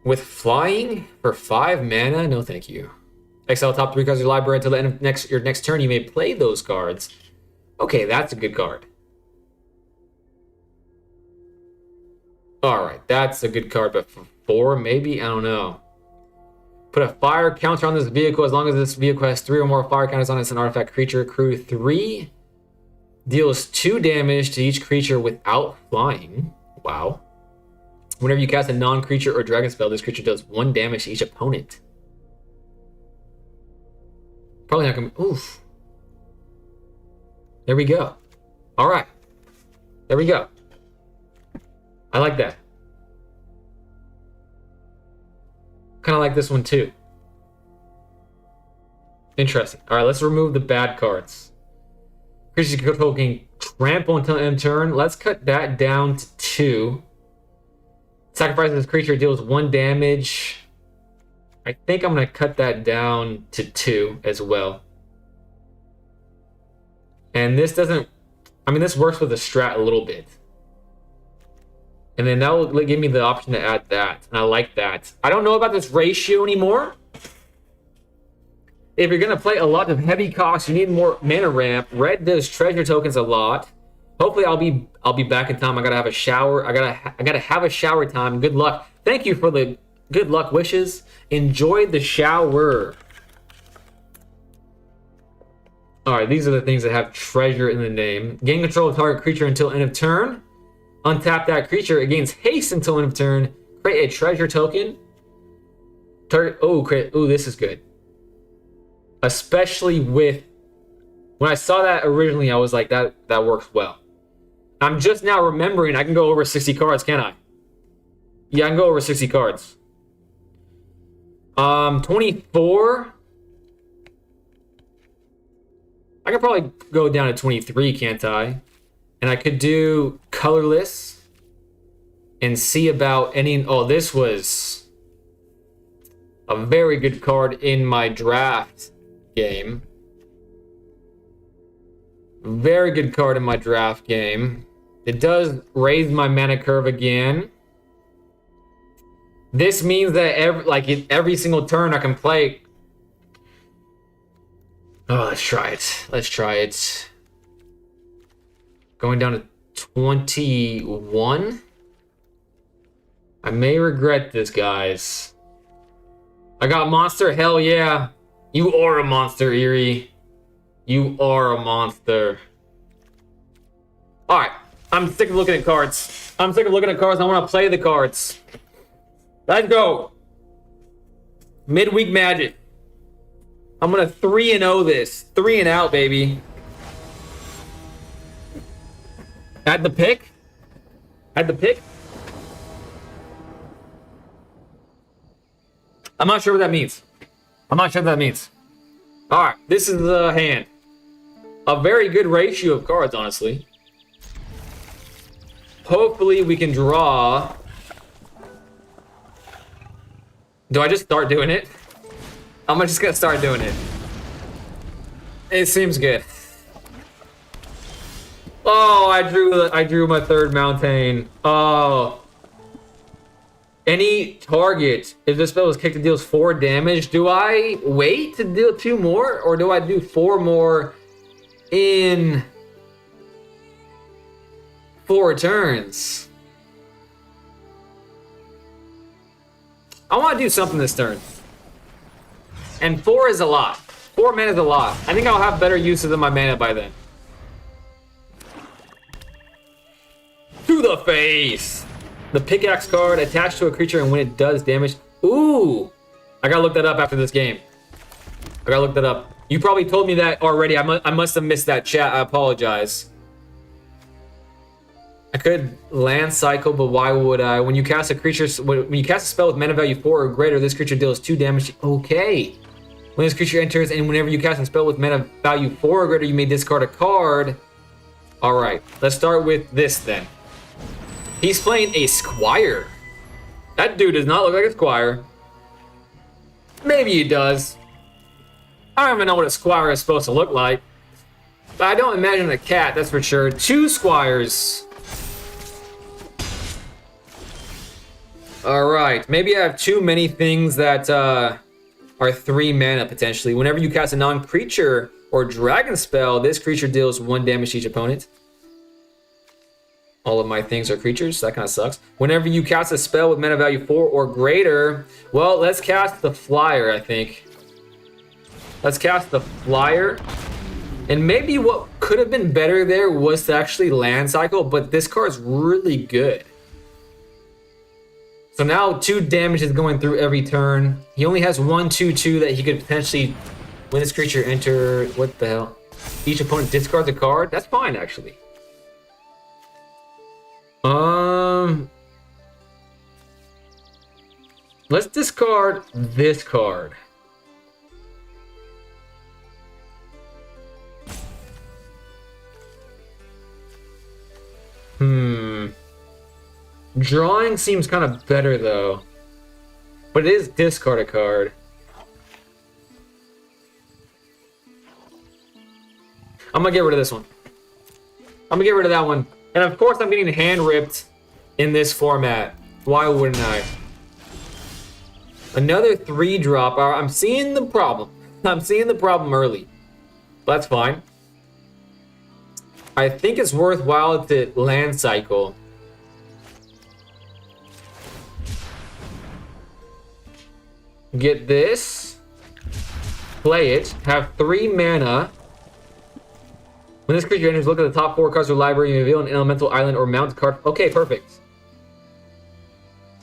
With flying for 5 mana, no thank you. Exile top 3 cards of your library until the end of your next turn. You may play those cards. Okay, that's a good card. All right, that's a good card, but for 4, maybe? I don't know. Put a fire counter on this vehicle as long as this vehicle has 3 or more fire counters on it. It's an artifact creature. Crew 3 deals 2 damage to each creature without flying. Wow. Whenever you cast a non-creature or dragon spell, this creature does 1 damage to each opponent. Probably not gonna... Oof. There we go. All right. There we go. I like that. Kind of like this one too. Interesting. All right, let's remove the bad cards. Creatures you control gain trample until end of turn. Let's cut that down to 2. Sacrifice this creature, deals 1 damage. I think I'm going to cut that down to 2 as well. And this doesn't... I mean, this works with the strat a little bit. And then that will give me the option to add that. And I like that. I don't know about this ratio anymore. If you're going to play a lot of heavy costs, you need more mana ramp. Red does treasure tokens a lot. Hopefully I'll be back in time. I gotta have a shower. I gotta have a shower time. Good luck. Thank you for the good luck wishes. Enjoy the shower. All right, these are the things that have treasure in the name. Gain control of target creature until end of turn. Untap that creature. It gains haste until end of turn. Create a treasure token. Target. Oh, create. Oh, this is good. Especially with. When I saw that originally, I was like, that works well. I'm just now remembering I can go over 60 cards, can I? Yeah, I can go over 60 cards. 24. I could probably go down to 23, can't I? And I could do colorless and see about any... Oh, this was a very good card in my draft game. Very good card in my draft game. It does raise my mana curve again. This means that every single turn I can play. Oh, let's try it. Let's try it. Going down to 21. I may regret this, guys. I got monster. Hell yeah. You are a monster, Eerie. You are a monster. Alright. I'm sick of looking at cards. I want to play the cards. Let's go. Midweek Magic. I'm going to 3-0 this. 3 and out, baby. Add the pick. I'm not sure what that means. Alright, this is the hand. A very good ratio of cards, honestly. Hopefully we can draw. Do I just start doing it? I'm just gonna start doing it. It seems good. Oh, I drew my third mountain. Oh. Any target, if this spell is kicked, it deals 4 damage. Do I wait to deal 2 more, or do I do 4 more in 4 turns? I want to do something this turn. And 4 is a lot. 4 mana is a lot. I think I'll have better uses of my mana by then. To the face! The pickaxe card attached to a creature, and when it does damage... Ooh! I gotta look that up after this game. You probably told me that already. I must have missed that chat. I apologize. I could land cycle, but why would I? When you cast a spell with mana value 4 or greater, this creature deals 2 damage. Okay. When this creature enters, and whenever you cast a spell with mana value 4 or greater, you may discard a card. Alright, let's start with this then. He's playing a Squire. That dude does not look like a Squire. Maybe he does. I don't even know what a Squire is supposed to look like. But I don't imagine a cat, that's for sure. 2 Squires. Alright, maybe I have too many things that are 3 mana potentially. Whenever you cast a non-creature or dragon spell, this creature deals 1 damage to each opponent. All of my things are creatures, so that kind of sucks. Whenever you cast a spell with mana value 4 or greater, well, let's cast the Flyer, I think. Let's cast the Flyer. And maybe what could have been better there was to actually land cycle, but this card's really good. So now 2 damage is going through every turn. He only has 1/2/2 that he could potentially, when this creature enters, what the hell? Each opponent discards a card? That's fine, actually. Let's discard this card. Drawing seems kind of better though. But it is discard a card. I'm gonna get rid of this one. I'm gonna get rid of that one. And of course I'm getting hand ripped in this format. Why wouldn't I? Another 3-drop. I'm seeing the problem. I'm seeing the problem early. But that's fine. I think it's worthwhile to land cycle. Get this. Play it. Have 3 mana. When this creature enters, look at the top 4 cards of the library and reveal an elemental island or mounted card. Okay, perfect.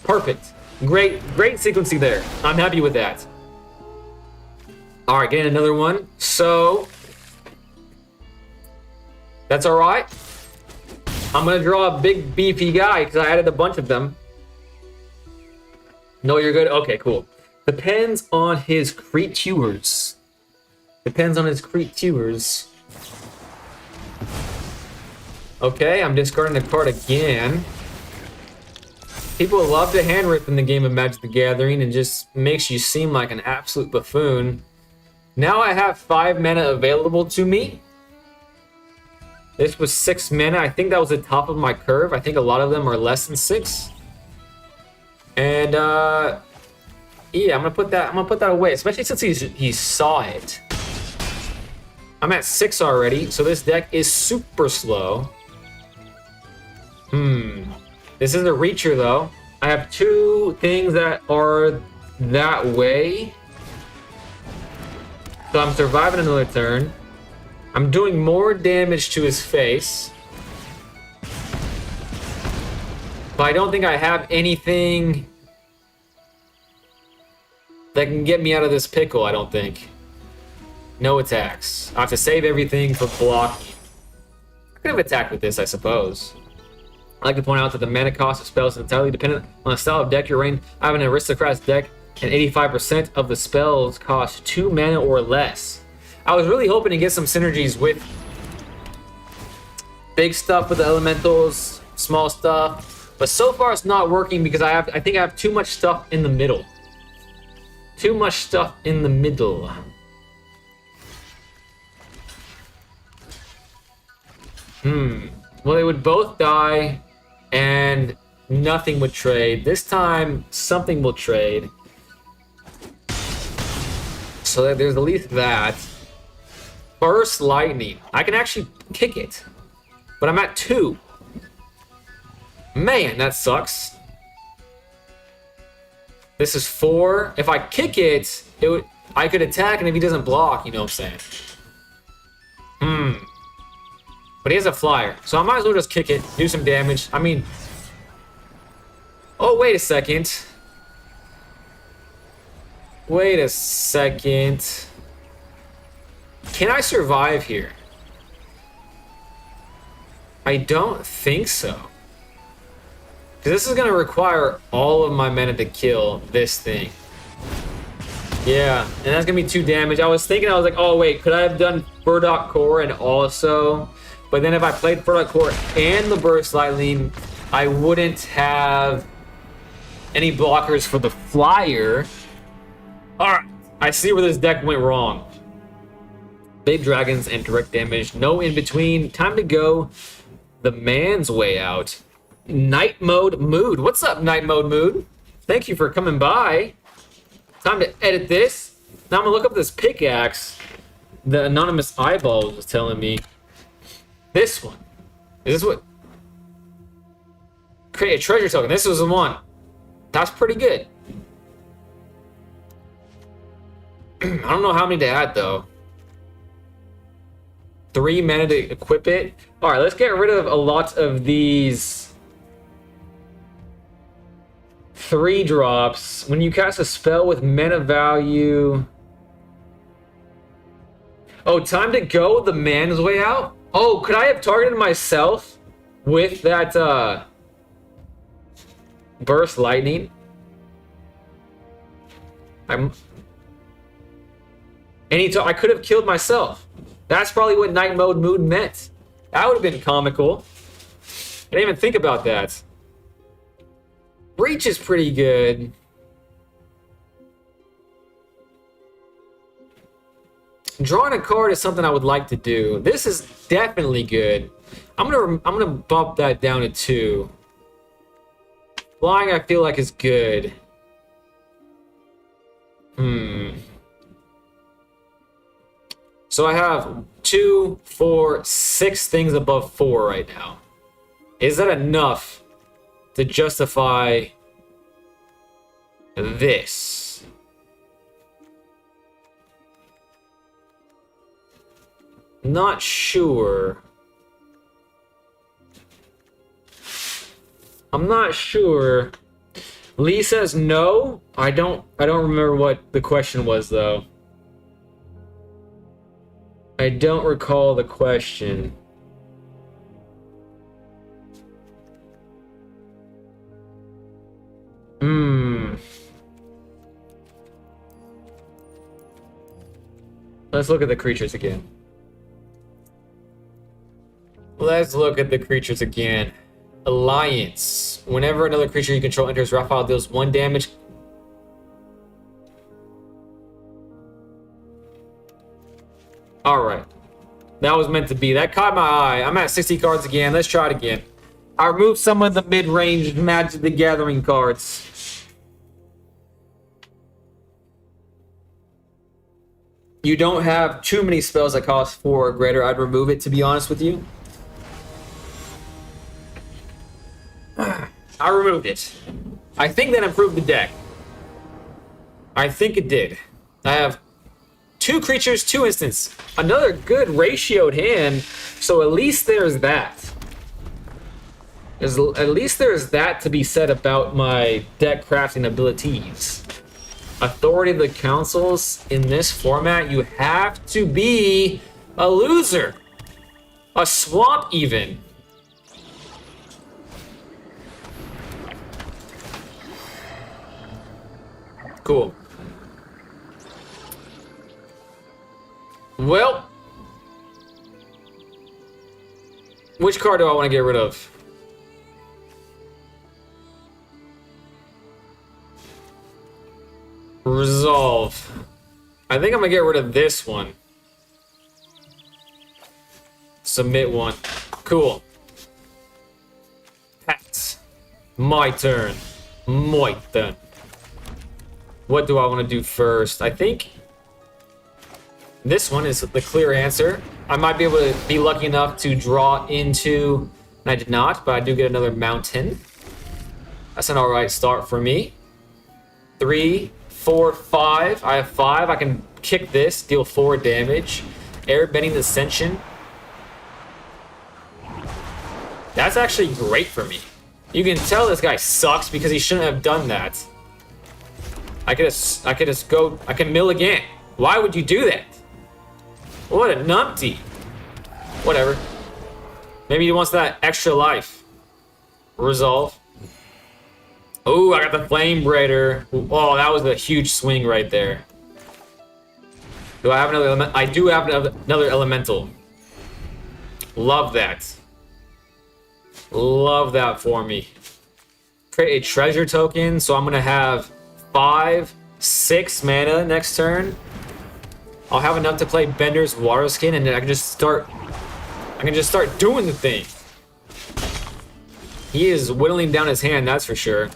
Perfect. Great sequencing there. I'm happy with that. Alright, getting another one. So, that's alright. I'm going to draw a big beefy guy because I added a bunch of them. No, you're good? Okay, cool. Depends on his creatures. Okay, I'm discarding the card again. People love to hand rip in the game of Magic the Gathering and just makes you seem like an absolute buffoon. Now I have 5 mana available to me. This was 6 mana. I think that was the top of my curve. I think a lot of them are less than 6. And yeah, I'm gonna put that away, especially since he saw it. I'm at 6 already, so this deck is super slow. This is a reacher though. I have 2 things that are that way. So I'm surviving another turn. I'm doing more damage to his face. But I don't think I have anything that can get me out of this pickle, I don't think. No attacks. I have to save everything for blocking. I could have attacked with this, I suppose. I like to point out that the mana cost of spells is entirely dependent on the style of deck you're in. I have an Aristocrat's deck, and 85% of the spells cost 2 mana or less. I was really hoping to get some synergies with big stuff with the elementals, small stuff, but so far it's not working because I think I have too much stuff in the middle. Too much stuff in the middle. Well, they would both die, and nothing would trade. This time, something will trade. So there's at least that. Burst Lightning. I can actually kick it, but I'm at 2. Man, that sucks. This is 4. If I kick it, I could attack, and if he doesn't block, you know what I'm saying? But he has a flyer, so I might as well just kick it, do some damage. I mean... Oh, wait a second. Wait a second. Can I survive here? I don't think so. Because this is going to require all of my mana to kill this thing. Yeah, and that's going to be 2 damage. I was like, oh wait, could I have done Burdock Core and also... But then if I played Burdock Core and the Burst Lightning, I wouldn't have any blockers for the flyer. Alright, I see where this deck went wrong. Big dragons and direct damage, no in between. Time to go the man's way out. Night Mode Mood. What's up, Night Mode Mood? Thank you for coming by. Time to edit this. Now I'm gonna look up this pickaxe the anonymous eyeball was telling me. This one. Is this what? Create a treasure token. This was the one. That's pretty good. I don't know how many to add though. 3 mana to equip it. Alright, let's get rid of a lot of these 3 drops. When you cast a spell with mana value. Oh, time to go the man's way out? Oh, could I have targeted myself with that Burst Lightning? I could have killed myself. That's probably what Night Mode Mood meant. That would have been comical. I didn't even think about that. Reach is pretty good. Drawing a card is something I would like to do. This is definitely good. I'm gonna bump that down to 2. Flying I feel like is good. So I have 2, 4, 6 things above 4 right now. Is that enough to justify this? Not sure. I'm not sure. Lee says no. I don't remember what the question was though. I don't recall the question. Let's look at the creatures again. Let's look at the creatures again. Alliance. Whenever another creature you control enters raw file, deals 1 damage. Alright. That was meant to be. That caught my eye. I'm at 60 cards again. Let's try it again. I removed some of the mid-range Magic the Gathering cards. You don't have too many spells that cost 4 or greater. I'd remove it, to be honest with you. I removed it. I think that improved the deck. I think it did. I have 2 creatures, 2 instants. Another good ratioed hand, so at least there's that. At least there's that to be said about my deck crafting abilities. Authority of the Councils, in this format, you have to be a loser. A swamp, even. Cool. Well, which card do I want to get rid of? Resolve. I think I'm gonna get rid of this one. Submit one. Cool. Pass. My turn. My turn. What do I want to do first? I think this one is the clear answer. I might be able to be lucky enough to draw into, and I did not, but I do get another mountain. That's an alright start for me. 3, 4, 5. I have 5. I can kick this, deal 4 damage. Airbending Ascension. That's actually great for me. You can tell this guy sucks because he shouldn't have done that. I could just go, I can mill again. Why would you do that? What a numpty. Whatever. Maybe he wants that extra life. Resolve. Oh, I got the Flame Braider. Oh, that was a huge swing right there. Do I have another element? I do have another elemental. Love that. Love that for me. Create a treasure token, so I'm gonna have 5, 6 mana next turn. I'll have enough to play Bender's Water Skin, and then I can just start doing the thing. He is whittling down his hand, that's for sure.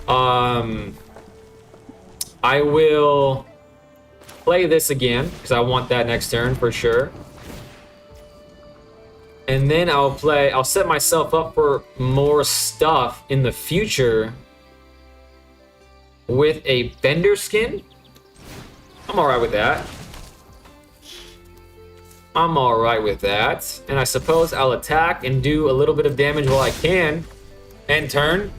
I will play this again because I want that next turn for sure. And then I'll set myself up for more stuff in the future with a Bender Skin. I'm alright with that. I'm alright with that. And I suppose I'll attack and do a little bit of damage while I can. End turn.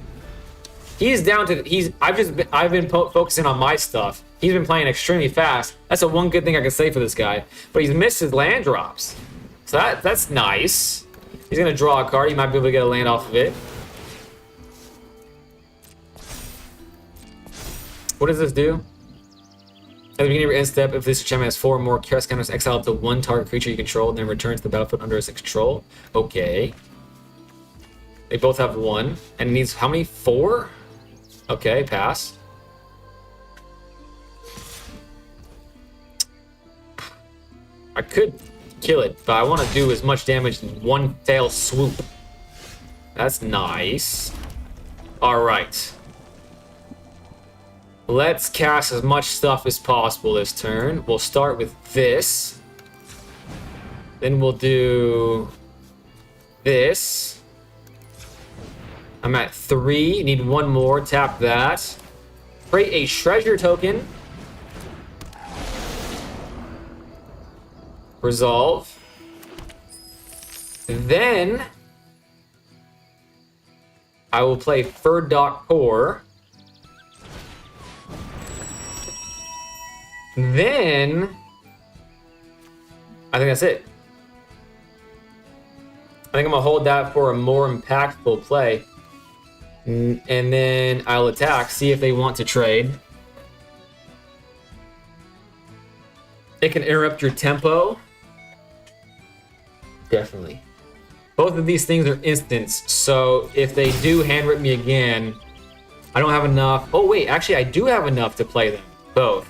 He's down to I've been focusing on my stuff. He's been playing extremely fast. That's the one good thing I can say for this guy. But he's missed his land drops. So that's nice. He's gonna draw a card. He might be able to get a land off of it. What does this do? At the beginning of your end step, if this enchantment has 4 or more chaos counters, exile up to 1 target creature you control, then return to the battlefield under its control. Okay. They both have 1. And it needs how many? 4? Okay, pass. I could kill it, but I want to do as much damage in one fell swoop. That's nice. Alright. Let's cast as much stuff as possible this turn. We'll start with this. Then we'll do this. I'm at 3. Need 1 more. Tap that. Create a treasure token. Resolve. Then I will play Furdock Core. Then I think that's it. I think I'm gonna hold that for a more impactful play. And then I'll attack, see if they want to trade. It can interrupt your tempo. Definitely. Both of these things are instants, so if they do hand rip me again, I don't have enough. Oh wait, actually I do have enough to play them, both.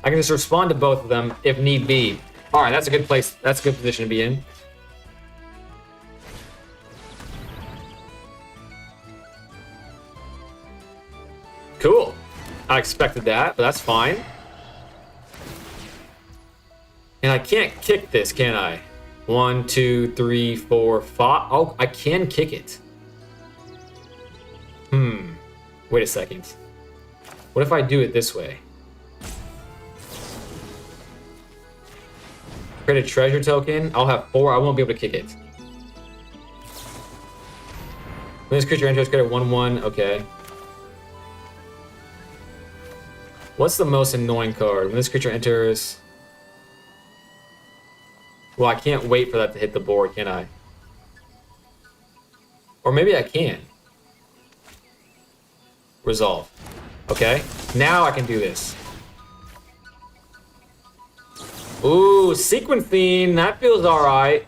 I can just respond to both of them if need be. All right, that's a good place. That's a good position to be in. Cool. I expected that, but that's fine. And I can't kick this, can I? 1, 2, 3, 4, 5. Oh, I can kick it. Wait a second. What if I do it this way? Create a treasure token. I'll have 4. I won't be able to kick it. When this creature enters, create a 1/1. Okay. What's the most annoying card? When this creature enters... Well, I can't wait for that to hit the board, can I? Or maybe I can. Resolve. Okay. Now I can do this. Ooh, sequencing. That feels alright.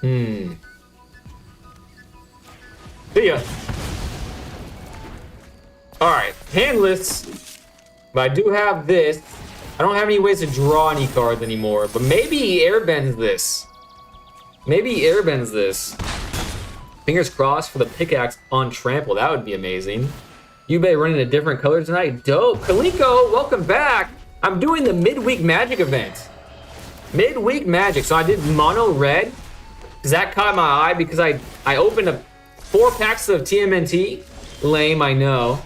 See ya. Alright, handless. But I do have this. I don't have any ways to draw any cards anymore, but maybe he airbends this. Maybe he airbends this. Fingers crossed for the pickaxe on trample. That would be amazing. Yubei running a different color tonight. Dope. Kaliko, welcome back. I'm doing the midweek magic event. Midweek magic. So I did mono red. Because that caught my eye because I opened up 4 packs of TMNT. Lame, I know.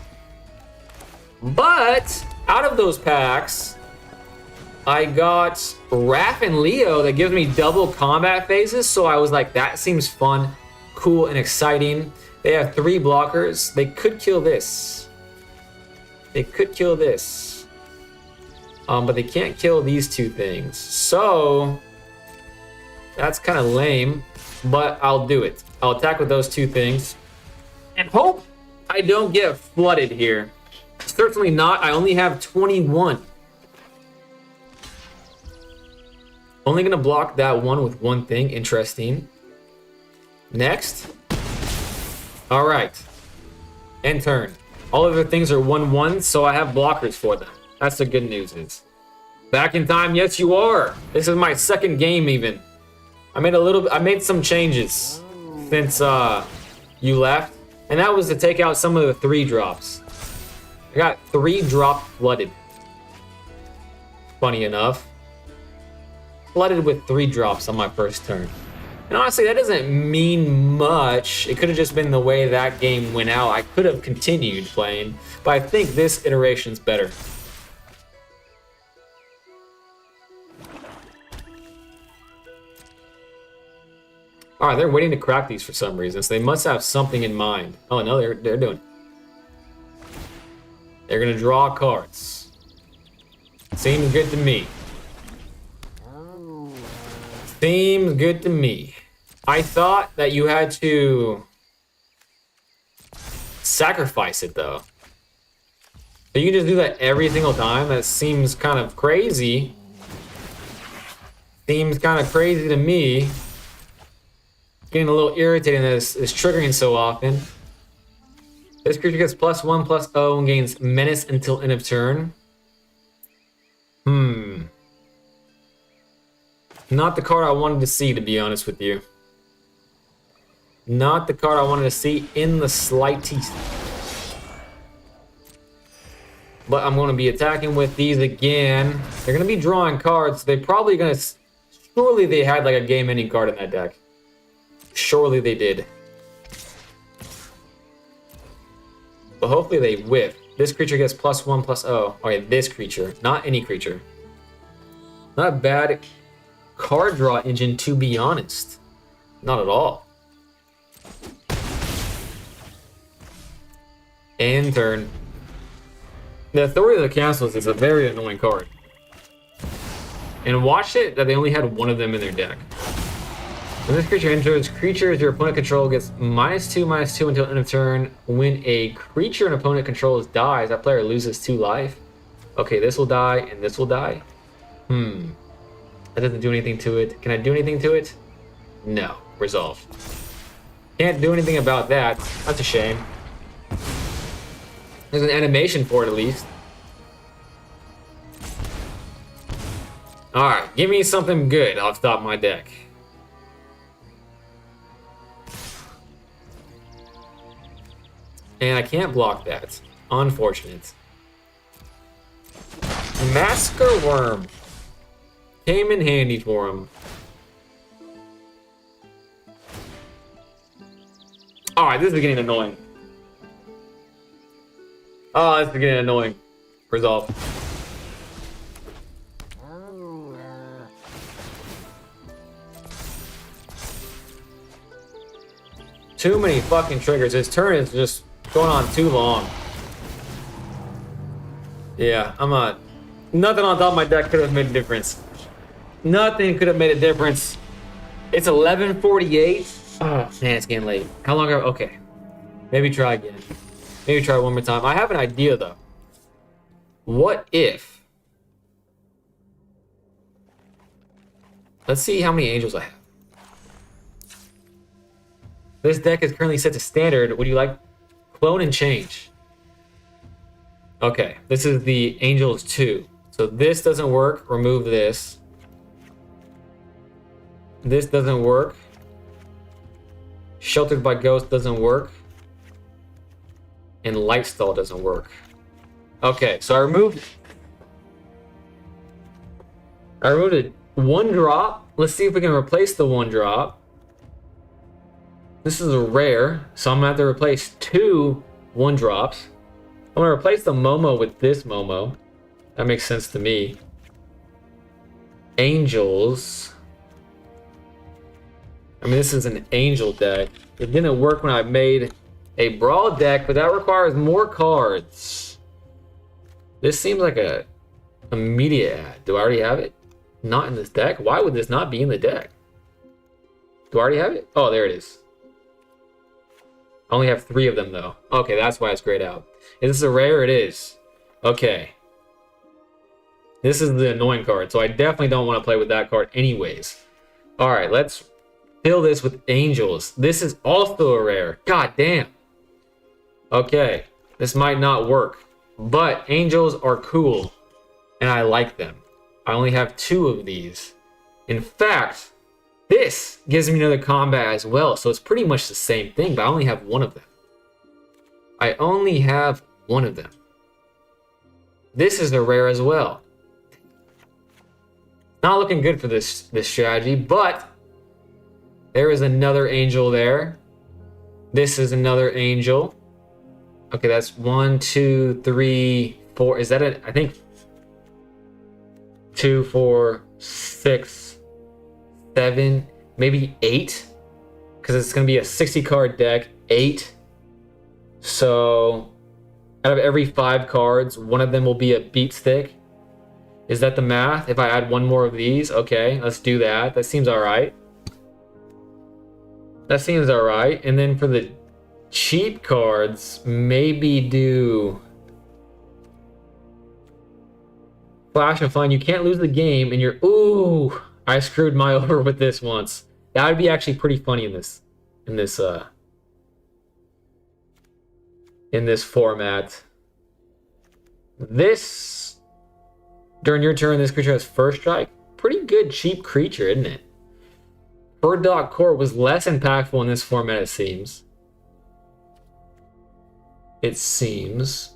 But out of those packs, I got Raph and Leo that gives me double combat phases. So I was like, that seems fun, cool, and exciting. They have 3 blockers. They could kill this. They could kill this. But they can't kill these 2 things. So that's kind of lame, but I'll do it. I'll attack with those 2 things and hope I don't get flooded here. Certainly not. I only have 21. Only gonna block that one with 1 thing. Interesting. Next. All right. End turn. All of the things are 1/1, so I have blockers for them. That's the good news is. Back in time, yes you are. This is my 2nd game even. I made some changes since you left, and that was to take out some of the 3 drops. I got 3 drop flooded. Funny enough. Flooded with 3 drops on my first turn. And honestly, that doesn't mean much. It could have just been the way that game went out. I could have continued playing, but I think this iteration's better. All right, they're waiting to crack these for some reason, so they must have something in mind. Oh no, they're doing. They're gonna draw cards. Seems good to me. Seems good to me. I thought that you had to sacrifice it though. So you can just do that every single time? That seems kind of crazy. Seems kind of crazy to me. Getting a little irritating that it's triggering so often. This creature gets +1/+0 and gains menace until end of turn. Not the card I wanted to see, to be honest with you. Not the card I wanted to see in the slightest. But I'm going to be attacking with these again. They're going to be drawing cards. They're probably going to... Surely they had like a game-ending card in that deck. Surely they did. But hopefully they whiff. This creature gets +1/+0. Okay, this creature. Not any creature. Not a bad card draw engine, to be honest. Not at all. End turn. The Authority of the Castles is a very annoying card. And watch it that they only had 1 of them in their deck. When this creature enters, creatures your opponent control gets -2/-2 until end of turn. When a creature an opponent controls dies, that player loses 2 life. Okay, this will die and this will die. That doesn't do anything to it. Can I do anything to it? No. Resolve. Can't do anything about that. That's a shame. There's an animation for it at least. Alright, give me something good off the top of my deck. And I can't block that. Unfortunate. Masker Worm. Came in handy for him. Alright, this is getting annoying. Oh, this is getting annoying. Resolve. Too many fucking triggers. His turn is just going on too long. Yeah, nothing on top of my deck could have made a difference. Nothing could have made a difference. It's 11:48. Oh, man, it's getting late. How long okay. Maybe try again. Maybe try one more time. I have an idea, though. What if... Let's see how many angels I have. This deck is currently set to standard. Would you like clone and change? Okay, this is the Angels 2. So this doesn't work. Remove this. This doesn't work. Sheltered by Ghost doesn't work. And Lightstall doesn't work. Okay, so I removed it. 1-drop. Let's see if we can replace the 1-drop. This is a rare, so I'm gonna have to replace 2 1-drops. I'm gonna replace the Momo with this Momo. That makes sense to me. Angels. I mean, this is an angel deck. It didn't work when I made a brawl deck, but that requires more cards. This seems like a media ad. Do I already have it? Not in this deck? Why would this not be in the deck? Do I already have it? Oh, there it is. I only have 3 of them, though. Okay, that's why it's grayed out. Is this a rare? It is. Okay. This is the annoying card, so I definitely don't want to play with that card anyways. Alright, let's fill this with angels. This is also a rare. God damn. Okay, this might not work. But angels are cool, and I like them. I only have 2 of these. In fact... this gives me another combat as well, so it's pretty much the same thing, but I only have 1 of them. I only have 1 of them. This is a rare as well. Not looking good for this strategy, but there is another angel there. This is another angel. Okay, that's 1, 2, 3, 4. Is that it? I think 2, 4, 6. 7, maybe 8, because it's going to be a 60 card deck. 8. So out of every 5 cards, 1 of them will be a beat stick. Is that the math? If I add 1 more of these, okay, let's do that. That seems all right. That seems all right. And then for the cheap cards, maybe do Flash and Fun. You can't lose the game, and you're ooh. I screwed my over with this once. That would be actually pretty funny in this format. This, during your turn, this creature has first strike. Pretty good cheap creature, isn't it? Bird Dog Core was less impactful in this format, it seems. It seems.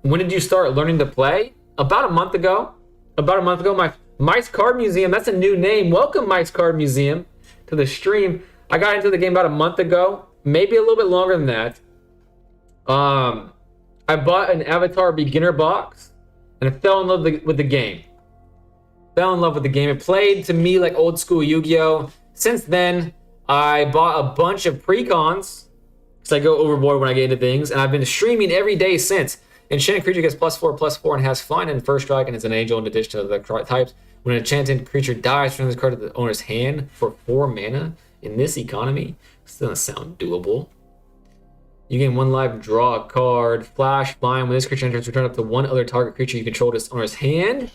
When did you start learning to play? About a month ago. About a month ago, my Mike's Card Museum, that's a new name. Welcome, Mike's Card Museum, to the stream. I got into the game about a month ago, maybe a little bit longer than that. I bought an Avatar beginner box, and I fell in love with the game. Fell in love with the game. It played to me like old school Yu-Gi-Oh! Since then, I bought a bunch of precons, because I go overboard when I get into things, and I've been streaming every day since. Enchanted creature gets +4/+4 and has flying and first strike, and it's an angel in addition to the types. When an enchanted creature dies, turn this card to the owner's hand for 4 mana. In this economy, this doesn't sound doable. You gain 1 life, draw a card, flash, flying. When this creature enters, return up to 1 other target creature you control to its owner's hand.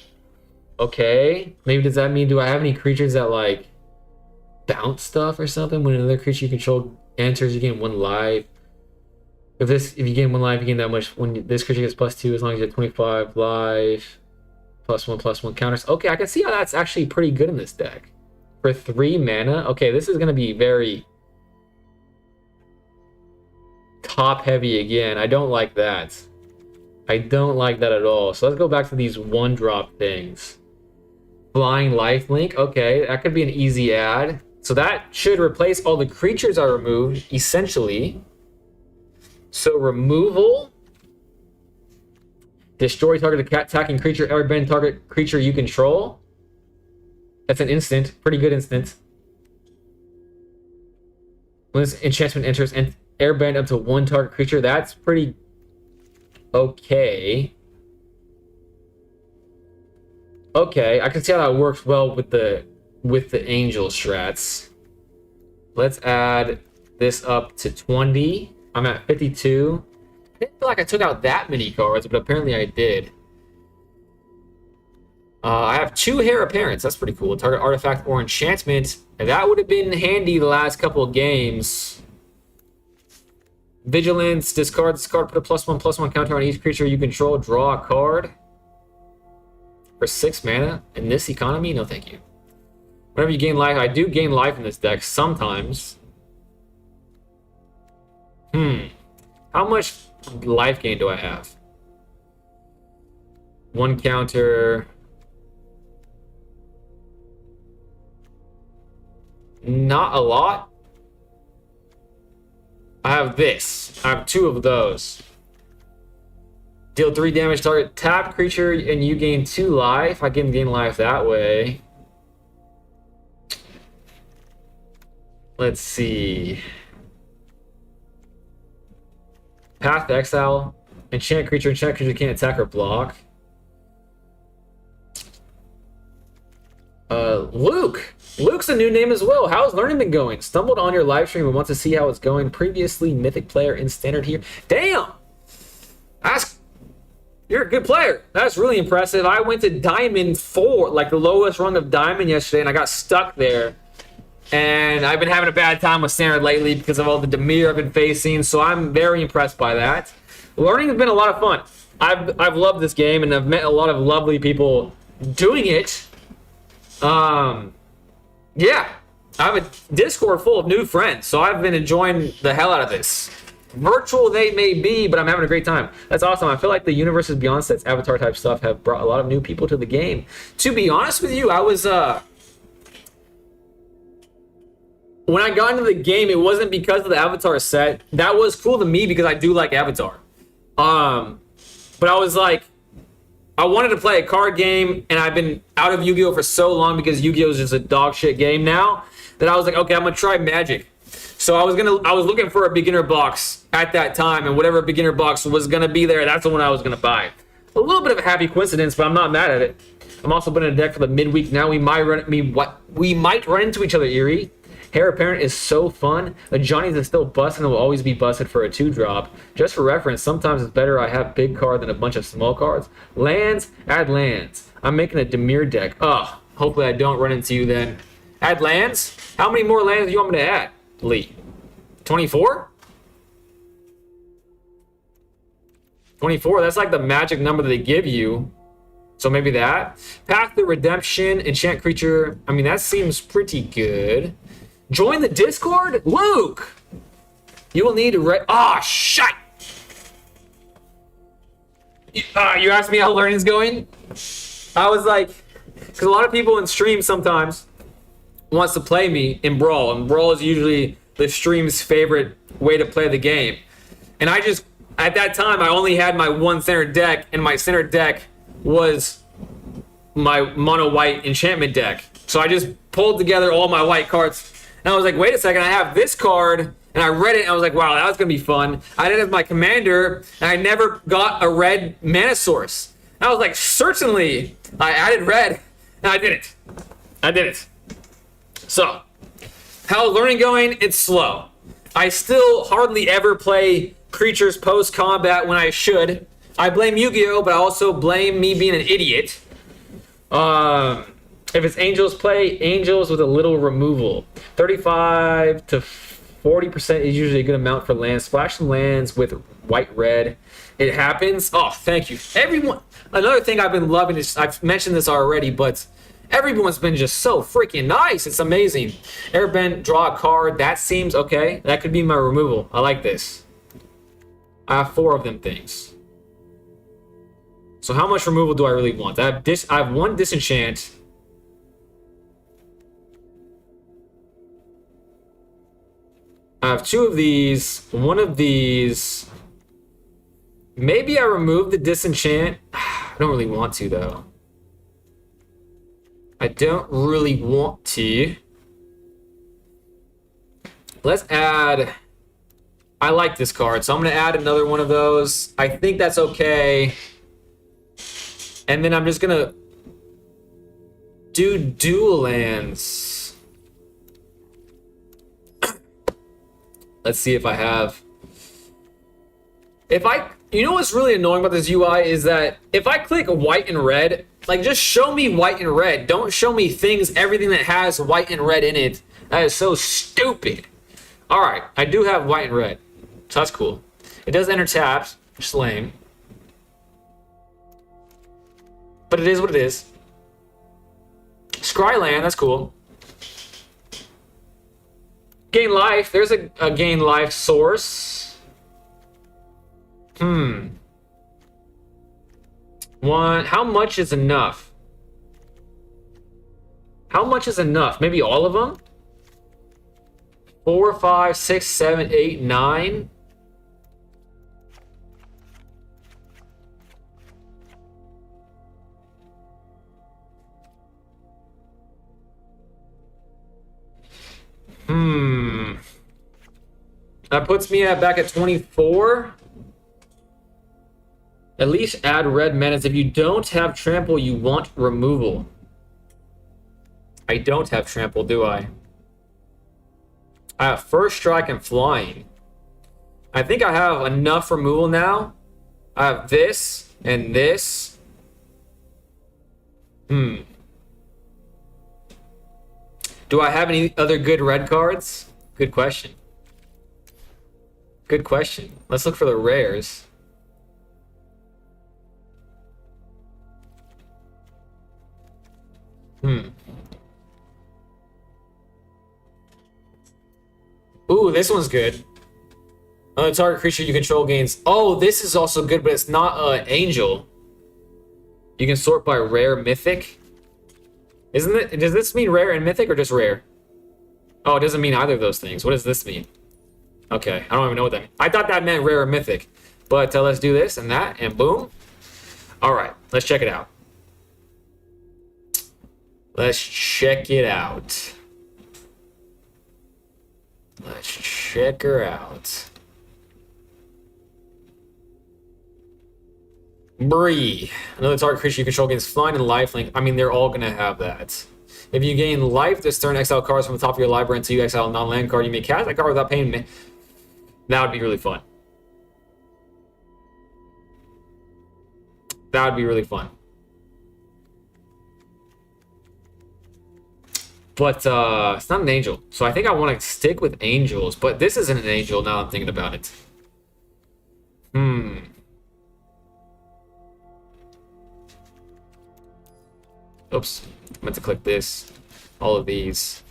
Okay, maybe does that mean, do I have any creatures that like bounce stuff or something. When another creature you control enters, you gain 1 life. If you gain 1 life, you gain that much. When this creature gets +2, as long as you have 25 life, +1/+1 counters. Okay, I can see how that's actually pretty good in this deck. For 3 mana, okay, this is gonna be very top heavy again. I don't like that. I don't like that at all. So let's go back to these 1-drop things. Flying Lifelink, okay, that could be an easy add. So that should replace all the creatures I removed, essentially. So removal. Destroy target attacking creature, airbend target creature you control. That's an instant, pretty good instant. When this enchantment enters and airbend up to 1 target creature, that's pretty okay. Okay, I can see how that works well with the angel strats. Let's add this up to 20. I'm at 52. I didn't feel like I took out that many cards, but apparently I did. I have 2 Heir Apparents. That's pretty cool. Target artifact or enchantment. And that would have been handy the last couple of games. Vigilance. Discard. Put a +1/+1 counter on each creature you control. Draw a card. For 6 mana. In this economy? No, thank you. Whenever you gain life, I do gain life in this deck sometimes. How much life gain do I have? 1 counter. Not a lot. I have this. I have 2 of those. Deal 3 damage target tap creature and you gain 2 life. I can gain life that way. Let's see. Path to Exile. Enchant creature can't attack or block. Luke. Luke's a new name as well. How's learning been going? Stumbled on your live stream and want to see how it's going. Previously mythic player in standard here. Damn! You're a good player. That's really impressive. I went to Diamond 4, like the lowest rung of Diamond yesterday, and I got stuck there. And I've been having a bad time with standard lately because of all the demeanor I've been facing, so I'm very impressed by that. Learning has been a lot of fun. I've loved this game, and I've met a lot of lovely people doing it. Yeah, I have a Discord full of new friends, so I've been enjoying the hell out of this. Virtual they may be, but I'm having a great time. That's awesome. I feel like the Universes Beyond sets, Avatar type stuff have brought a lot of new people to the game. To be honest with you, I was when I got into the game, it wasn't because of the Avatar set. That was cool to me because I do like Avatar. But I was like, I wanted to play a card game, and I've been out of Yu-Gi-Oh! For so long because Yu-Gi-Oh! Is just a dog shit game now that I was like, okay, I'm gonna try Magic. So I was looking for a beginner box at that time, and whatever beginner box was gonna be there, that's the one I was gonna buy. A little bit of a happy coincidence, but I'm not mad at it. I'm also putting a deck for the midweek now. We might run into each other, Eerie. Heir Apparent is so fun. The Johnny's is still busted and will always be busted for a 2-drop. Just for reference, sometimes it's better I have big card than a bunch of small cards. Lands, add lands. I'm making a Demir deck. Ugh, hopefully I don't run into you then. Add lands? How many more lands do you want me to add, Lee? 24? 24, that's like the magic number that they give you. So maybe that. Path to Redemption, enchant creature. I mean, that seems pretty good. Join the Discord? Luke! You will need to shit! You asked me how learning's going? I was like, because a lot of people in stream sometimes wants to play me in Brawl, and Brawl is usually the stream's favorite way to play the game. And I just, at that time, I only had my one center deck, and my center deck was my mono white enchantment deck. So I just pulled together all my white cards. And I was like, wait a second, I have this card. And I read it and I was like, wow, that was going to be fun. I did it with my commander and I never got a red mana source. And I was like, certainly. I added red and I did it. I did it. So, how's learning going? It's slow. I still hardly ever play creatures post-combat when I should. I blame Yu-Gi-Oh! But I also blame me being an idiot. If it's Angels, play Angels with a little removal. 35 to 40% is usually a good amount for lands. Splash some lands with white red. It happens. Oh, thank you. Everyone. Another thing I've been loving is, I've mentioned this already, but everyone's been just so freaking nice. It's amazing. Airbend, draw a card. That seems okay. That could be my removal. I like this. I have 4 of them things. So how much removal do I really want? I have 1 disenchant. I have 2 of these, 1 of these. Maybe I remove the disenchant. I don't really want to, though. I don't really want to. Let's add... I like this card, so I'm going to add another one of those. I think that's okay. And then I'm just going to do dual lands. Let's see if I have... You know what's really annoying about this UI is that if I click white and red, like, just show me white and red. Don't show me everything that has white and red in it. That is so stupid. Alright, I do have white and red. So that's cool. It does enter taps, which is lame. But it is what it is. Scryland, that's cool. Gain life. There's a gain life source. One. How much is enough? How much is enough? Maybe all of them? 4, 5, 6, 7, 8, 9. That puts me back at 24. At least add red menace. If you don't have trample, you want removal. I don't have trample, do I? I have first strike and flying. I think I have enough removal now. I have this and this. Do I have any other good red cards? Good question. Good question. Let's look for the rares. Ooh, this one's good. Another target creature you control gains. Oh, this is also good, but it's not angel. You can sort by rare, mythic. Isn't it? Does this mean rare and mythic or just rare? Oh, it doesn't mean either of those things. What does this mean? Okay, I don't even know what that means. I thought that meant rare or mythic. But let's do this and that, and boom. All right, let's check it out. Let's check it out. Let's check her out. Bree. Another target creature you control gains flying and lifelink. I mean, they're all going to have that. If you gain life this turn, exile cards from the top of your library until you exile a non-land card. You may cast that card without paying me. That would be really fun. That would be really fun. But it's not an angel. So I think I want to stick with angels. But this isn't an angel now I'm thinking about it. Oops. I meant to click this. All of these.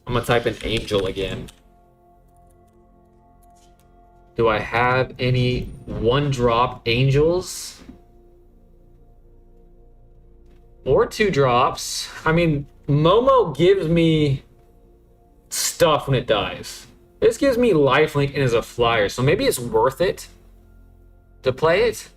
I'm going to type in angel again. Do I have any one-drop angels? Or 2-drops? I mean, Momo gives me stuff when it dies. This gives me lifelink and is a flyer, so maybe it's worth it to play it.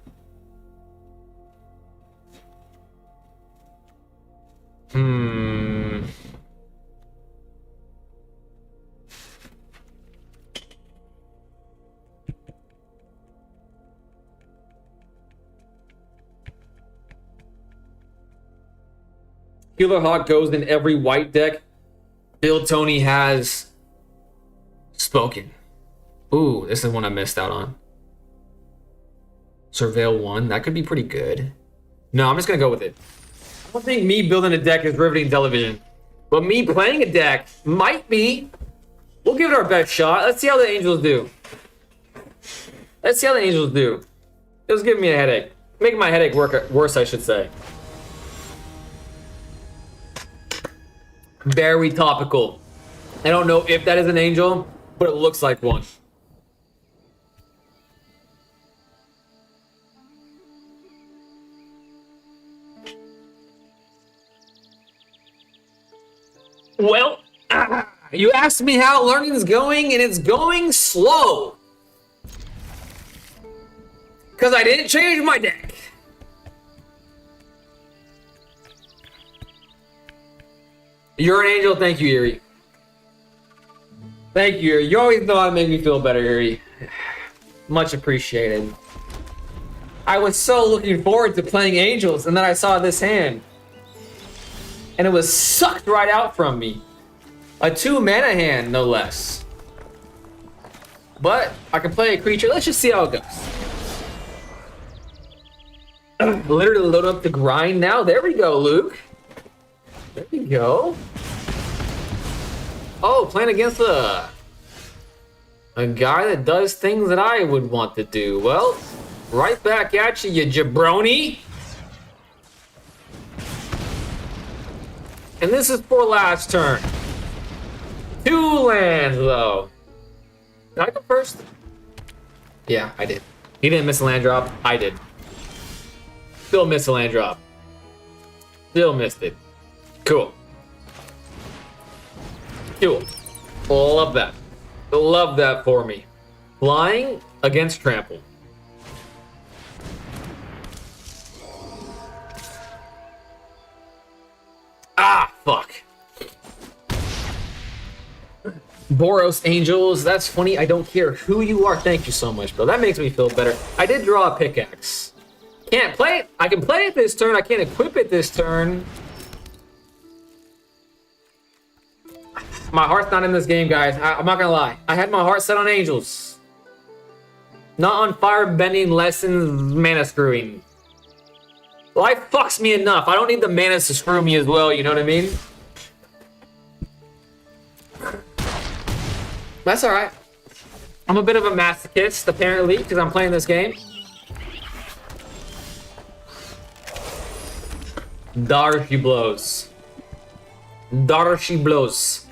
Healer Hawk goes in every white deck. Bill Tony has spoken. Ooh, this is one I missed out on. Surveil 1, that could be pretty good. No, I'm just gonna go with it. don't think me building a deck is riveting television. But me playing a deck might be. We'll give it our best shot. Let's see how the Angels do. Let's see how the Angels do. It was giving me a headache. Making my headache worse, I should say. Very topical. I don't know if that is an Angel, but it looks like one. Well, you asked me how learning is going, and it's going slow. Because I didn't change my deck. You're an angel. Thank you, Erie. Thank you, Erie. You always know how to make me feel better, Erie. Much appreciated. I was so looking forward to playing Angels, and then I saw this hand. And it was sucked right out from me. A 2-mana hand, no less. But I can play a creature. Let's just see how it goes. Literally load up the grind now. There we go, Luke. There we go. Oh, playing against a guy that does things that I would want to do. Well, right back at you, you jabroni. And this is for last turn. 2 lands, though. Did I go first? Yeah, I did. He didn't miss a land drop. I did. Still missed a land drop. Still missed it. Cool. Cool. Love that. Love that for me. Flying against trample. Ah, fuck. Boros Angels, that's funny. I don't care who you are. Thank you so much, bro. That makes me feel better. I did draw a pickaxe. Can't play it. I can play it this turn. I can't equip it this turn. My heart's not in this game, guys. I'm not gonna lie. I had my heart set on Angels. Not on fire-bending lessons, mana screwing. Life fucks me enough. I don't need the mana to screw me as well, you know what I mean? That's alright. I'm a bit of a masochist, apparently, because I'm playing this game. Dar she blows. Dar she blows.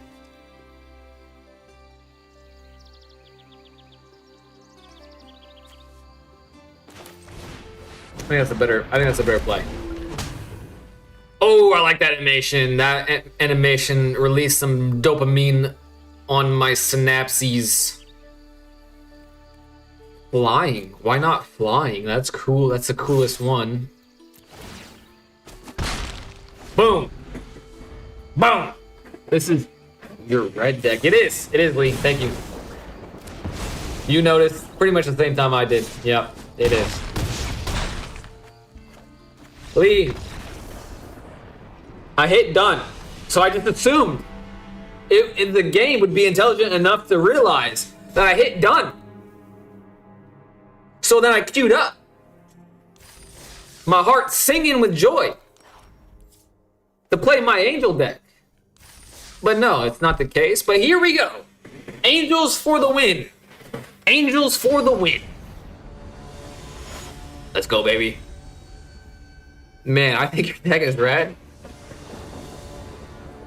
I think that's a better play. Oh, I like that animation. That animation released some dopamine on my synapses. Flying. Why not flying? That's cool. That's the coolest one. Boom. Boom. This is your red deck. It is. It is, Lee. Thank you. You noticed pretty much the same time I did. Yep, it is. Lee, I hit done, so I just assumed the game would be intelligent enough to realize that I hit done. So then I queued up. My heart singing with joy to play my Angel deck. But no, it's not the case. But here we go. Angels for the win. Angels for the win. Let's go, baby. Man, I think your deck is red.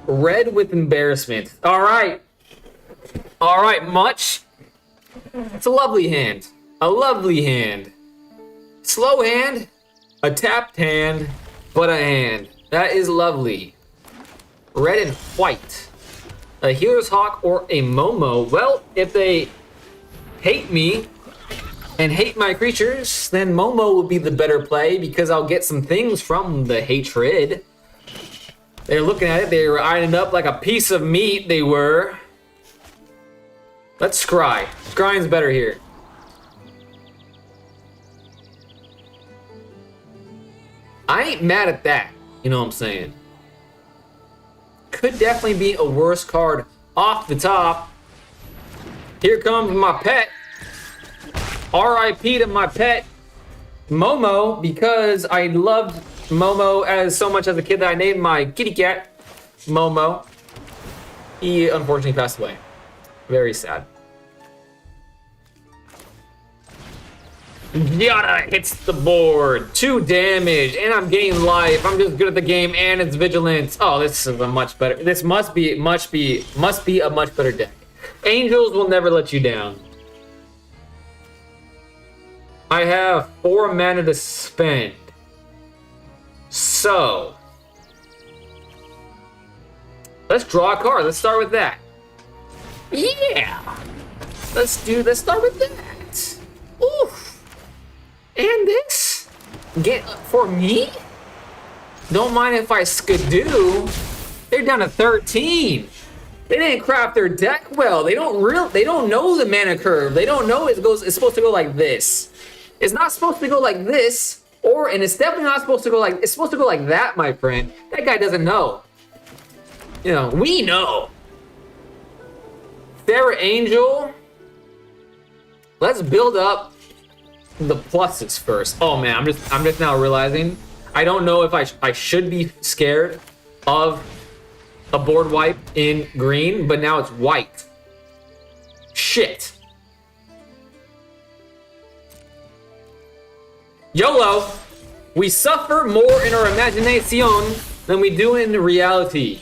Red with embarrassment. All right. All right, much. It's a lovely hand. A lovely hand. Slow hand. A tapped hand. But a hand. That is lovely. Red and white. A Healer's Hawk or a Momo. Well, if they hate me and hate my creatures, then Momo will be the better play because I'll get some things from the hatred. They're looking at it, they were eyeing it up like a piece of meat, they were. Let's scry. Scrying's better here. I ain't mad at that, you know what I'm saying? Could definitely be a worse card off the top. Here comes my pet. RIP to my pet, Momo, because I loved Momo as so much as a kid that I named my kitty cat Momo. He unfortunately passed away. Very sad. Yada hits the board. 2 damage, and I'm gaining life. I'm just good at the game, and it's vigilance. Oh, this is a much better. This must be a much better deck. Angels will never let you down. I have 4 mana to spend. So let's draw a card. Let's start with that. Yeah. Let's start with that. Oof. And this? Get for me? Don't mind if I skidoo. They're down to 13. They didn't craft their deck well. They don't know the mana curve. They don't know it's supposed to go like this. It's not supposed to go like this, and it's definitely not supposed to go like it's supposed to go like that, my friend. That guy doesn't know. You know, we know. Sarah Angel. Let's build up the pluses first. Oh man, I'm just now realizing I don't know if I should be scared of a board wipe in green, but now it's white. Shit. YOLO. We suffer more in our imagination than we do in reality.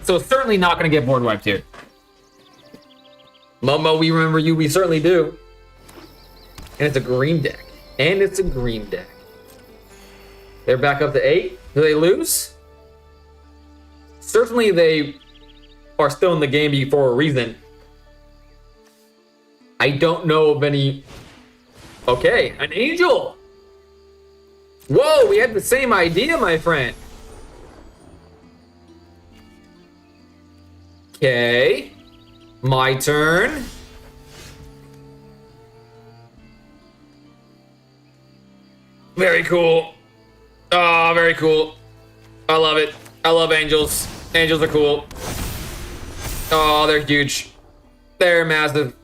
So certainly not gonna get board wiped here. Momo, we remember you, we certainly do. And it's a green deck. They're back up to 8. Do they lose? Certainly they are still in the game for a reason. I don't know of any... Okay, an angel! Whoa, we had the same idea, my friend. Okay. My turn. Very cool. Oh, very cool. I love it. I love angels. Angels are cool. Oh, they're huge. They're massive.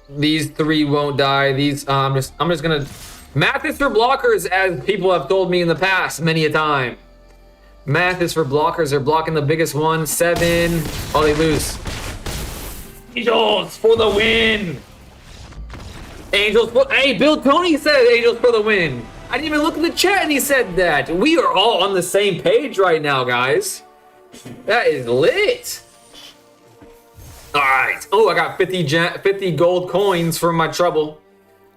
These 3 won't die. These I'm just gonna math is for blockers, as people have told me in the past many a time. Math is for blockers. They're blocking the biggest one. 7. Oh, they lose. Angels for the win. Angels for... Hey, Bill Tony said angels for the win. I didn't even look at the chat and he said that. We are all on the same page right now, guys. That is lit. All right. Oh, I got 50 gold coins for my trouble.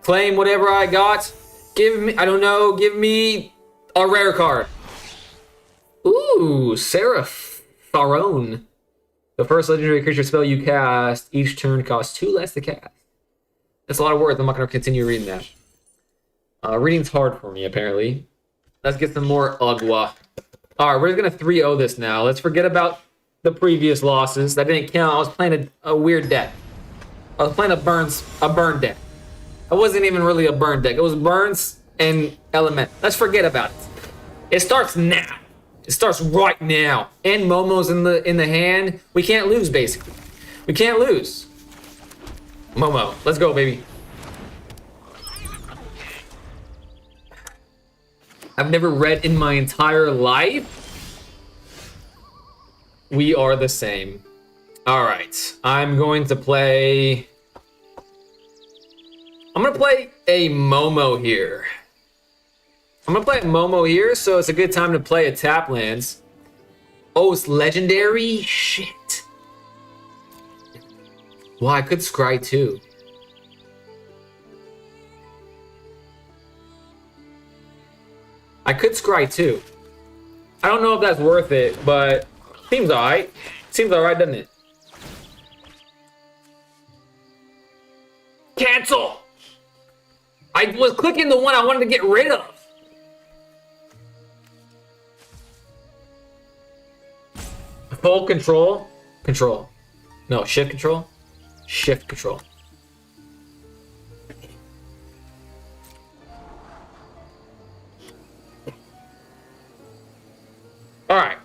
Claim whatever I got. Give me... I don't know. Give me a rare card. Ooh, Sarah Farone. The first legendary creature spell you cast each turn costs 2 less to cast. That's a lot of words. I'm not going to continue reading that. Reading's hard for me, apparently. Let's get some more Ugwa. All right, we're going to 3-0 this now. Let's forget about the previous losses. That didn't count. I was playing a weird deck. I was playing a burn deck. It wasn't even really a burn deck. It was burns and element. Let's forget about it. It starts now. It starts right now. And Momo's in the hand. We can't lose, basically. We can't lose. Momo, let's go, baby. I've never read in my entire life. We are the same. All right, I'm going to play a Momo here. So it's a good time to play a tap lands. Oh, it's legendary? Shit. Well, I could scry too. I don't know if that's worth it, but seems alright. Seems alright, doesn't it? Cancel! I was clicking the one I wanted to get rid of. Full control? Control. No, shift control? Shift control. Alright.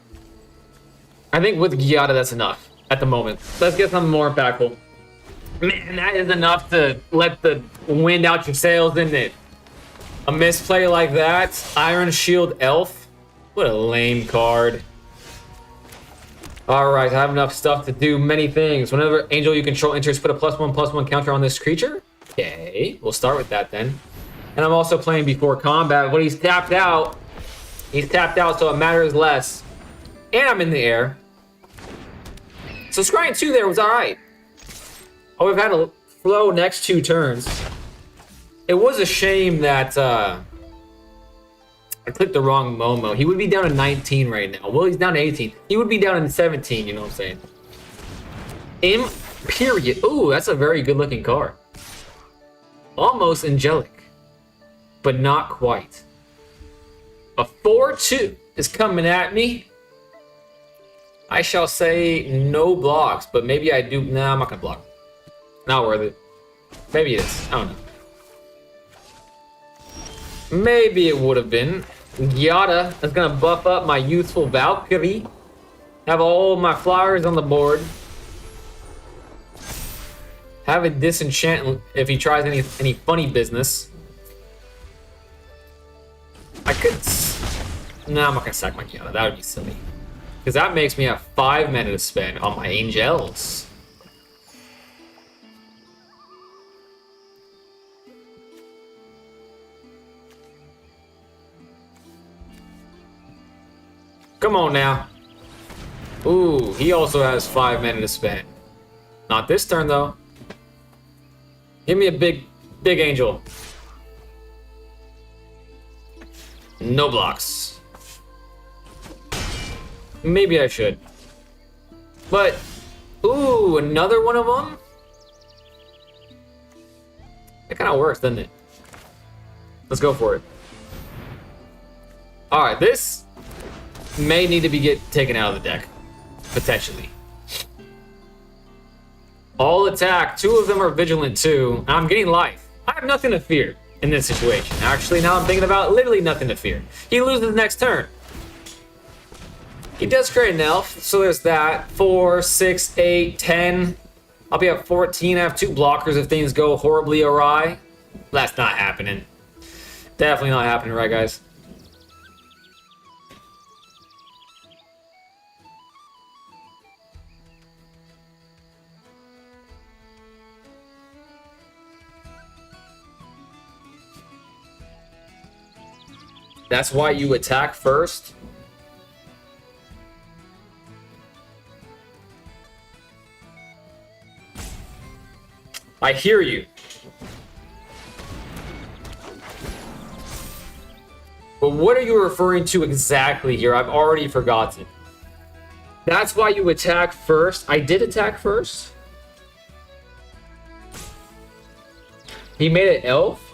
I think with Giada that's enough at the moment. Let's get something more impactful. Man, that is enough to let the wind out your sails, isn't it? A misplay like that. Iron Shield Elf. What a lame card. Alright, I have enough stuff to do many things. Whenever angel you control enters, put a +1/+1 counter on this creature. Okay, we'll start with that then. And I'm also playing before combat. When he's tapped out, so it matters less. And I'm in the air. So scrying 2 there was alright. Oh, we've had a flow next 2 turns. It was a shame that I clicked the wrong Momo. He would be down to 19 right now. Well, he's down to 18. He would be down in 17, you know what I'm saying? Period. Ooh, that's a very good looking card. Almost angelic, but not quite. A 4/2 is coming at me. I shall say no blocks, but maybe I do. Nah, I'm not gonna block. Not worth it. Maybe it is. I don't know. Maybe it would have been. Yada is gonna buff up my youthful Valkyrie. Have all my flowers on the board. Have a disenchant if he tries any funny business. I could. No, I'm not gonna sack my Yada. That would be silly. Because that makes me have 5 mana to spend on my angels. Come on now. Ooh, he also has 5 mana to spend. Not this turn though. Give me a big angel. No blocks. Maybe I should. But, ooh, another one of them? That kind of works, doesn't it? Let's go for it. Alright, this may need to be taken out of the deck. Potentially. All attack. 2 of them are vigilant too. I'm getting life. I have nothing to fear in this situation. Actually, now I'm thinking about literally nothing to fear. He loses next turn. He does create an elf, so there's that. 4, 6, 8, 10. I'll be at 14. I have 2 blockers if things go horribly awry. That's not happening. Definitely not happening, right, guys? That's why you attack first. I hear you. But what are you referring to exactly here? I've already forgotten. That's why you attack first. I did attack first. He made an elf.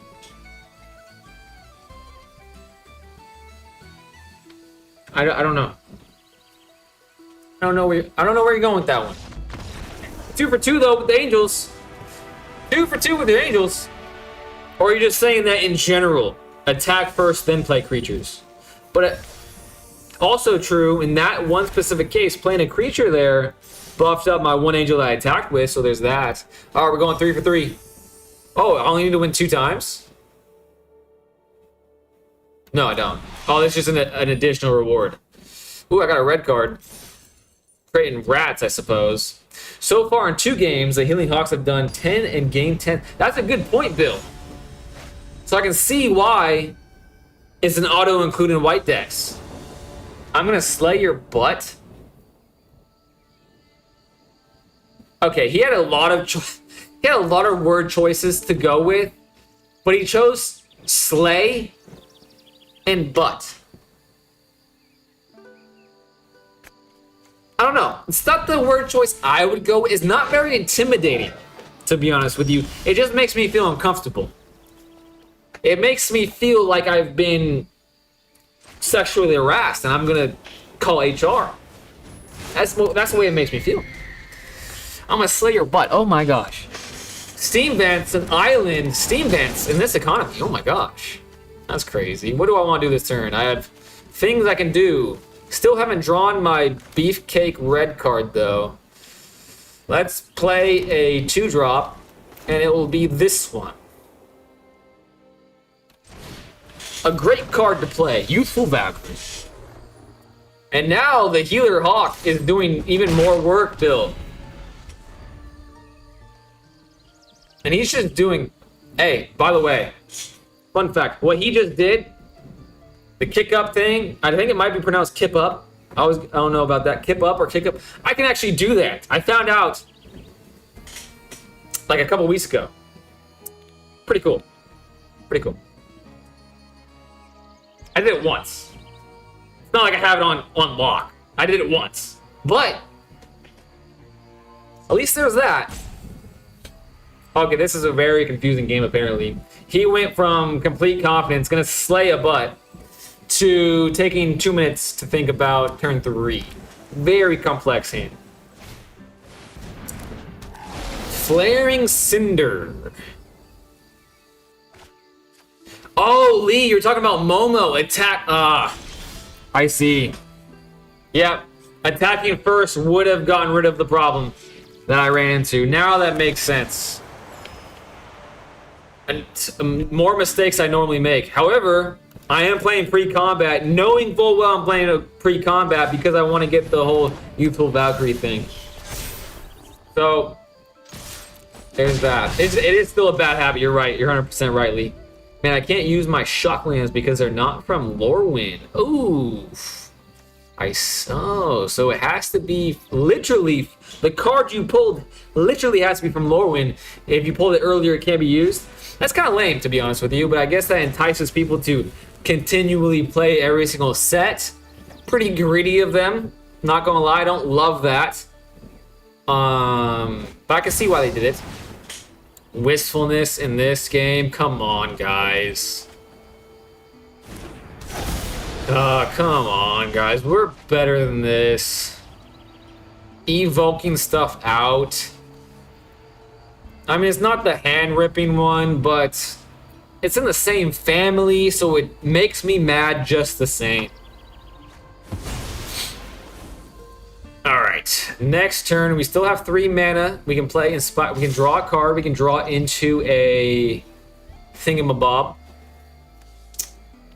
I don't know. I don't know where you're going with that one. 2 for 2 though with the angels. 2 for 2 with the angels. Or are you just saying that in general? Attack first, then play creatures. But also true, in that one specific case, playing a creature there buffed up my 1 angel that I attacked with, so there's that. Alright, we're going 3 for 3. Oh, I only need to win 2 times? No, I don't. Oh, that's just an additional reward. Ooh, I got a red card. Creating rats, I suppose. So far in 2 games, the Healing Hawks have done 10 and gained 10. That's a good point, Bill. So I can see why it's an auto-include in white decks. I'm gonna slay your butt. Okay, he had a lot of word choices to go with, but he chose slay and butt. I don't know. It's not the word choice I would go with. It's not very intimidating, to be honest with you. It just makes me feel uncomfortable. It makes me feel like I've been sexually harassed and I'm gonna call HR. That's the way it makes me feel. I'm gonna slay your butt. Oh my gosh. Steam vents, an island, steam vents in this economy. Oh my gosh. That's crazy. What do I want to do this turn? I have things I can do. Still haven't drawn my beefcake red card though. Let's play a 2-drop and it will be this one. A great card to play, Youthful Valkyrie. And now the Healer Hawk is doing even more work, Bill. And he's just doing... Hey, by the way, fun fact. What he just did, the kick up thing, I think it might be pronounced kip up. I don't know about that. Kip up or kick up. I can actually do that. I found out like a couple weeks ago. Pretty cool. Pretty cool. I did it once. It's not like I have it on lock. I did it once. But at least there's that. Okay, this is a very confusing game apparently. He went from complete confidence, gonna slay a butt, to taking 2 minutes to think about turn 3. Very complex hand. Flaring Cinder. Oh, Lee, you're talking about Momo. Attack. I see. Yep. Attacking first would have gotten rid of the problem that I ran into. Now that makes sense. And more mistakes I normally make. However, I am playing pre-combat, knowing full well I'm playing a pre-combat because I want to get the whole Youthful Valkyrie thing. So, there's that. It is still a bad habit. You're right. You're 100% right, Lee. Man, I can't use my Shocklands because they're not from Lorwyn. Ooh. I saw. So it has to be literally, the card you pulled literally has to be from Lorwyn. If you pulled it earlier, it can't be used. That's kind of lame, to be honest with you, but I guess that entices people to continually play every single set. Pretty greedy of them. Not gonna lie, I don't love that. But I can see why they did it. Wistfulness in this game. Come on, guys. Come on, guys. We're better than this. Evoking stuff out. I mean, it's not the hand-ripping one, but it's in the same family, so it makes me mad just the same. Alright, next turn, we still have 3 mana. We can play in spot. We can draw a card. We can draw into a thingamabob.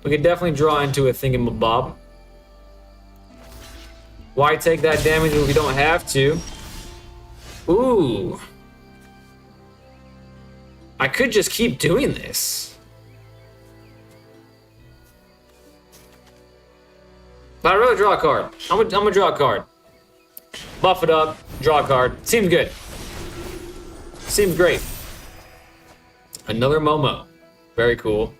We can definitely draw into a thingamabob. Why take that damage if we don't have to? Ooh. I could just keep doing this. But I'd rather draw a card. I'm gonna draw a card. Buff it up, draw a card. Seems good. Seems great. Another Momo. Very cool.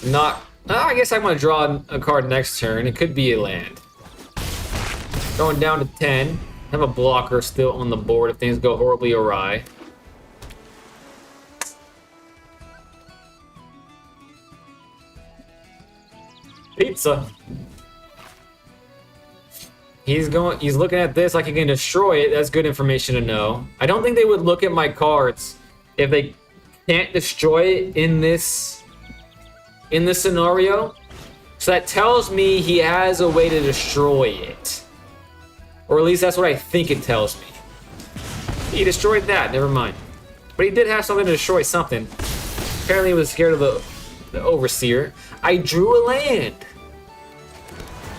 Not... I guess I'm gonna draw a card next turn. It could be a land. Going down to 10. Have a blocker still on the board if things go horribly awry. Pizza. He's looking at this like he can destroy it. That's good information to know. I don't think they would look at my cards if they can't destroy it in this scenario. So that tells me he has a way to destroy it. Or at least that's what I think it tells me. He destroyed that, never mind. But he did have something to destroy something. Apparently he was scared of the Overseer. I drew a land.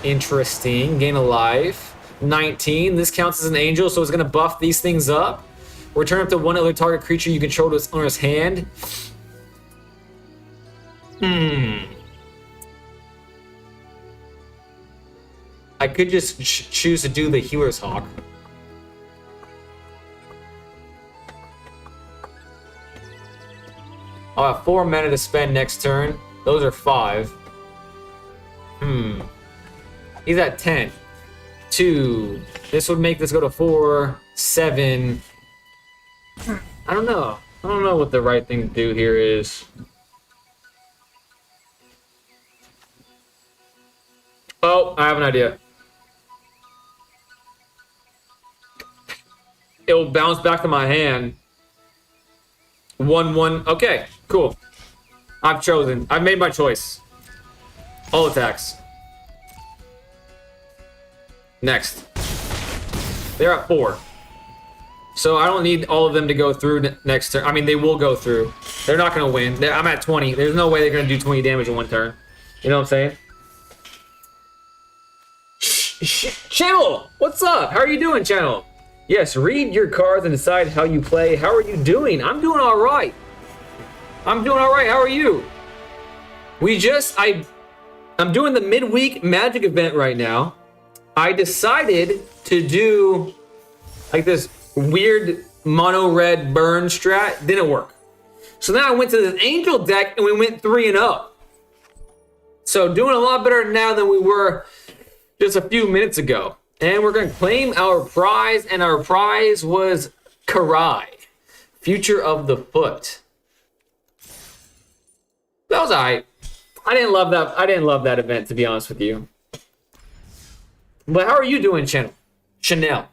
Interesting. Gain a life. 19. This counts as an angel, so it's going to buff these things up. Return up to one other target creature you control to its owner's hand. I could just choose to do the Healer's Hawk. I'll have 4 mana to spend next turn. Those are 5. He's at 10. 2. This would make this go to 4, 7. I don't know. I don't know what the right thing to do here is. Oh, I have an idea. It will bounce back to my hand. 1/1. Okay, cool. I've chosen. I've made my choice. All attacks. Next. They're at 4. So I don't need all of them to go through next turn. I mean, they will go through. They're not going to win. I'm at 20. There's no way they're going to do 20 damage in one turn. You know what I'm saying? Channel, what's up? How are you doing, Channel? Yes, read your cards and decide how you play. How are you doing? I'm doing all right. I'm doing all right. How are you? I'm doing the midweek Magic event right now. I decided to do like this weird mono red burn strat. Didn't work. So then I went to this Angel deck and we went 3-0. So doing a lot better now than we were just a few minutes ago. And we're going to claim our prize, and our prize was Karai, Future of the Foot. That was alright. I didn't love that event, to be honest with you. But how are you doing, Channel? Chanel.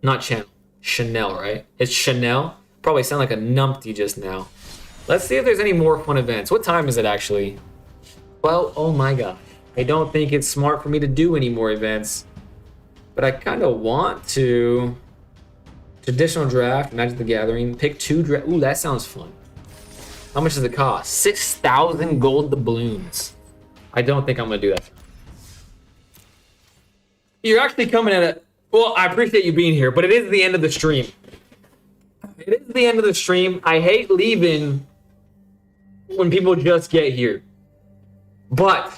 Not Channel. Chanel, right? It's Chanel. Probably sound like a numpty just now. Let's see if there's any more fun events. What time is it actually? Well, oh my god. I don't think it's smart for me to do any more events. But I kind of want to. Traditional draft, Magic the Gathering. Pick 2 draft. Ooh, that sounds fun. How much does it cost? 6,000 gold doubloons. I don't think I'm going to do that. You're actually coming at it. Well, I appreciate you being here, but it is the end of the stream. It is the end of the stream. I hate leaving when people just get here. But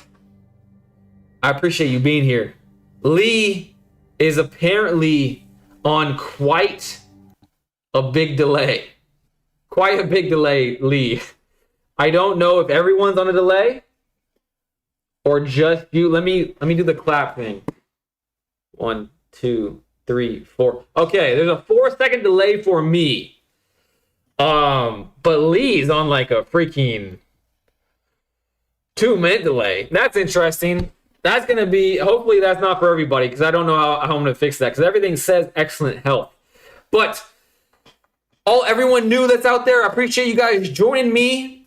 I appreciate you being here. Lee is apparently on quite a big delay. Quite a big delay, Lee. I don't know if everyone's on a delay or just you. Let me do the clap thing. 1, 2, 3, 4. Okay, there's a 4-second delay for me. But Lee's on like a freaking 2-minute delay. That's interesting. That's gonna be, hopefully that's not for everybody, because I don't know how I'm gonna fix that, because everything says excellent health. But everyone new that's out there, I appreciate you guys joining me.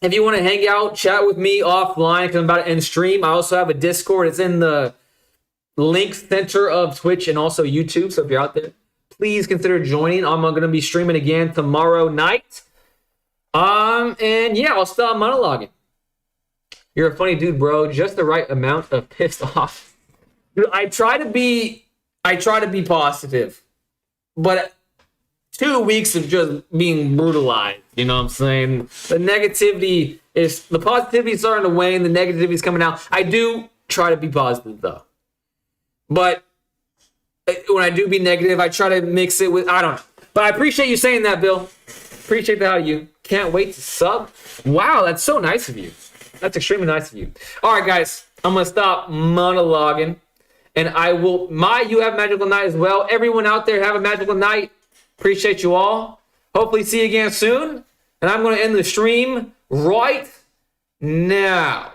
If you want to hang out, chat with me offline, because I'm about to end stream. I also have a Discord. It's in the link center of Twitch and also YouTube. So if you're out there, please consider joining. I'm going to be streaming again tomorrow night. And yeah, I'll stop monologuing. You're a funny dude, bro. Just the right amount of pissed off. Dude, I try to be positive, but 2 weeks of just being brutalized, you know what I'm saying? The positivity is starting to wane, the negativity is coming out. I do try to be positive though. But when I do be negative, I try to mix it with, I don't know. But I appreciate you saying that, Bill. Appreciate that out of you. Can't wait to sub. Wow, that's so nice of you. That's extremely nice of you. All right, guys, I'm going to stop monologuing. And you have a magical night as well. Everyone out there, have a magical night. Appreciate you all. Hopefully see you again soon. And I'm going to end the stream right now.